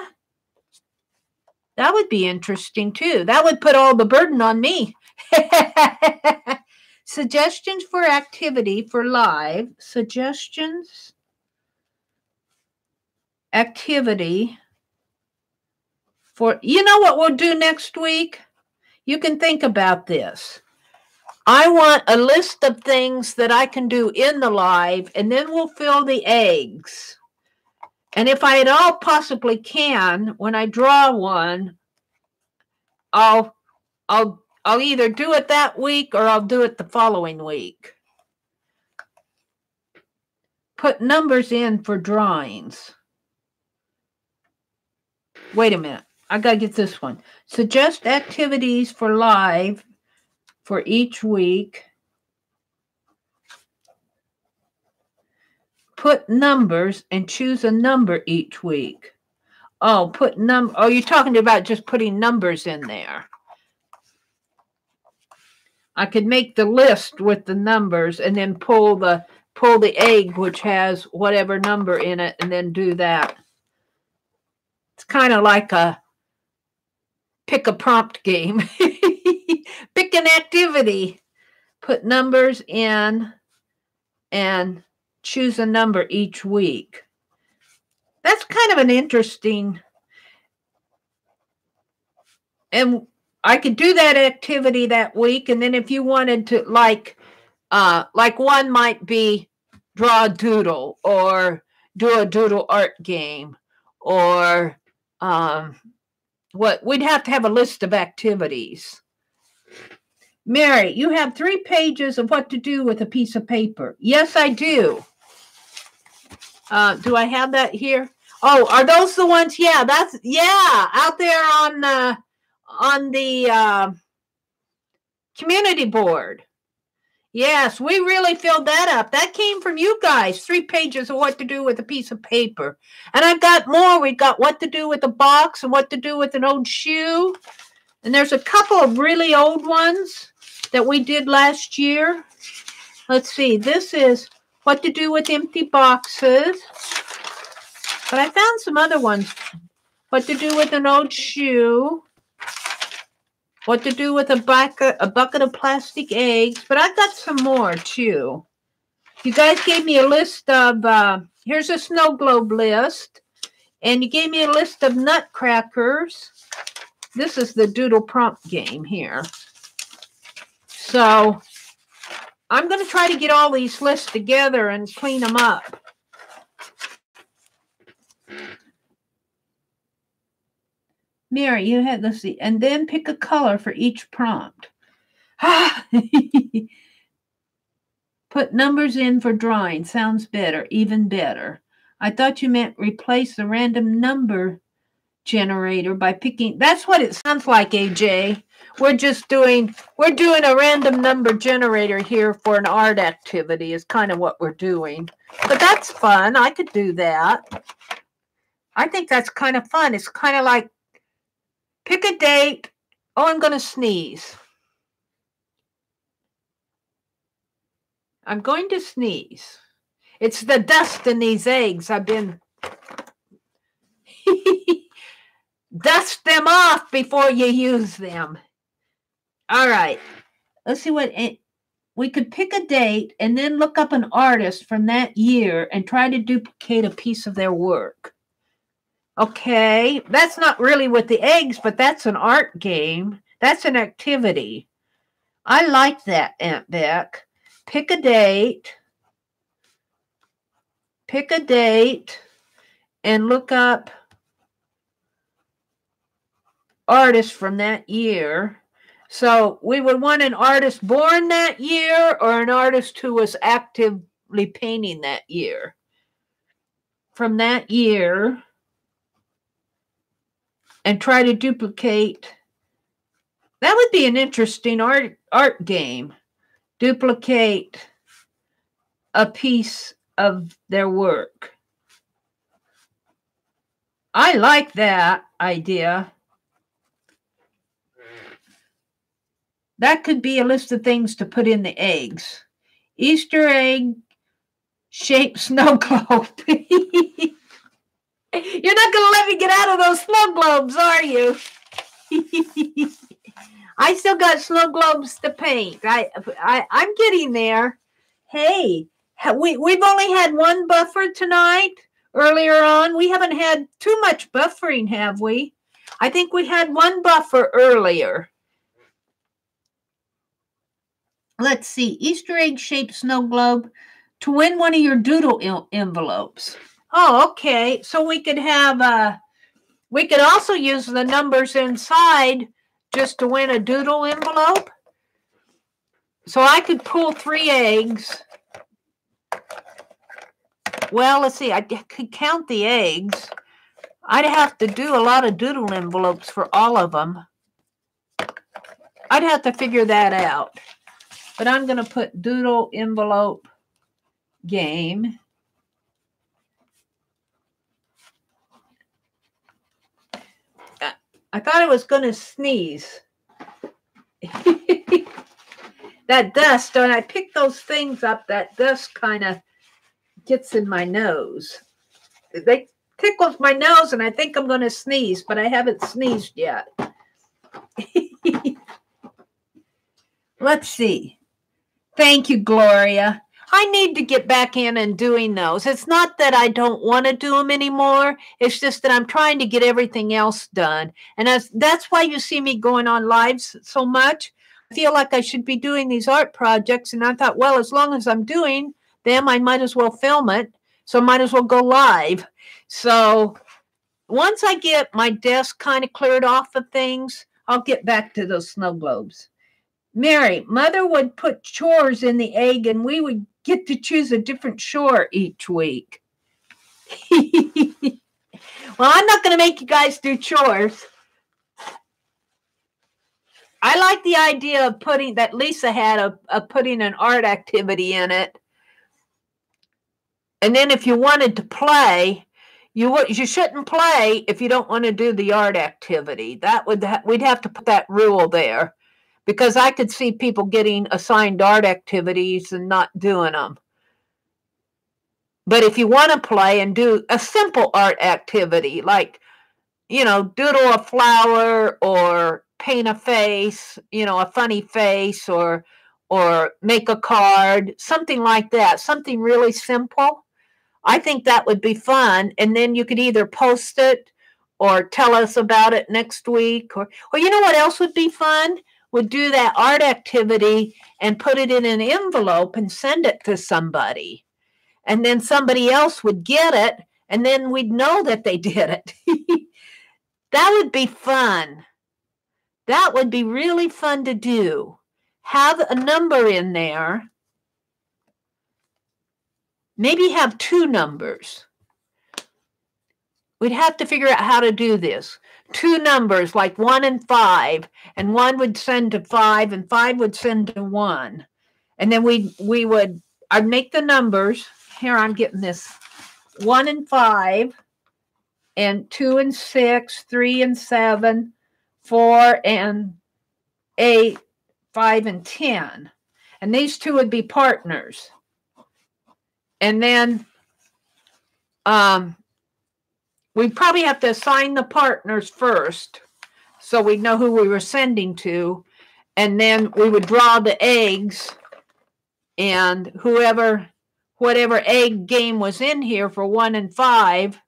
That would be interesting too. That would put all the burden on me. Suggestions for activity for live. Suggestions. Activity for, you know what we'll do next week? You can think about this. I want a list of things that I can do in the live, and then we'll fill the eggs. And if I at all possibly can, when I draw one, I'll either do it that week or I'll do it the following week. Put numbers in for drawings. Wait a minute. I got to get this one. Suggest activities for live for each week. Put numbers and choose a number each week. Oh, oh, you're talking about just putting numbers in there. I could make the list with the numbers and then pull the egg, which has whatever number in it, and then do that. It's kind of like a pick a prompt game. Pick an activity. Put numbers in and choose a number each week. That's kind of an interesting, and I could do that activity that week. And then if you wanted to, like one might be draw a doodle or do a doodle art game, or what, we'd have to have a list of activities. Mary, you have 3 pages of what to do with a piece of paper. Yes, I do. Do I have that here? Oh, are those the ones? Yeah, out there on the community board. Yes, we really filled that up. That came from you guys. 3 pages of what to do with a piece of paper. And I've got more. We've got what to do with a box and what to do with an old shoe. And there's a couple of really old ones that we did last year. Let's see. This is what to do with empty boxes. But I found some other ones. What to do with an old shoe. What to do with a bucket of plastic eggs. But I've got some more, too. You guys gave me a list of, here's a snow globe list. And you gave me a list of nutcrackers. This is the Doodle prompt game here. So I'm going to try to get all these lists together and clean them up. Mary, you had, let's see, and then pick a color for each prompt. Put numbers in for drawing. Sounds better, even better. I thought you meant replace the random number generator by picking. That's what it sounds like, AJ. We're doing a random number generator here for an art activity is kind of what we're doing. But that's fun. I could do that. I think that's kind of fun. It's kind of like pick a date. Oh, I'm going to sneeze. I'm going to sneeze. It's the dust in these eggs. I've been... Dust them off before you use them. All right. Let's see what... We could pick a date and then look up an artist from that year and try to duplicate a piece of their work. Okay, that's not really with the eggs, but that's an art game. That's an activity. I like that, Aunt Beck. Pick a date. Pick a date and look up artists from that year. So we would want an artist born that year or an artist who was actively painting that year. From that year. And try to duplicate. That would be an interesting art game. Duplicate a piece of their work. I like that idea. That could be a list of things to put in the eggs. Easter egg shaped snow globe. You're not going to let me get out of those snow globes, are you? I still got snow globes to paint. I'm getting there. Hey, we've only had one buffer tonight. Earlier on, we haven't had too much buffering, have we? I think we had one buffer earlier. Let's see. Easter egg shaped snow globe to win one of your doodle envelopes. Oh, okay. So we could have, we could also use the numbers inside just to win a doodle envelope. So I could pull 3 eggs. Well, let's see. I could count the eggs. I'd have to do a lot of doodle envelopes for all of them. I'd have to figure that out. But I'm going to put doodle envelope game. I thought I was going to sneeze. That dust, when I pick those things up, that dust kind of gets in my nose. They tickles my nose, and I think I'm going to sneeze, but I haven't sneezed yet. Let's see. Thank you, Gloria. I need to get back in and doing those. It's not that I don't want to do them anymore. It's just that I'm trying to get everything else done. And that's why you see me going on lives so much. I feel like I should be doing these art projects. And I thought, well, as long as I'm doing them, I might as well film it. So I might as well go live. So once I get my desk kind of cleared off of things, I'll get back to those snow globes. Mary, Mother would put chores in the egg and we would get to choose a different chore each week. Well, I'm not going to make you guys do chores. I like the idea of putting that Lisa had of putting an art activity in it. And then if you wanted to play, you shouldn't play if you don't want to do the art activity. We'd have to put that rule there, because I could see people getting assigned art activities and not doing them. But if you want to play and do a simple art activity, like, doodle a flower or paint a face, a funny face, or make a card, something like that, something really simple, I think that would be fun. And then you could either post it or tell us about it next week. Or you know what else would be fun? Would do that art activity and put it in an envelope and send it to somebody. And then somebody else would get it, and then we'd know that they did it. That would be fun. That would be really fun to do. Have a number in there. Maybe have 2 numbers. We'd have to figure out how to do this. 2 numbers, like 1 and 5, and 1 would send to 5, and 5 would send to 1. And then I'd make the numbers. Here, I'm getting this. 1 and 5, and 2 and 6, 3 and 7, 4 and 8, 5 and 10. And these 2 would be partners. And then we'd probably have to assign the partners first, so we'd know who we were sending to. And then we would draw the eggs, and whatever egg game was in here for 1 and 5,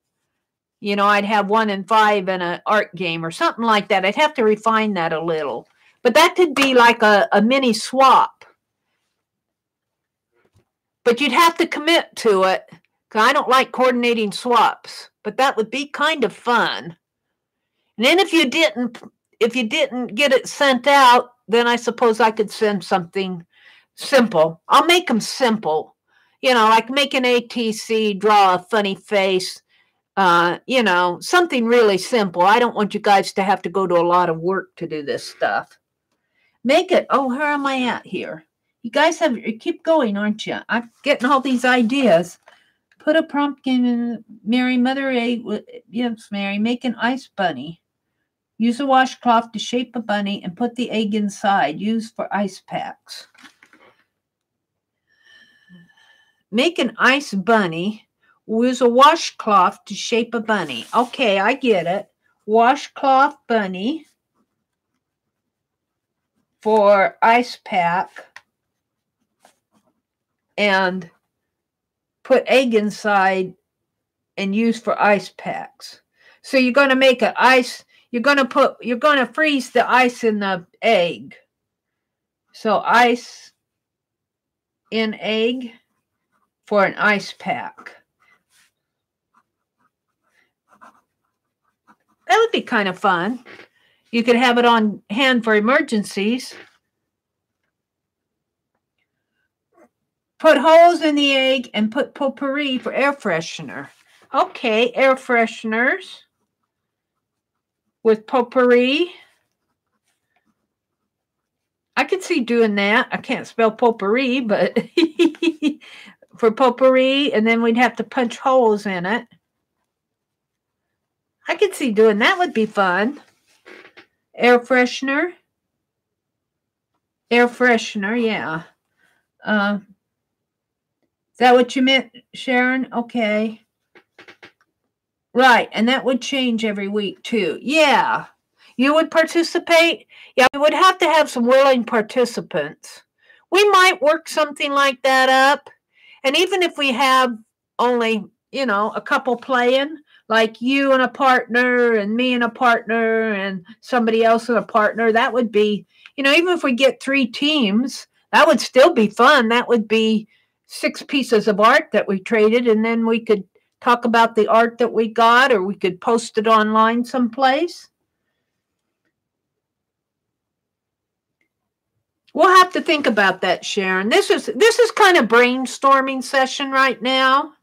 I'd have 1 and 5 in an art game or something like that. I'd have to refine that a little. But that could be like a mini swap. But you'd have to commit to it, because I don't like coordinating swaps. But that would be kind of fun. And then if you didn't get it sent out, then I suppose I could send something simple. I'll make them simple. Like make an ATC, draw a funny face, something really simple. I don't want you guys to have to go to a lot of work to do this stuff. Make it, where am I at here? You guys keep going, aren't you? I'm getting all these ideas. Put a prompt game in. Mary, Mother Egg. Yes, Mary. Make an ice bunny. Use a washcloth to shape a bunny and put the egg inside. Use for ice packs. Make an ice bunny. Use a washcloth to shape a bunny. Okay, I get it. Washcloth bunny for ice pack. And put egg inside and use for ice packs. So you're going to make an ice, you're going to freeze the ice in the egg. So ice in egg for an ice pack. That would be kind of fun. You could have it on hand for emergencies. Put holes in the egg and put potpourri for air freshener. Okay, air fresheners with potpourri. I could see doing that. I can't spell potpourri, but for potpourri, and then we'd have to punch holes in it. I could see doing that. Would be fun. Air freshener. Air freshener, yeah. Is that what you meant, Sharon? Okay. Right, and that would change every week, too. Yeah. You would participate? Yeah, we would have to have some willing participants. We might work something like that up. And even if we have only, a couple playing, like you and a partner and me and a partner and somebody else and a partner, that would be, even if we get 3 teams, that would still be fun. That would be 6 pieces of art that we traded, and then we could talk about the art that we got, or we could post it online someplace. We'll have to think about that, Sharon. This is kind of brainstorming session right now.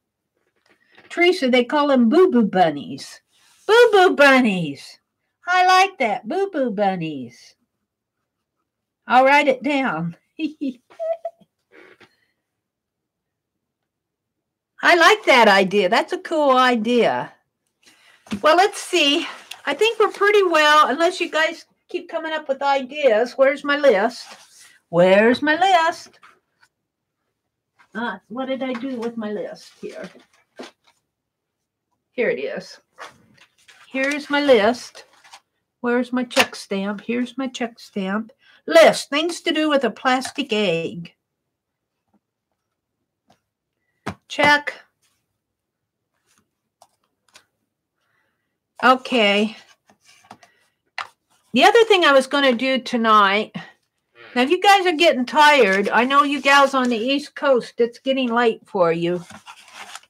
Teresa, they call them boo-boo bunnies. Boo-boo bunnies. I like that. Boo-boo bunnies. I'll write it down. I like that idea. That's a cool idea. Well, let's see. I think we're pretty well, unless you guys keep coming up with ideas. Where's my list? Where's my list? What did I do with my list here? Here it is. Here's my list. Where's my check stamp? Here's my check stamp. List, things to do with a plastic egg. Check. Okay. The other thing I was going to do tonight, now if you guys are getting tired, I know you gals on the East Coast, it's getting late for you.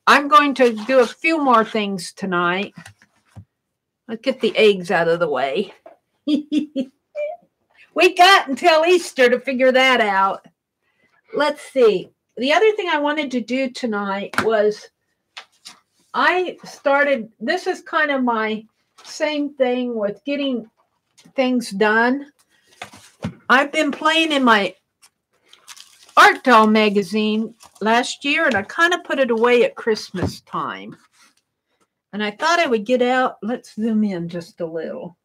I'm going to do a few more things tonight. Let's get the eggs out of the way. We got until Easter to figure that out. Let's see. The other thing I wanted to do tonight was this is kind of my same thing with getting things done. I've been playing in my art doll magazine last year, and I kind of put it away at Christmas time. And I thought I would get out. Let's zoom in just a little.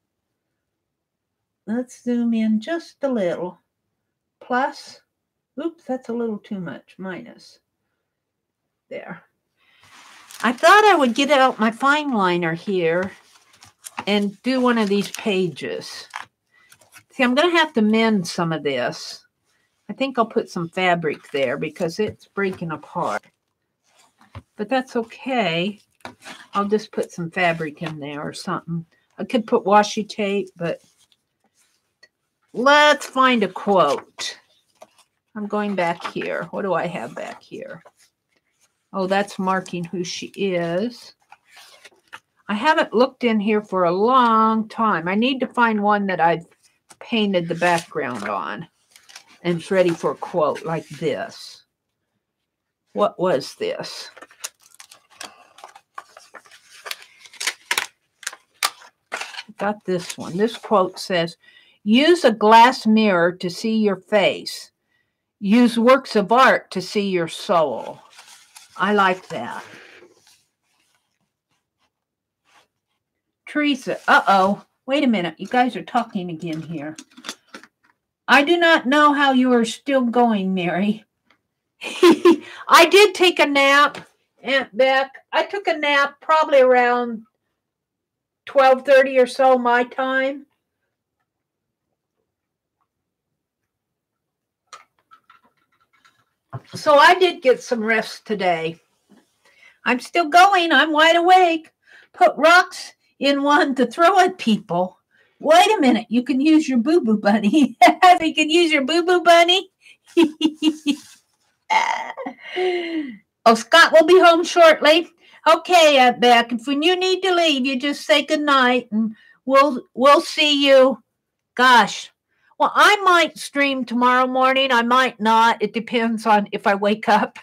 Let's zoom in just a little. Plus, oops, that's a little too much. Minus. There. I thought I would get out my fine liner here and do one of these pages. See, I'm going to have to mend some of this. I think I'll put some fabric there because it's breaking apart. But that's okay. I'll just put some fabric in there or something. I could put washi tape, but let's find a quote. I'm going back here. What do I have back here? Oh, that's marking who she is. I haven't looked in here for a long time. I need to find one that I've painted the background on and it's ready for a quote like this. What was this? Got this one. This quote says, use a glass mirror to see your face. Use works of art to see your soul. I like that. Teresa, uh-oh. Wait a minute. You guys are talking again here. I do not know how you are still going, Mary. I did take a nap, Aunt Beck. I took a nap probably around 12:30 or so my time. So I did get some rest today. I'm still going. I'm wide awake. Put rocks in one to throw at people. Wait a minute. You can use your boo-boo bunny. You can use your boo-boo bunny. Oh, Scott will be home shortly. Okay, Aunt Beck. If when you need to leave, you just say goodnight and we'll see you. Gosh. Well, I might stream tomorrow morning. I might not. It depends on if I wake up.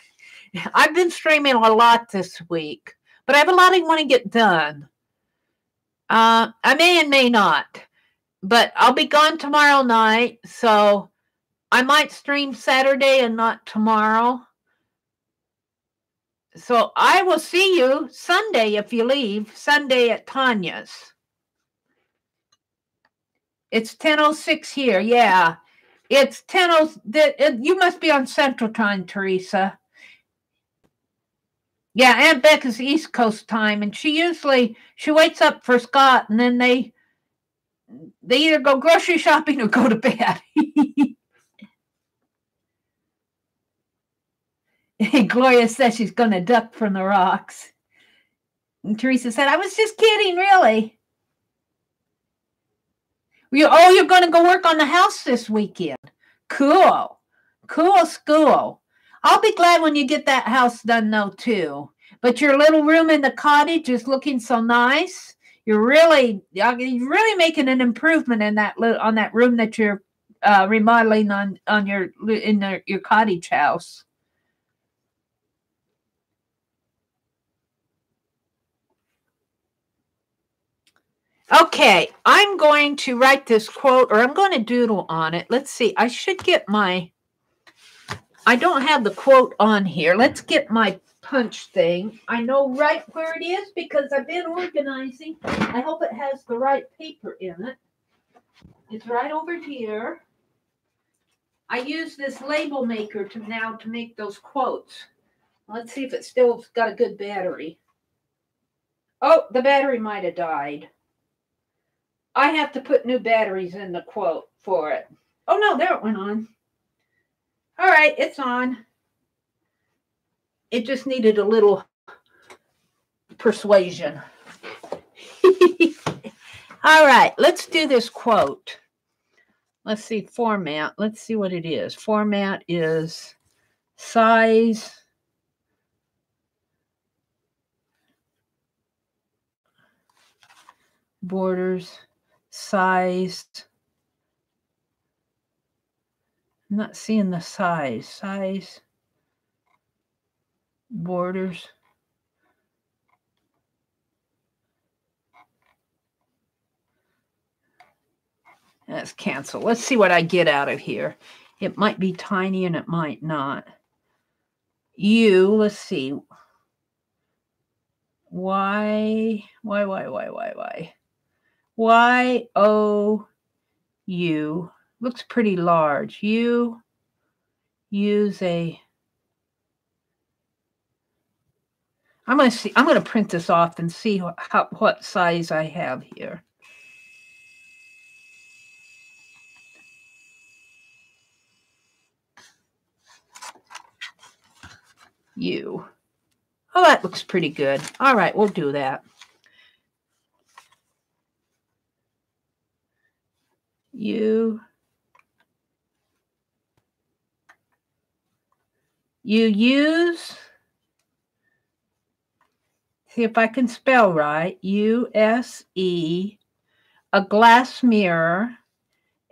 I've been streaming a lot this week, but I have a lot I want to get done. I may and may not, but I'll be gone tomorrow night, so I might stream Saturday and not tomorrow. So I will see you Sunday if you leave, Sunday at Tanya's. It's 10:06 here. Yeah, it's 10:00. You must be on Central Time, Teresa. Yeah, Aunt Beck is East Coast time, and she wakes up for Scott, and then they either go grocery shopping or go to bed. Gloria says she's going to duck from the rocks. And Teresa said, I was just kidding, really. You're going to go work on the house this weekend. Cool. Cool school. I'll be glad when you get that house done, though, too. But your little room in the cottage is looking so nice. You're really making an improvement in on that room that you're remodeling on your cottage house. Okay, I'm going to write this quote, or I'm going to doodle on it. Let's see. I should get my, I don't have the quote on here. Let's get my punch thing. I know right where it is because I've been organizing. I hope it has the right paper in it. It's right over here. I use this label maker to make those quotes. Let's see if it still got a good battery. Oh, the battery might have died. I have to put new batteries in the quote for it. Oh no, there it went on. All right, it's on. It just needed a little persuasion. All right, let's do this quote. Let's see, format. Let's see what it is. Format is size, borders, size. I'm not seeing the size. Size, borders. Let's cancel. Let's see what I get out of here. It might be tiny and it might not. Let's see. Y-O-U. Looks pretty large. You use a. I'm going to print this off and see what size I have here. You. Oh, that looks pretty good. All right, we'll do that. You use, see if I can spell right, U-S-E, a glass mirror,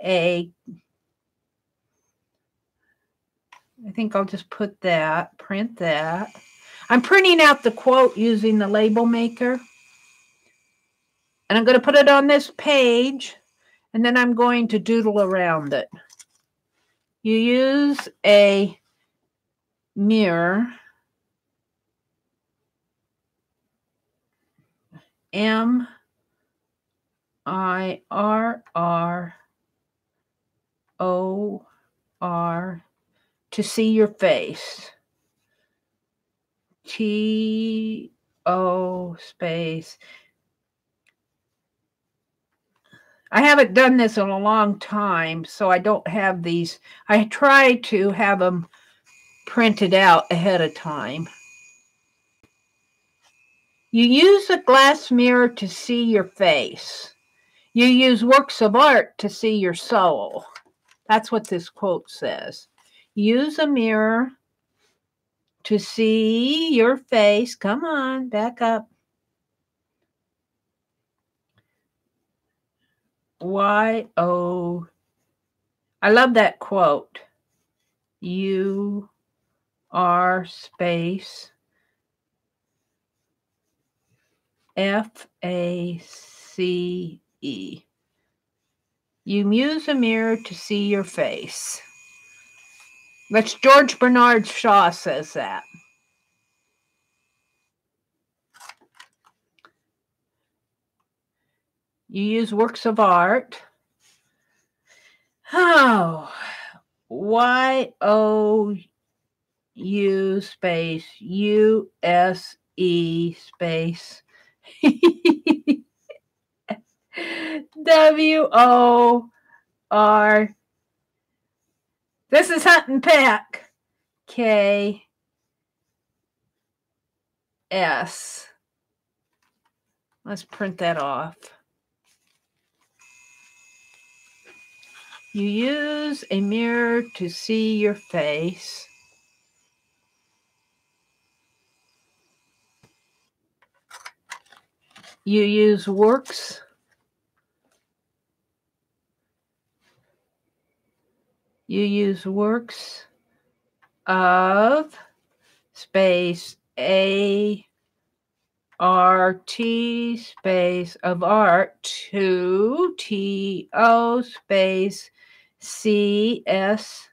I think I'll just put that, print that. I'm printing out the quote using the label maker. And I'm going to put it on this page, and then I'm going to doodle around it. You use a mirror, M-I-R-R-O-R, to see your face. T-O space. I haven't done this in a long time, so I don't have these. I try to have them printed out ahead of time. You use a glass mirror to see your face. You use works of art to see your soul. That's what this quote says. Use a mirror to see your face. Come on, back up. Y-O. I love that quote. U-R space F-A-C-E. You use a mirror to see your face. That's George Bernard Shaw says that. You use works of art. Oh, Y-O-U space U-S-E space W-O-R. This is Hunt and Peck. K-S. Let's print that off. You use a mirror to see your face. You use works of space A RT space of art to TO space CS.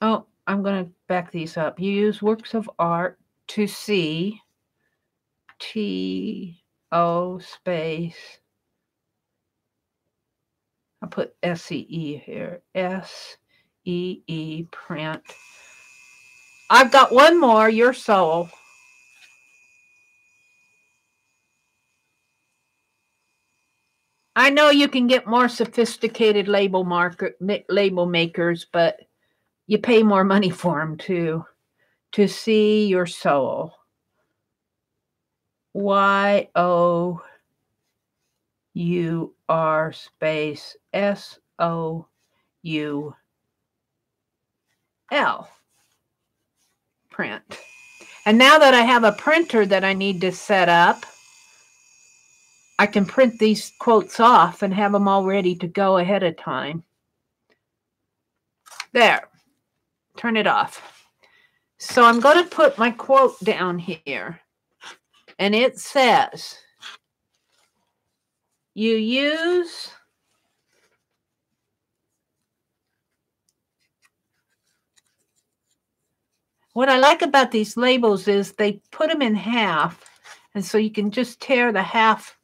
Oh, I'm going to back these up. You use works of art to C TO space. I'll put SEE here. SEE print. I've got one more, Your Soul. I know you can get more sophisticated label makers, but you pay more money for them too. To See Your Soul. YOUR space SOUL. Print. And now that I have a printer that I need to set up, I can print these quotes off and have them all ready to go ahead of time. There. Turn it off. So I'm going to put my quote down here. And it says, you use what I like about these labels is they put them in half. And so you can just tear the half.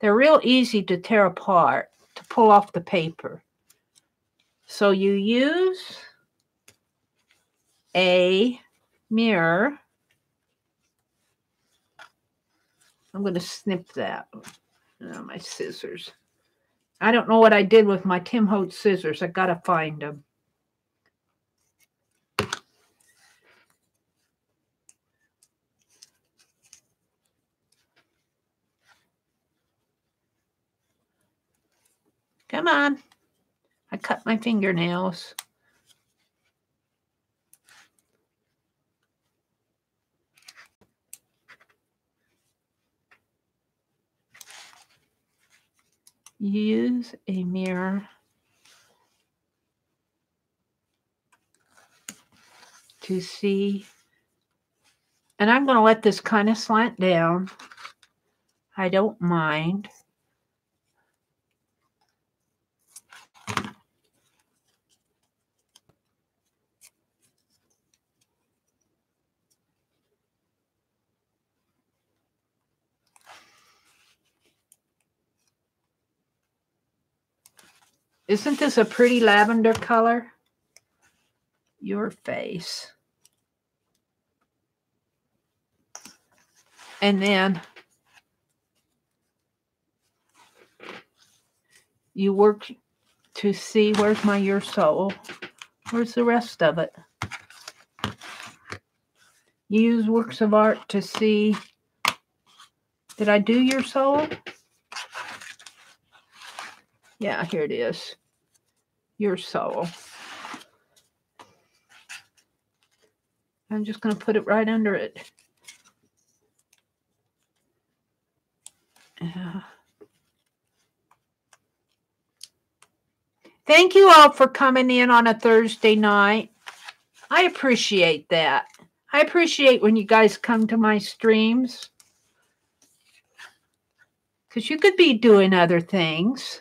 They're real easy to tear apart, to pull off the paper. So you use a mirror. I'm going to snip that. Oh, my scissors. I don't know what I did with my Tim Holtz scissors. I got to find them. Come on. I cut my fingernails. Use a mirror to see. And I'm going to let this kind of slant down. I don't mind. Isn't this a pretty lavender color? Your face. And then you work to see, where's my Your Soul? Where's the rest of it? You use works of art to see. Did I do Your Soul? Yeah, here it is. Your Soul. I'm just going to put it right under it. Thank you all for coming in on a Thursday night. I appreciate that. I appreciate when you guys come to my streams. Because you could be doing other things.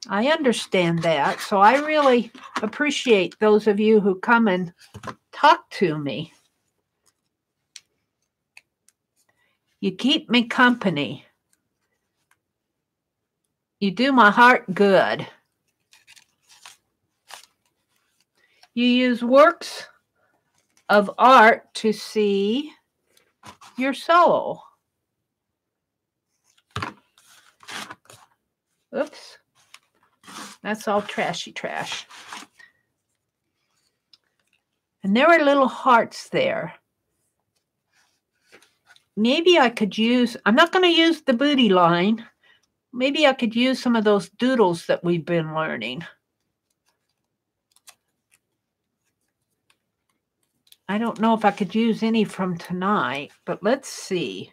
I understand that. So I really appreciate those of you who come and talk to me. You keep me company. You do my heart good. You use works of art to see your soul. Oops. That's all trashy trash. And there are little hearts there. Maybe I could use, I'm not going to use the booty line. Maybe I could use some of those doodles that we've been learning. I don't know if I could use any from tonight, but let's see.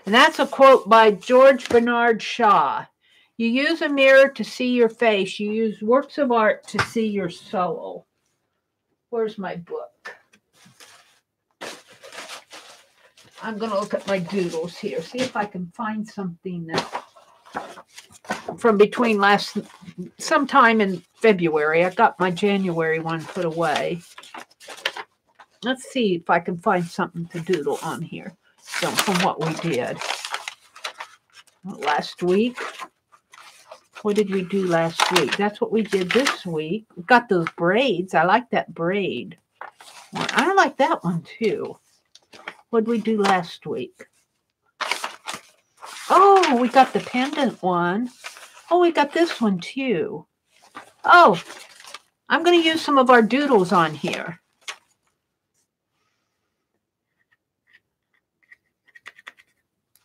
And that's a quote by George Bernard Shaw. You use a mirror to see your face. You use works of art to see your soul. Where's my book? I'm going to look at my doodles here, see if I can find something from between sometime in February. I got my January one put away. Let's see if I can find something to doodle on here from what we did last week. What did we do last week? That's what we did this week. We got those braids. I like that braid. I like that one too. What did we do last week? Oh, we got the pendant one. Oh, we got this one too. Oh, I'm going to use some of our doodles on here.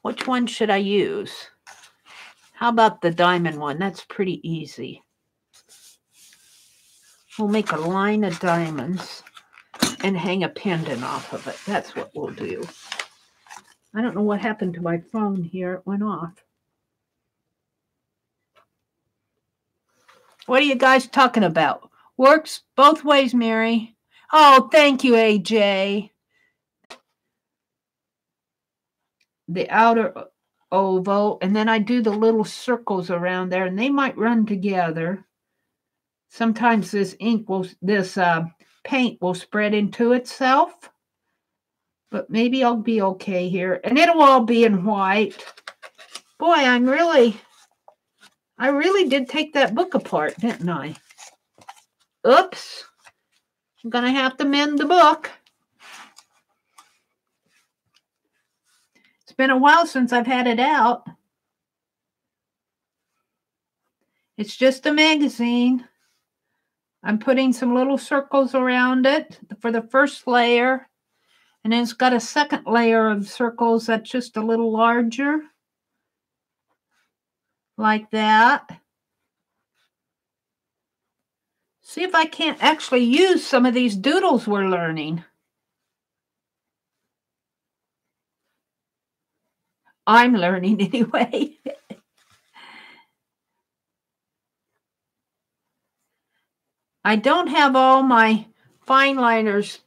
Which one should I use? How about the diamond one? That's pretty easy. We'll make a line of diamonds and hang a pendant off of it. That's what we'll do. I don't know what happened to my phone here. It went off. What are you guys talking about? Works both ways, Mary. Oh, thank you, AJ. The outer oval, and then I do the little circles around there, and they might run together. Sometimes this paint will spread into itself, but maybe I'll be okay here, and it'll all be in white. Boy, I really did take that book apart, didn't I? Oops. I'm gonna have to mend the book. It's been a while since I've had it out. It's just a magazine. I'm putting some little circles around it for the first layer. And then it's got a second layer of circles that's just a little larger. Like that. See if I can't actually use some of these doodles we're learning. I'm learning anyway. I don't have all my fine liners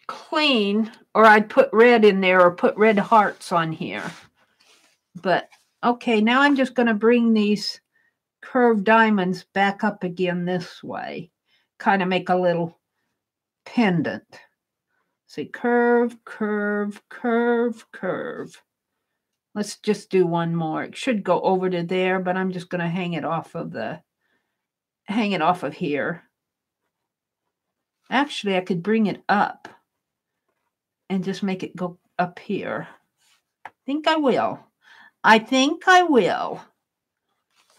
clean, or I'd put red in there or put red hearts on here. But okay, now I'm just going to bring these curved diamonds back up again this way. Kind of make a little pendant. See, curve, curve, curve, curve. Let's just do one more. It should go over to there, but I'm just going to hang it off of here. Actually, I could bring it up and just make it go up here. I think I will. I think I will.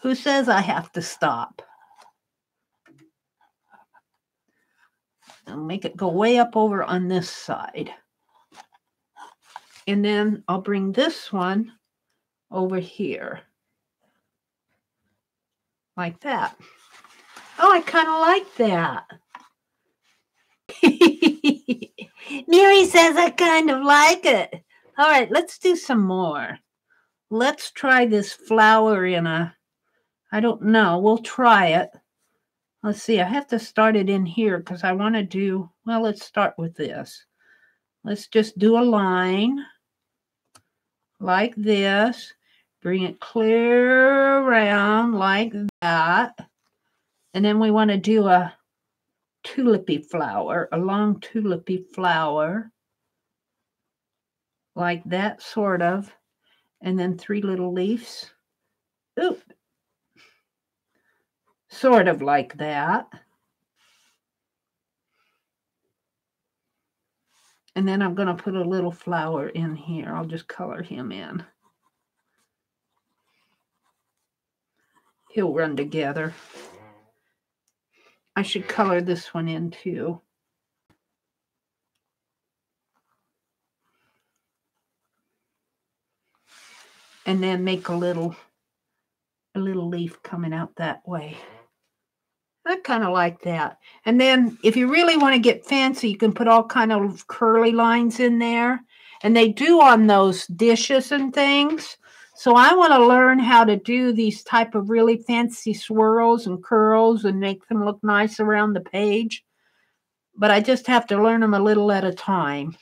Who says I have to stop? I'll make it go way up over on this side. And then I'll bring this one over here. Like that. Oh, I kind of like that. Mary says I kind of like it. All right, let's do some more. Let's try this flower in a, I don't know, we'll try it. Let's see, I have to start it in here because I want to do, well, let's start with this. Let's just do a line like this. Bring it clear around like that. And then we want to do a tulipy flower, a long tulipy flower. Like that, sort of. And then 3 little leaves. Oop. Sort of like that. And then I'm going to put a little flower in here. I'll just color him in. He'll run together. I should color this one in too. And then make a little leaf coming out that way. I kind of like that. And then if you really want to get fancy, you can put all kind of curly lines in there. And they do on those dishes and things. So I want to learn how to do these type of really fancy swirls and curls and make them look nice around the page. But I just have to learn them a little at a time.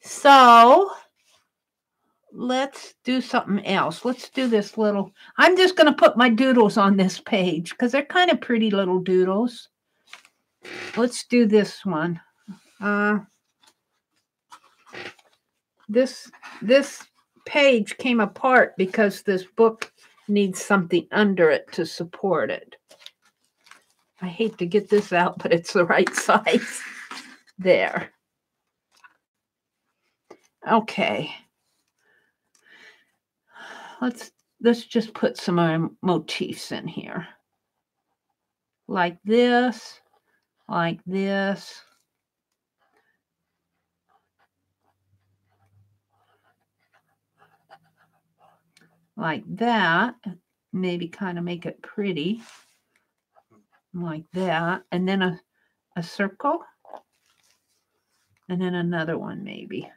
So let's do something else. Let's do this little, I'm just going to put my doodles on this page because they're kind of pretty little doodles. Let's do this one. This page came apart because this book needs something under it to support it. I hate to get this out, but it's the right size. There. Okay. Let's just put some motifs in here. Like this, like this. Like that. Maybe kind of make it pretty. Like that. And then a circle. And then another one maybe.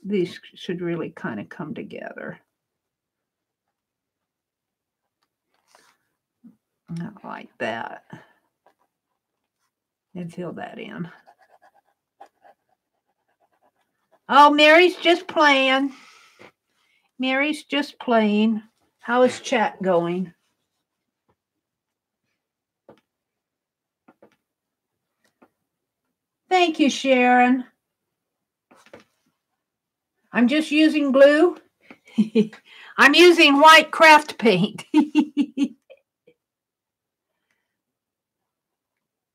These should really kind of come together. Not like that. And fill that in. Oh, Mary's just playing. Mary's just playing. How is chat going? Thank you, Sharon. I'm just using glue. I'm using white craft paint.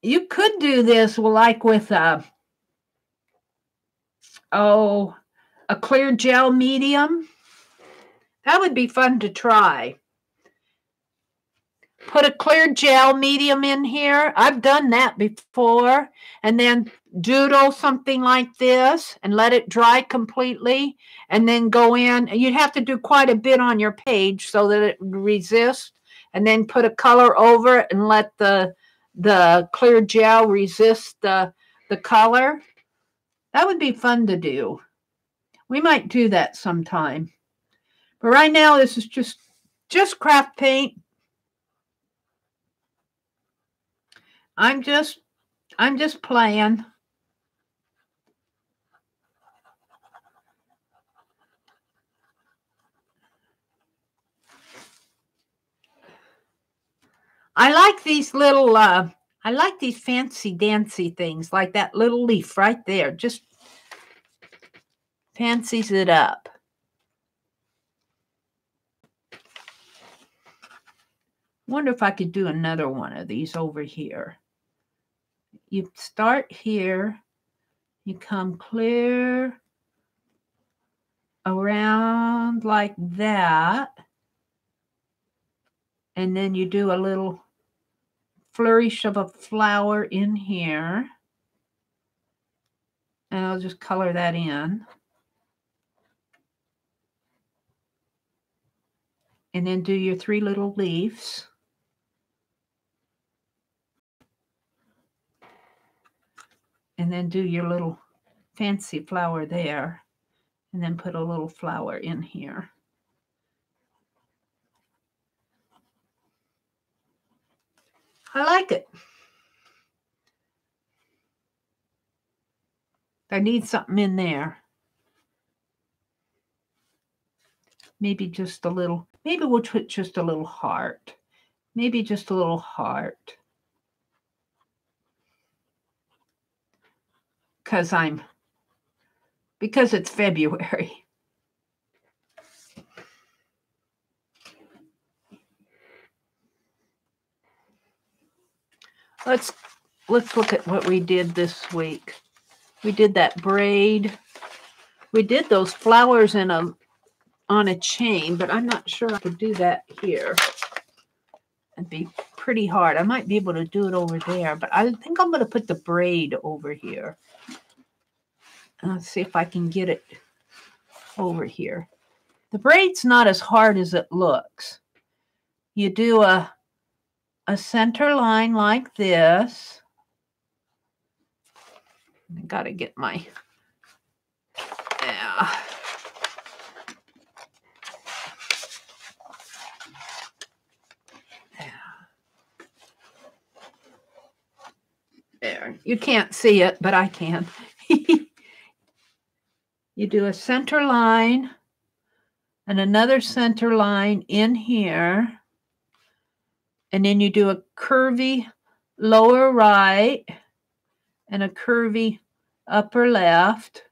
You could do this like with a clear gel medium. That would be fun to try. Put a clear gel medium in here. I've done that before. And then doodle something like this and let it dry completely. And then go in. You'd have to do quite a bit on your page so that it would resist. And then put a color over it and let the clear gel resist the color. That would be fun to do. We might do that sometime. But right now, this is just craft paint. I'm just playing. I like these little, I like these fancy dancy things, like that little leaf right there. Just fancies it up. Wonder if I could do another one of these over here. You start here, you come clear around like that, and then you do a little flourish of a flower in here, and I'll just color that in. And then do your 3 little leaves. And then do your little fancy flower there. And then put a little flower in here. I like it. I need something in there. Maybe just a little, maybe we'll put just a little heart. Maybe just a little heart. Because it's February. Let's look at what we did this week. We did that braid. We did those flowers on a chain, but I'm not sure I could do that here. It'd be pretty hard. I might be able to do it over there, but I think I'm going to put the braid over here. Let's see if I can get it over here. The braid's not as hard as it looks. You do a center line like this. I got to get my, yeah. There. You can't see it, but I can. you do a center line and another center line in here. And then you do a curvy lower right and a curvy upper left.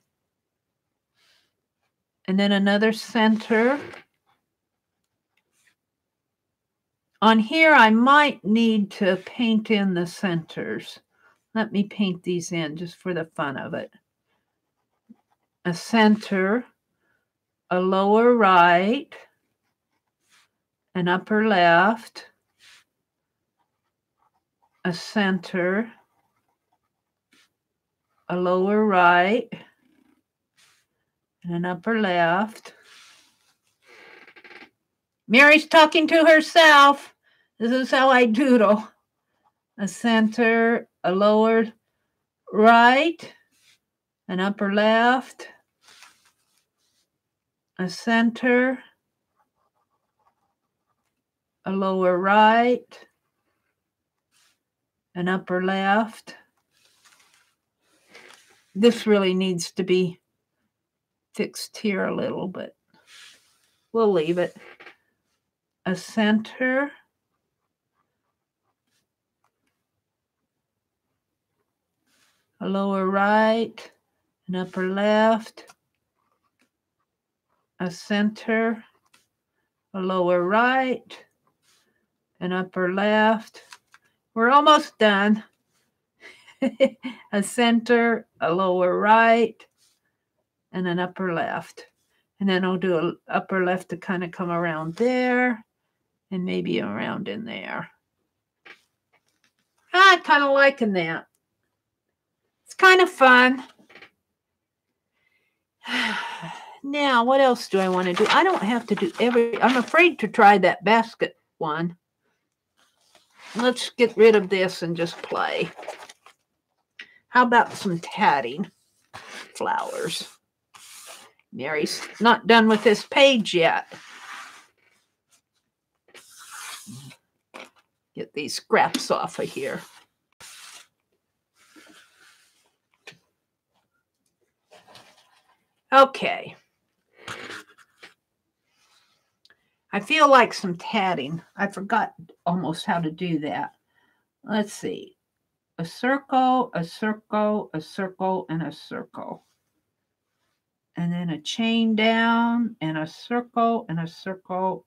And then another center. On here, I might need to paint in the centers. Let me paint these in just for the fun of it. A center, a lower right, an upper left, a center, a lower right, and an upper left. Mary's talking to herself. This is how I doodle. A center, a lower right, an upper left, a center, a lower right, an upper left. This really needs to be fixed here a little, but we'll leave it. A center, a lower right, an upper left, a center, a lower right, an upper left. We're almost done. A center, a lower right, and an upper left. And then I'll do an upper left to kind of come around there and maybe around in there. I'm kind of liking that. It's kind of fun. Now, what else do I want to do? I don't have to do I'm afraid to try that basket one. Let's get rid of this and just play. How about some tatting flowers? Mary's not done with this page yet. Get these scraps off of here. Okay. I feel like some tatting. I forgot almost how to do that. Let's see. A circle, a circle, a circle, and a circle. And then a chain down, and a circle, and a circle,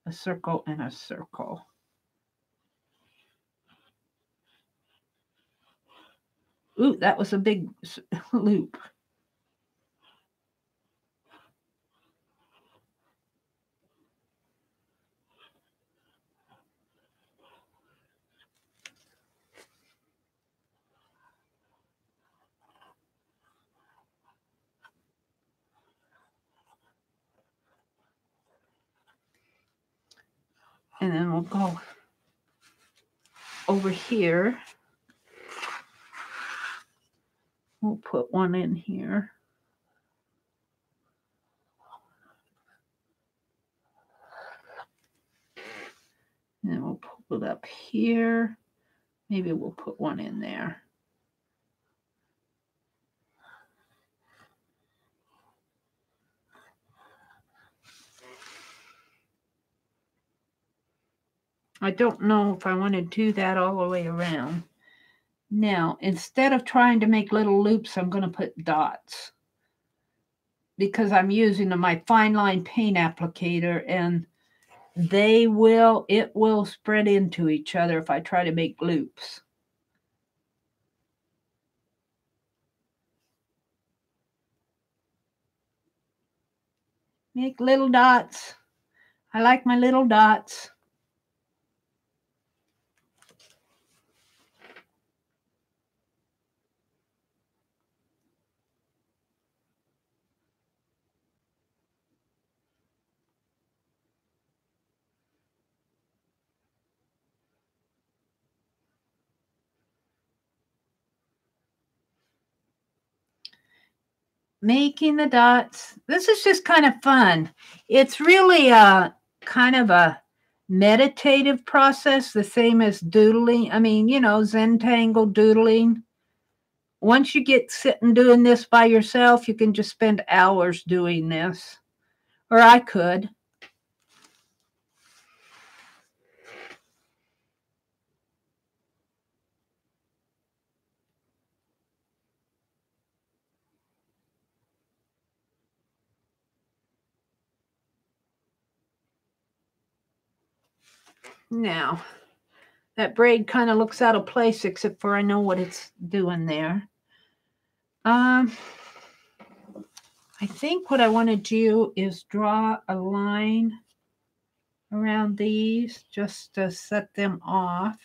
a circle, and a circle. Ooh, that was a big loop. And then we'll go over here. We'll put one in here. And then we'll pull it up here. Maybe we'll put one in there. I don't know if I want to do that all the way around. Now, instead of trying to make little loops, I'm going to put dots because I'm using my Fineline Paint Applicator, and it will spread into each other if I try to make loops. Make little dots. I like my little dots. Making the dots. This is just kind of fun. It's really a kind of a meditative process, the same as doodling. I mean, you know, Zentangle doodling. once you get sitting doing this by yourself, you can just spend hours doing this. Or I could. Now, that braid kind of looks out of place, except for I know what it's doing there. I think what I want to do is draw a line around these just to set them off.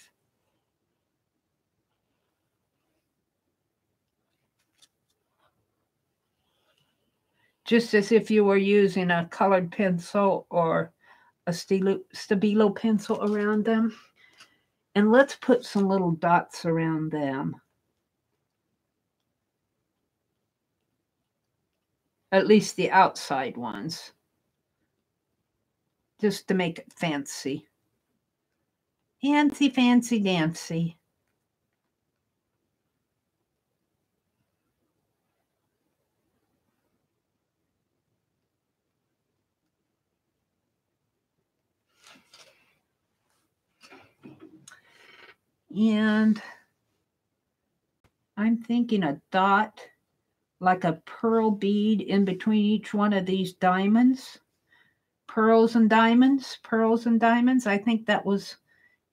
Just as if you were using a colored pencil or a Stabilo pencil around them. And let's put some little dots around them. At least the outside ones. Just to make it fancy. Fancy, fancy, dancy. And I'm thinking a dot, like a pearl bead in between each one of these diamonds. Pearls and diamonds, pearls and diamonds. I think that was,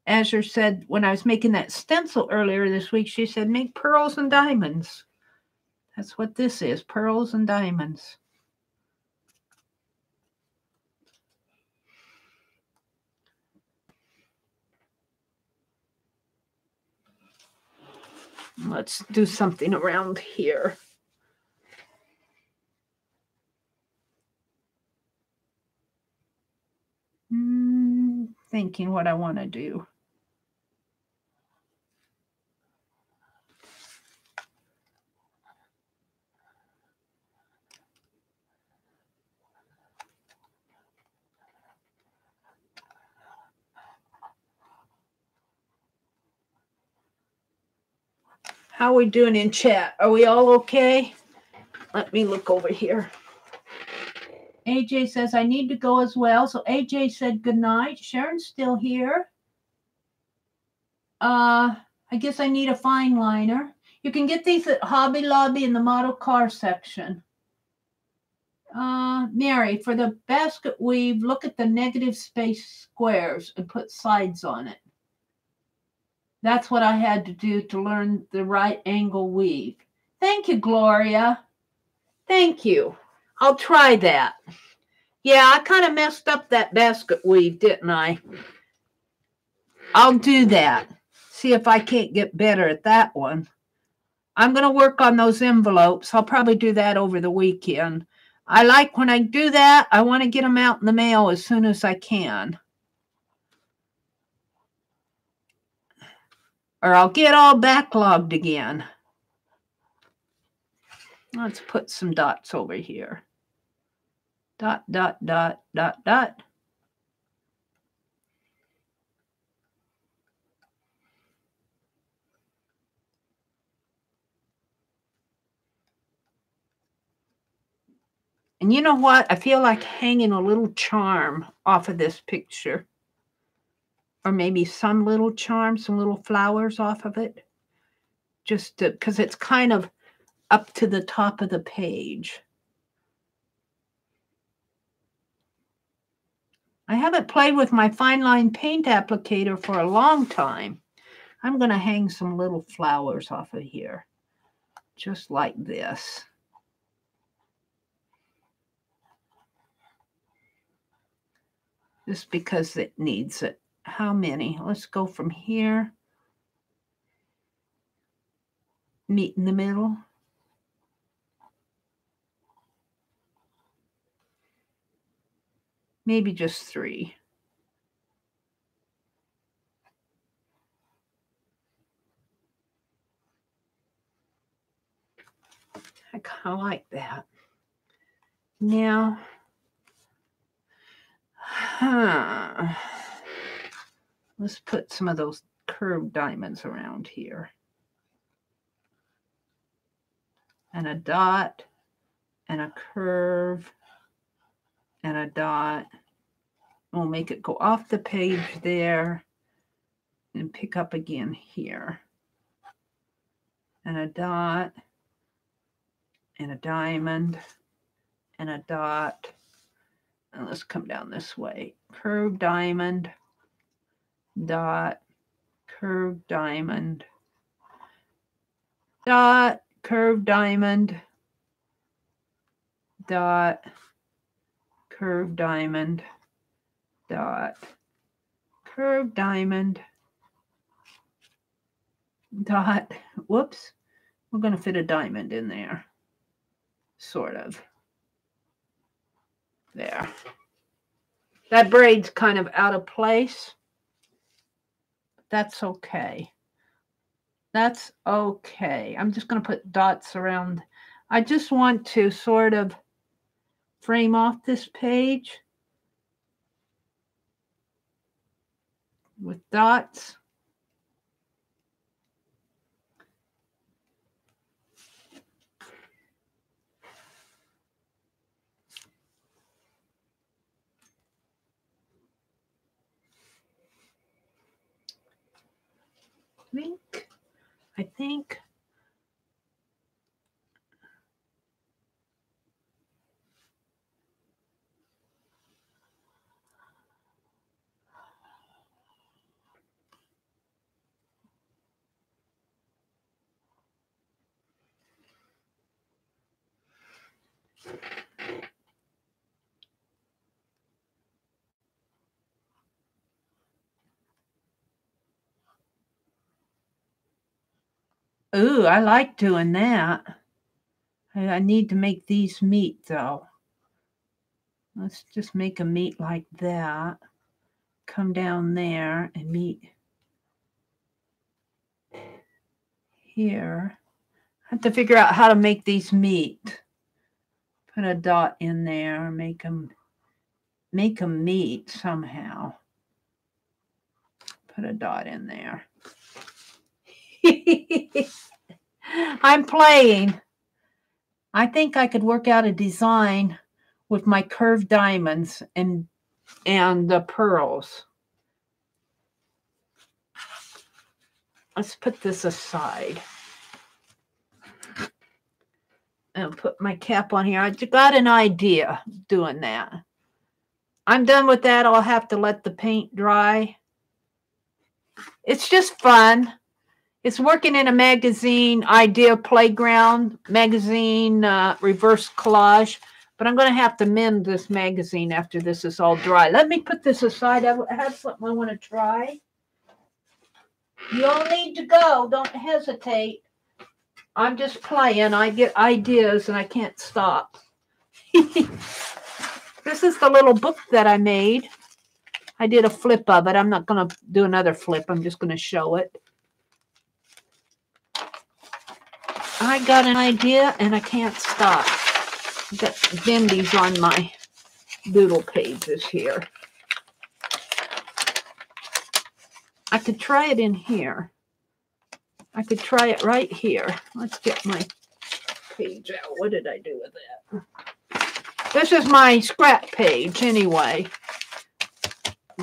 Azure said, when I was making that stencil earlier this week, she said, make pearls and diamonds. That's what this is, pearls and diamonds. Let's do something around here. Thinking what I want to do. How are we doing in chat? Are we all okay? Let me look over here. AJ says, I need to go as well. So AJ said good night. Sharon's still here. I guess I need a fine liner. You can get these at Hobby Lobby in the model car section. Mary, for the basket weave, look at the negative space squares and put sides on it. That's what I had to do to learn the right angle weave. Thank you, Gloria. Thank you. I'll try that. Yeah, I kind of messed up that basket weave, didn't I? I'll do that. See if I can't get better at that one. I'm going to work on those envelopes. I'll probably do that over the weekend. I like when I do that, I want to get them out in the mail as soon as I can. Or I'll get all backlogged again. Let's put some dots over here. Dot, dot, dot, dot, dot. And you know what? I feel like hanging a little charm off of this picture. Or maybe some little charm, some little flowers off of it. Just because it's kind of up to the top of the page. I haven't played with my Fineline Paint Applicator for a long time. I'm going to hang some little flowers off of here. Just like this. Just because it needs it. How many? Let's go from here. Meet in the middle. Maybe just 3. I kind of like that. Now, let's put some of those curved diamonds around here. and a dot and a curve and a dot. We'll make it go off the page there and pick up again here. And a dot and a diamond and a dot. And let's come down this way. Curved diamond, dot, curved diamond, dot, curved diamond, dot, curved diamond, dot, curved diamond, dot. Whoops, we're going to fit a diamond in there, sort of. There. That braid's kind of out of place. That's okay. That's okay. I'm just going to put dots around. I just want to sort of frame off this page with dots. I think ooh, I like doing that. I need to make these meet, though. Let's just make them meet like that. Come down there and meet here. I have to figure out how to make these meet. Put a dot in there, make them meet somehow. Put a dot in there. I'm playing. I think I could work out a design with my curved diamonds and the pearls. Let's put this aside and put my cap on here. I got an idea doing that. I'm done with that. I'll have to let the paint dry. It's just fun. It's working in a magazine, idea playground, magazine, reverse collage. But I'm going to have to mend this magazine after this is all dry. Let me put this aside. I have something I want to try. You all need to go. Don't hesitate. I'm just playing. I get ideas and I can't stop. This is the little book that I made. I did a flip of it. I'm not going to do another flip. I'm just going to show it. I got an idea and I can't stop. I've got bendies on my doodle pages here. I could try it in here. I could try it right here. Let's get my page out. What did I do with that? This is my scrap page anyway.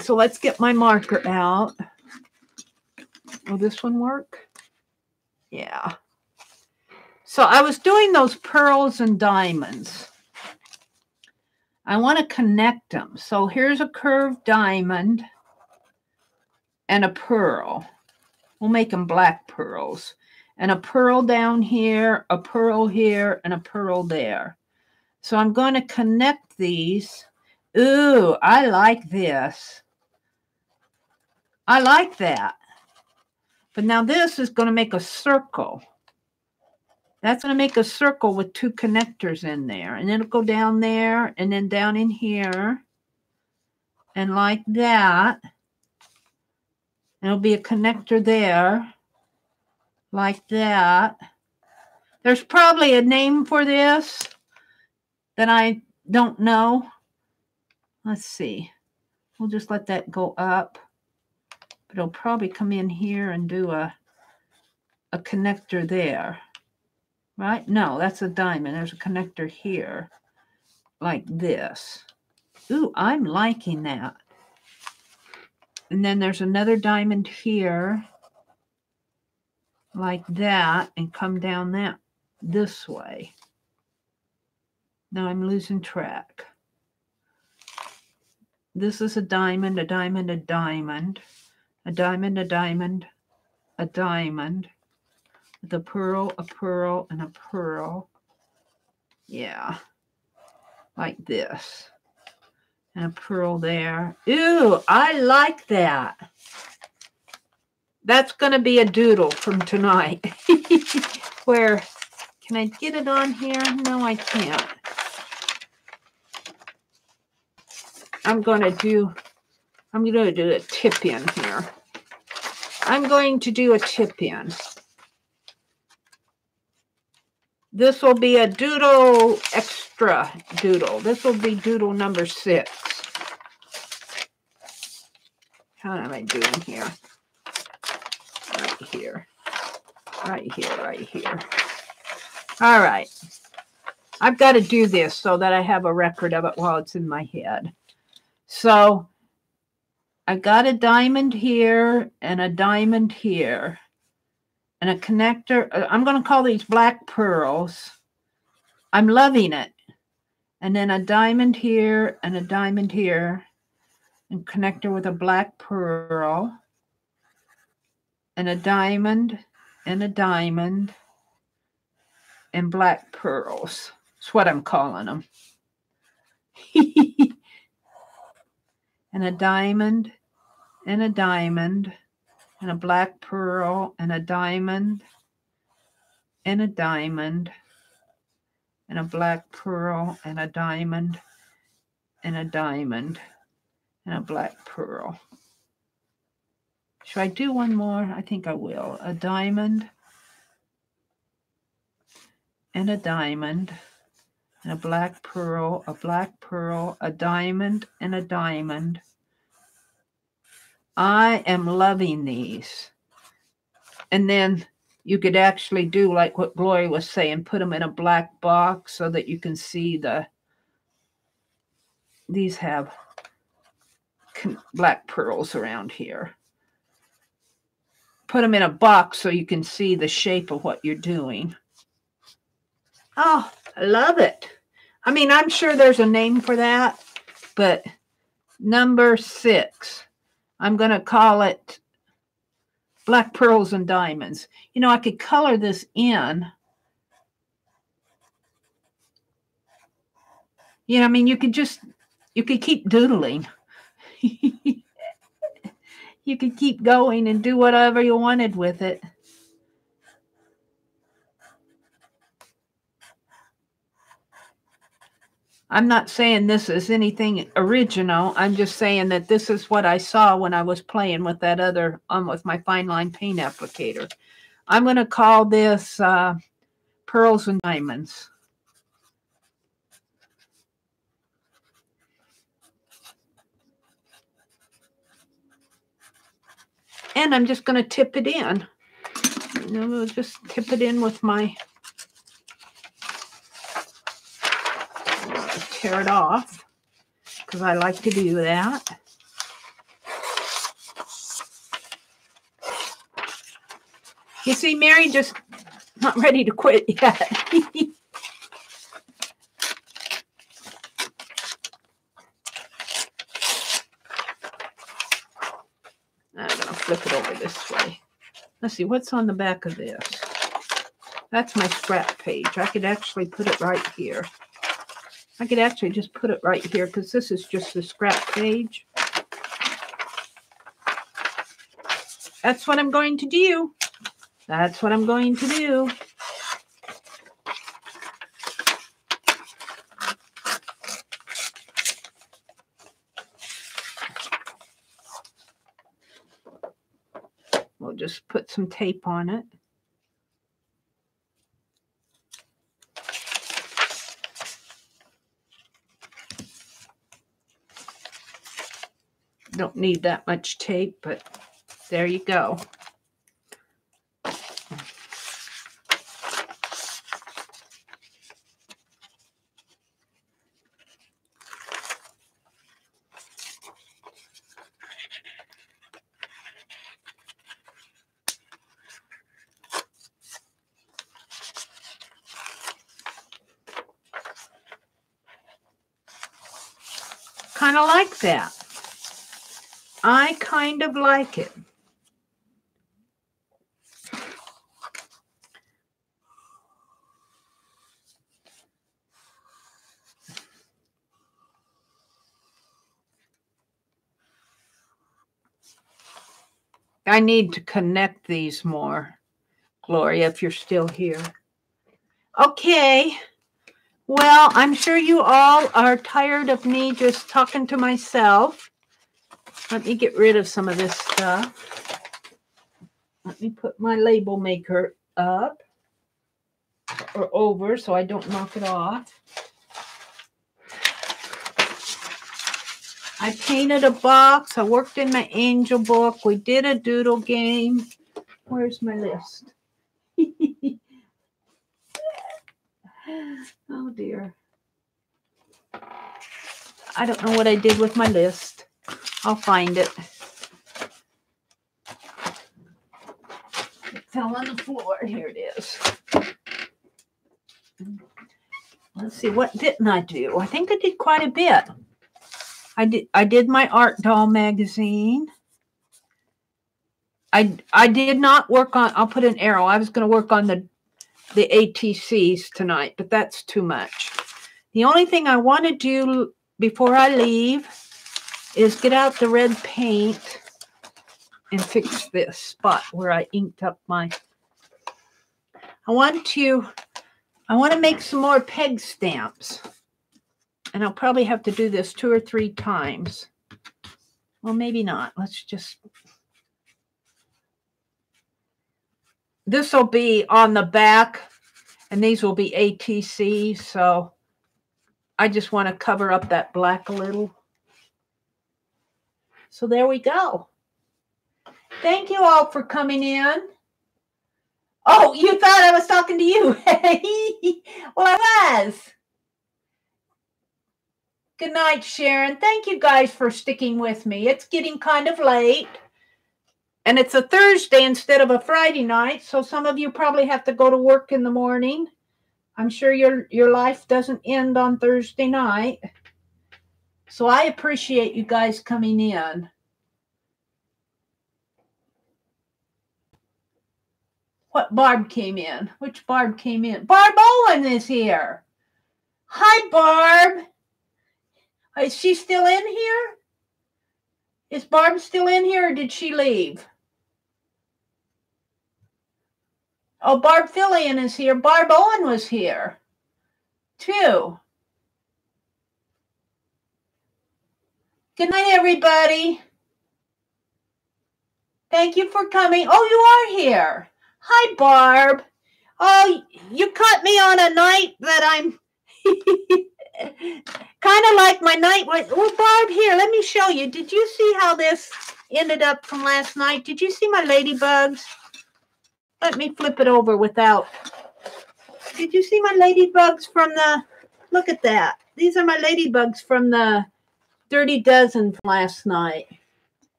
So let's get my marker out. Will this one work? Yeah. So I was doing those pearls and diamonds. I want to connect them. So here's a curved diamond and a pearl. We'll make them black pearls. And a pearl down here, a pearl here, and a pearl there. So I'm going to connect these. Ooh, I like this. I like that. But now this is going to make a circle. That's going to make a circle with two connectors in there. And it'll go down there and then down in here. And like that. And it'll be a connector there. Like that. There's probably a name for this that I don't know. Let's see. We'll just let that go up. But it'll probably come in here and do a connector there. right? No, that's a diamond. There's a connector here, like this. Ooh, I'm liking that. And then there's another diamond here, like that, and come down that this way. Now I'm losing track. This is a diamond, a diamond, a diamond, a diamond, a diamond, a diamond, with a pearl, and a pearl. Yeah, like this. And a pearl there. Ooh, I like that. That's going to be a doodle from tonight. Where, can I get it on here? No, I can't. I'm going to do a tip in here. I'm going to do a tip in. This will be a doodle extra doodle. This will be doodle number 6. How am I doing here? Right here. Right here, right here. All right. I've got to do this so that I have a record of it while it's in my head. So I got a diamond here and a diamond here and a connector. I'm going to call these black pearls. I'm loving it. And then a diamond here and a diamond here and connector with a black pearl and a diamond and black pearls. That's what I'm calling them. And a diamond and a black pearl and a diamond and a black pearl and a diamond and a black pearl. Should I do one more? I think I will. A diamond and a black pearl, a diamond and a diamond. I am loving these. And then you could actually do like what Gloria was saying, put them in a black box so that you can see these have black pearls around here. Put them in a box so you can see the shape of what you're doing. Oh, I love it. I mean, I'm sure there's a name for that, but number 6, I'm going to call it Black Pearls and Diamonds. You know, I could color this in. You know, I mean, you could keep doodling. You could keep going and do whatever you wanted with it. I'm not saying this is anything original. I'm just saying that this is what I saw when I was playing with that other, with my Fineline Paint Applicator. I'm going to call this Pearls and Diamonds. And I'm just going to tip it in. You know, we'll just tip it in with my... Tear it off because I like to do that. You see, Mary just not ready to quit yet. I'm going to flip it over this way. Let's see, what's on the back of this? That's my scrap page. I could actually put it right here. I could actually just put it right here because this is just the scrap page. That's what I'm going to do. That's what I'm going to do. We'll just put some tape on it. Don't need that much tape, but there you go. kind of like that. I kind of like it. I need to connect these more, Gloria, if you're still here. Okay. Well, I'm sure you all are tired of me just talking to myself. Let me get rid of some of this stuff. Let me put my label maker up or over so I don't knock it off. I painted a box. I worked in my angel book. We did a doodle game. Where's my list? Oh, dear. I don't know what I did with my list. I'll find it. It fell on the floor. Here it is. Let's see, what didn't I do? I think I did quite a bit. I did my art doll magazine. I did not work on, I'll put an arrow. I was going to work on the ATCs tonight, but that's too much. The only thing I want to do before I leave is get out the red paint and fix this spot where I inked up my, I want to make some more peg stamps. And I'll probably have to do this 2 or 3 times. Well, maybe not. Let's just... This will be on the back, and these will be ATC, so I just want to cover up that black a little. So there we go. Thank you all for coming in. Oh, you thought I was talking to you. Well, I was. Good night, Sharon. Thank you guys for sticking with me. It's getting kind of late. And it's a Thursday instead of a Friday night, so some of you probably have to go to work in the morning. I'm sure your life doesn't end on Thursday night. So I appreciate you guys coming in. What Barb came in? Which Barb came in? Barb Owen is here. Hi, Barb. Is she still in here? Is Barb still in here or did she leave? Oh, Barb Fillion is here. Barb Owen was here, too. Good night, everybody. Thank you for coming. Oh, you are here. Hi, Barb. Oh, you caught me on a night that I'm kind of like my night. Oh, Barb, here, let me show you. Did you see how this ended up from last night? Did you see my ladybugs? Let me flip it over without. Did you see my ladybugs from the, look at that. These are my ladybugs from the Dirty Dozen last night.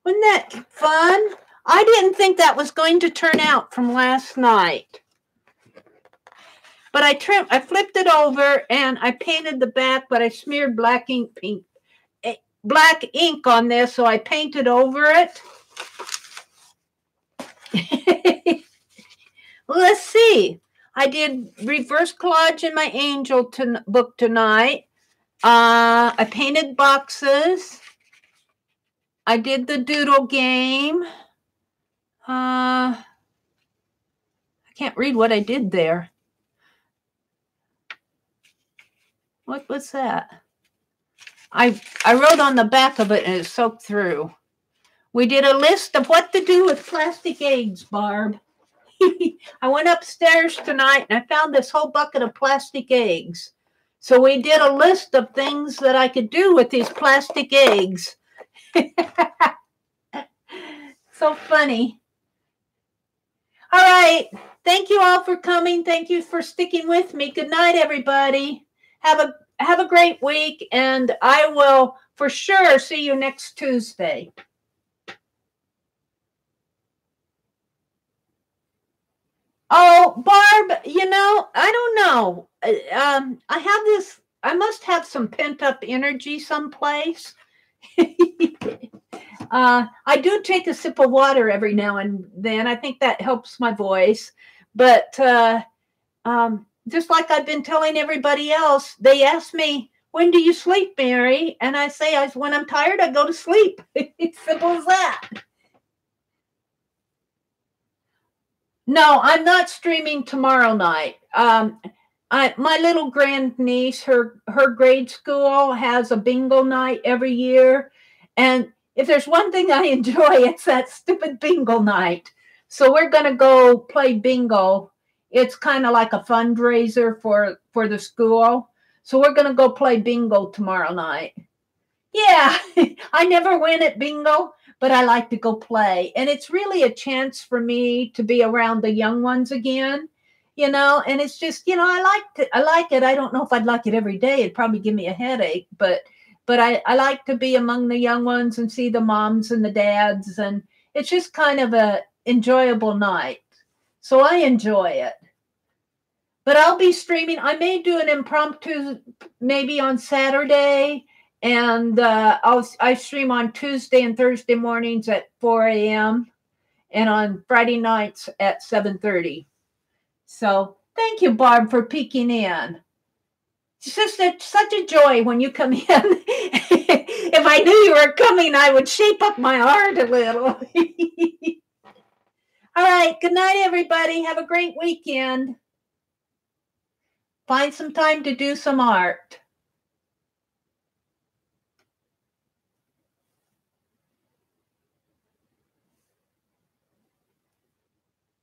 Wasn't that fun? I didn't think that was going to turn out from last night. But I flipped it over and I painted the back, but I smeared black ink on this, so I painted over it. Well, let's see. I did reverse collage in my angel book tonight. I painted boxes. I did the doodle game. I can't read what I did there. What was that? I wrote on the back of it and it soaked through. We did a list of what to do with plastic eggs, Barb. I went upstairs tonight and I found this whole bucket of plastic eggs. So we did a list of things that I could do with these plastic eggs. So funny. All right. Thank you all for coming. Thank you for sticking with me. Good night, everybody. Have a great week, and I will for sure see you next Tuesday. Oh, Barb, you know, I don't know. I have this I must have some pent up energy someplace. I do take a sip of water every now and then. I think that helps my voice. But just like I've been telling everybody else, they ask me, when do you sleep, Meri? And I say, when I'm tired, I go to sleep. It's simple as that. No, I'm not streaming tomorrow night. My little grandniece, her grade school has a bingo night every year. And if there's one thing I enjoy, it's that stupid bingo night. So we're going to go play bingo. It's kind of like a fundraiser for the school. So we're going to go play bingo tomorrow night. Yeah, I never win at bingo, but I like to go play. And it's really a chance for me to be around the young ones again, and it's just, I like it. I don't know if I'd like it every day. It'd probably give me a headache, but I like to be among the young ones and see the moms and the dads. And it's just kind of a enjoyable night. So I enjoy it. But I'll be streaming. I may do an impromptu maybe on Saturday. And I stream on Tuesday and Thursday mornings at 4 a.m. and on Friday nights at 7:30. So thank you, Barb, for peeking in. It's just such a joy when you come in. If I knew you were coming, I would shape up my art a little. All right. Good night, everybody. Have a great weekend. Find some time to do some art.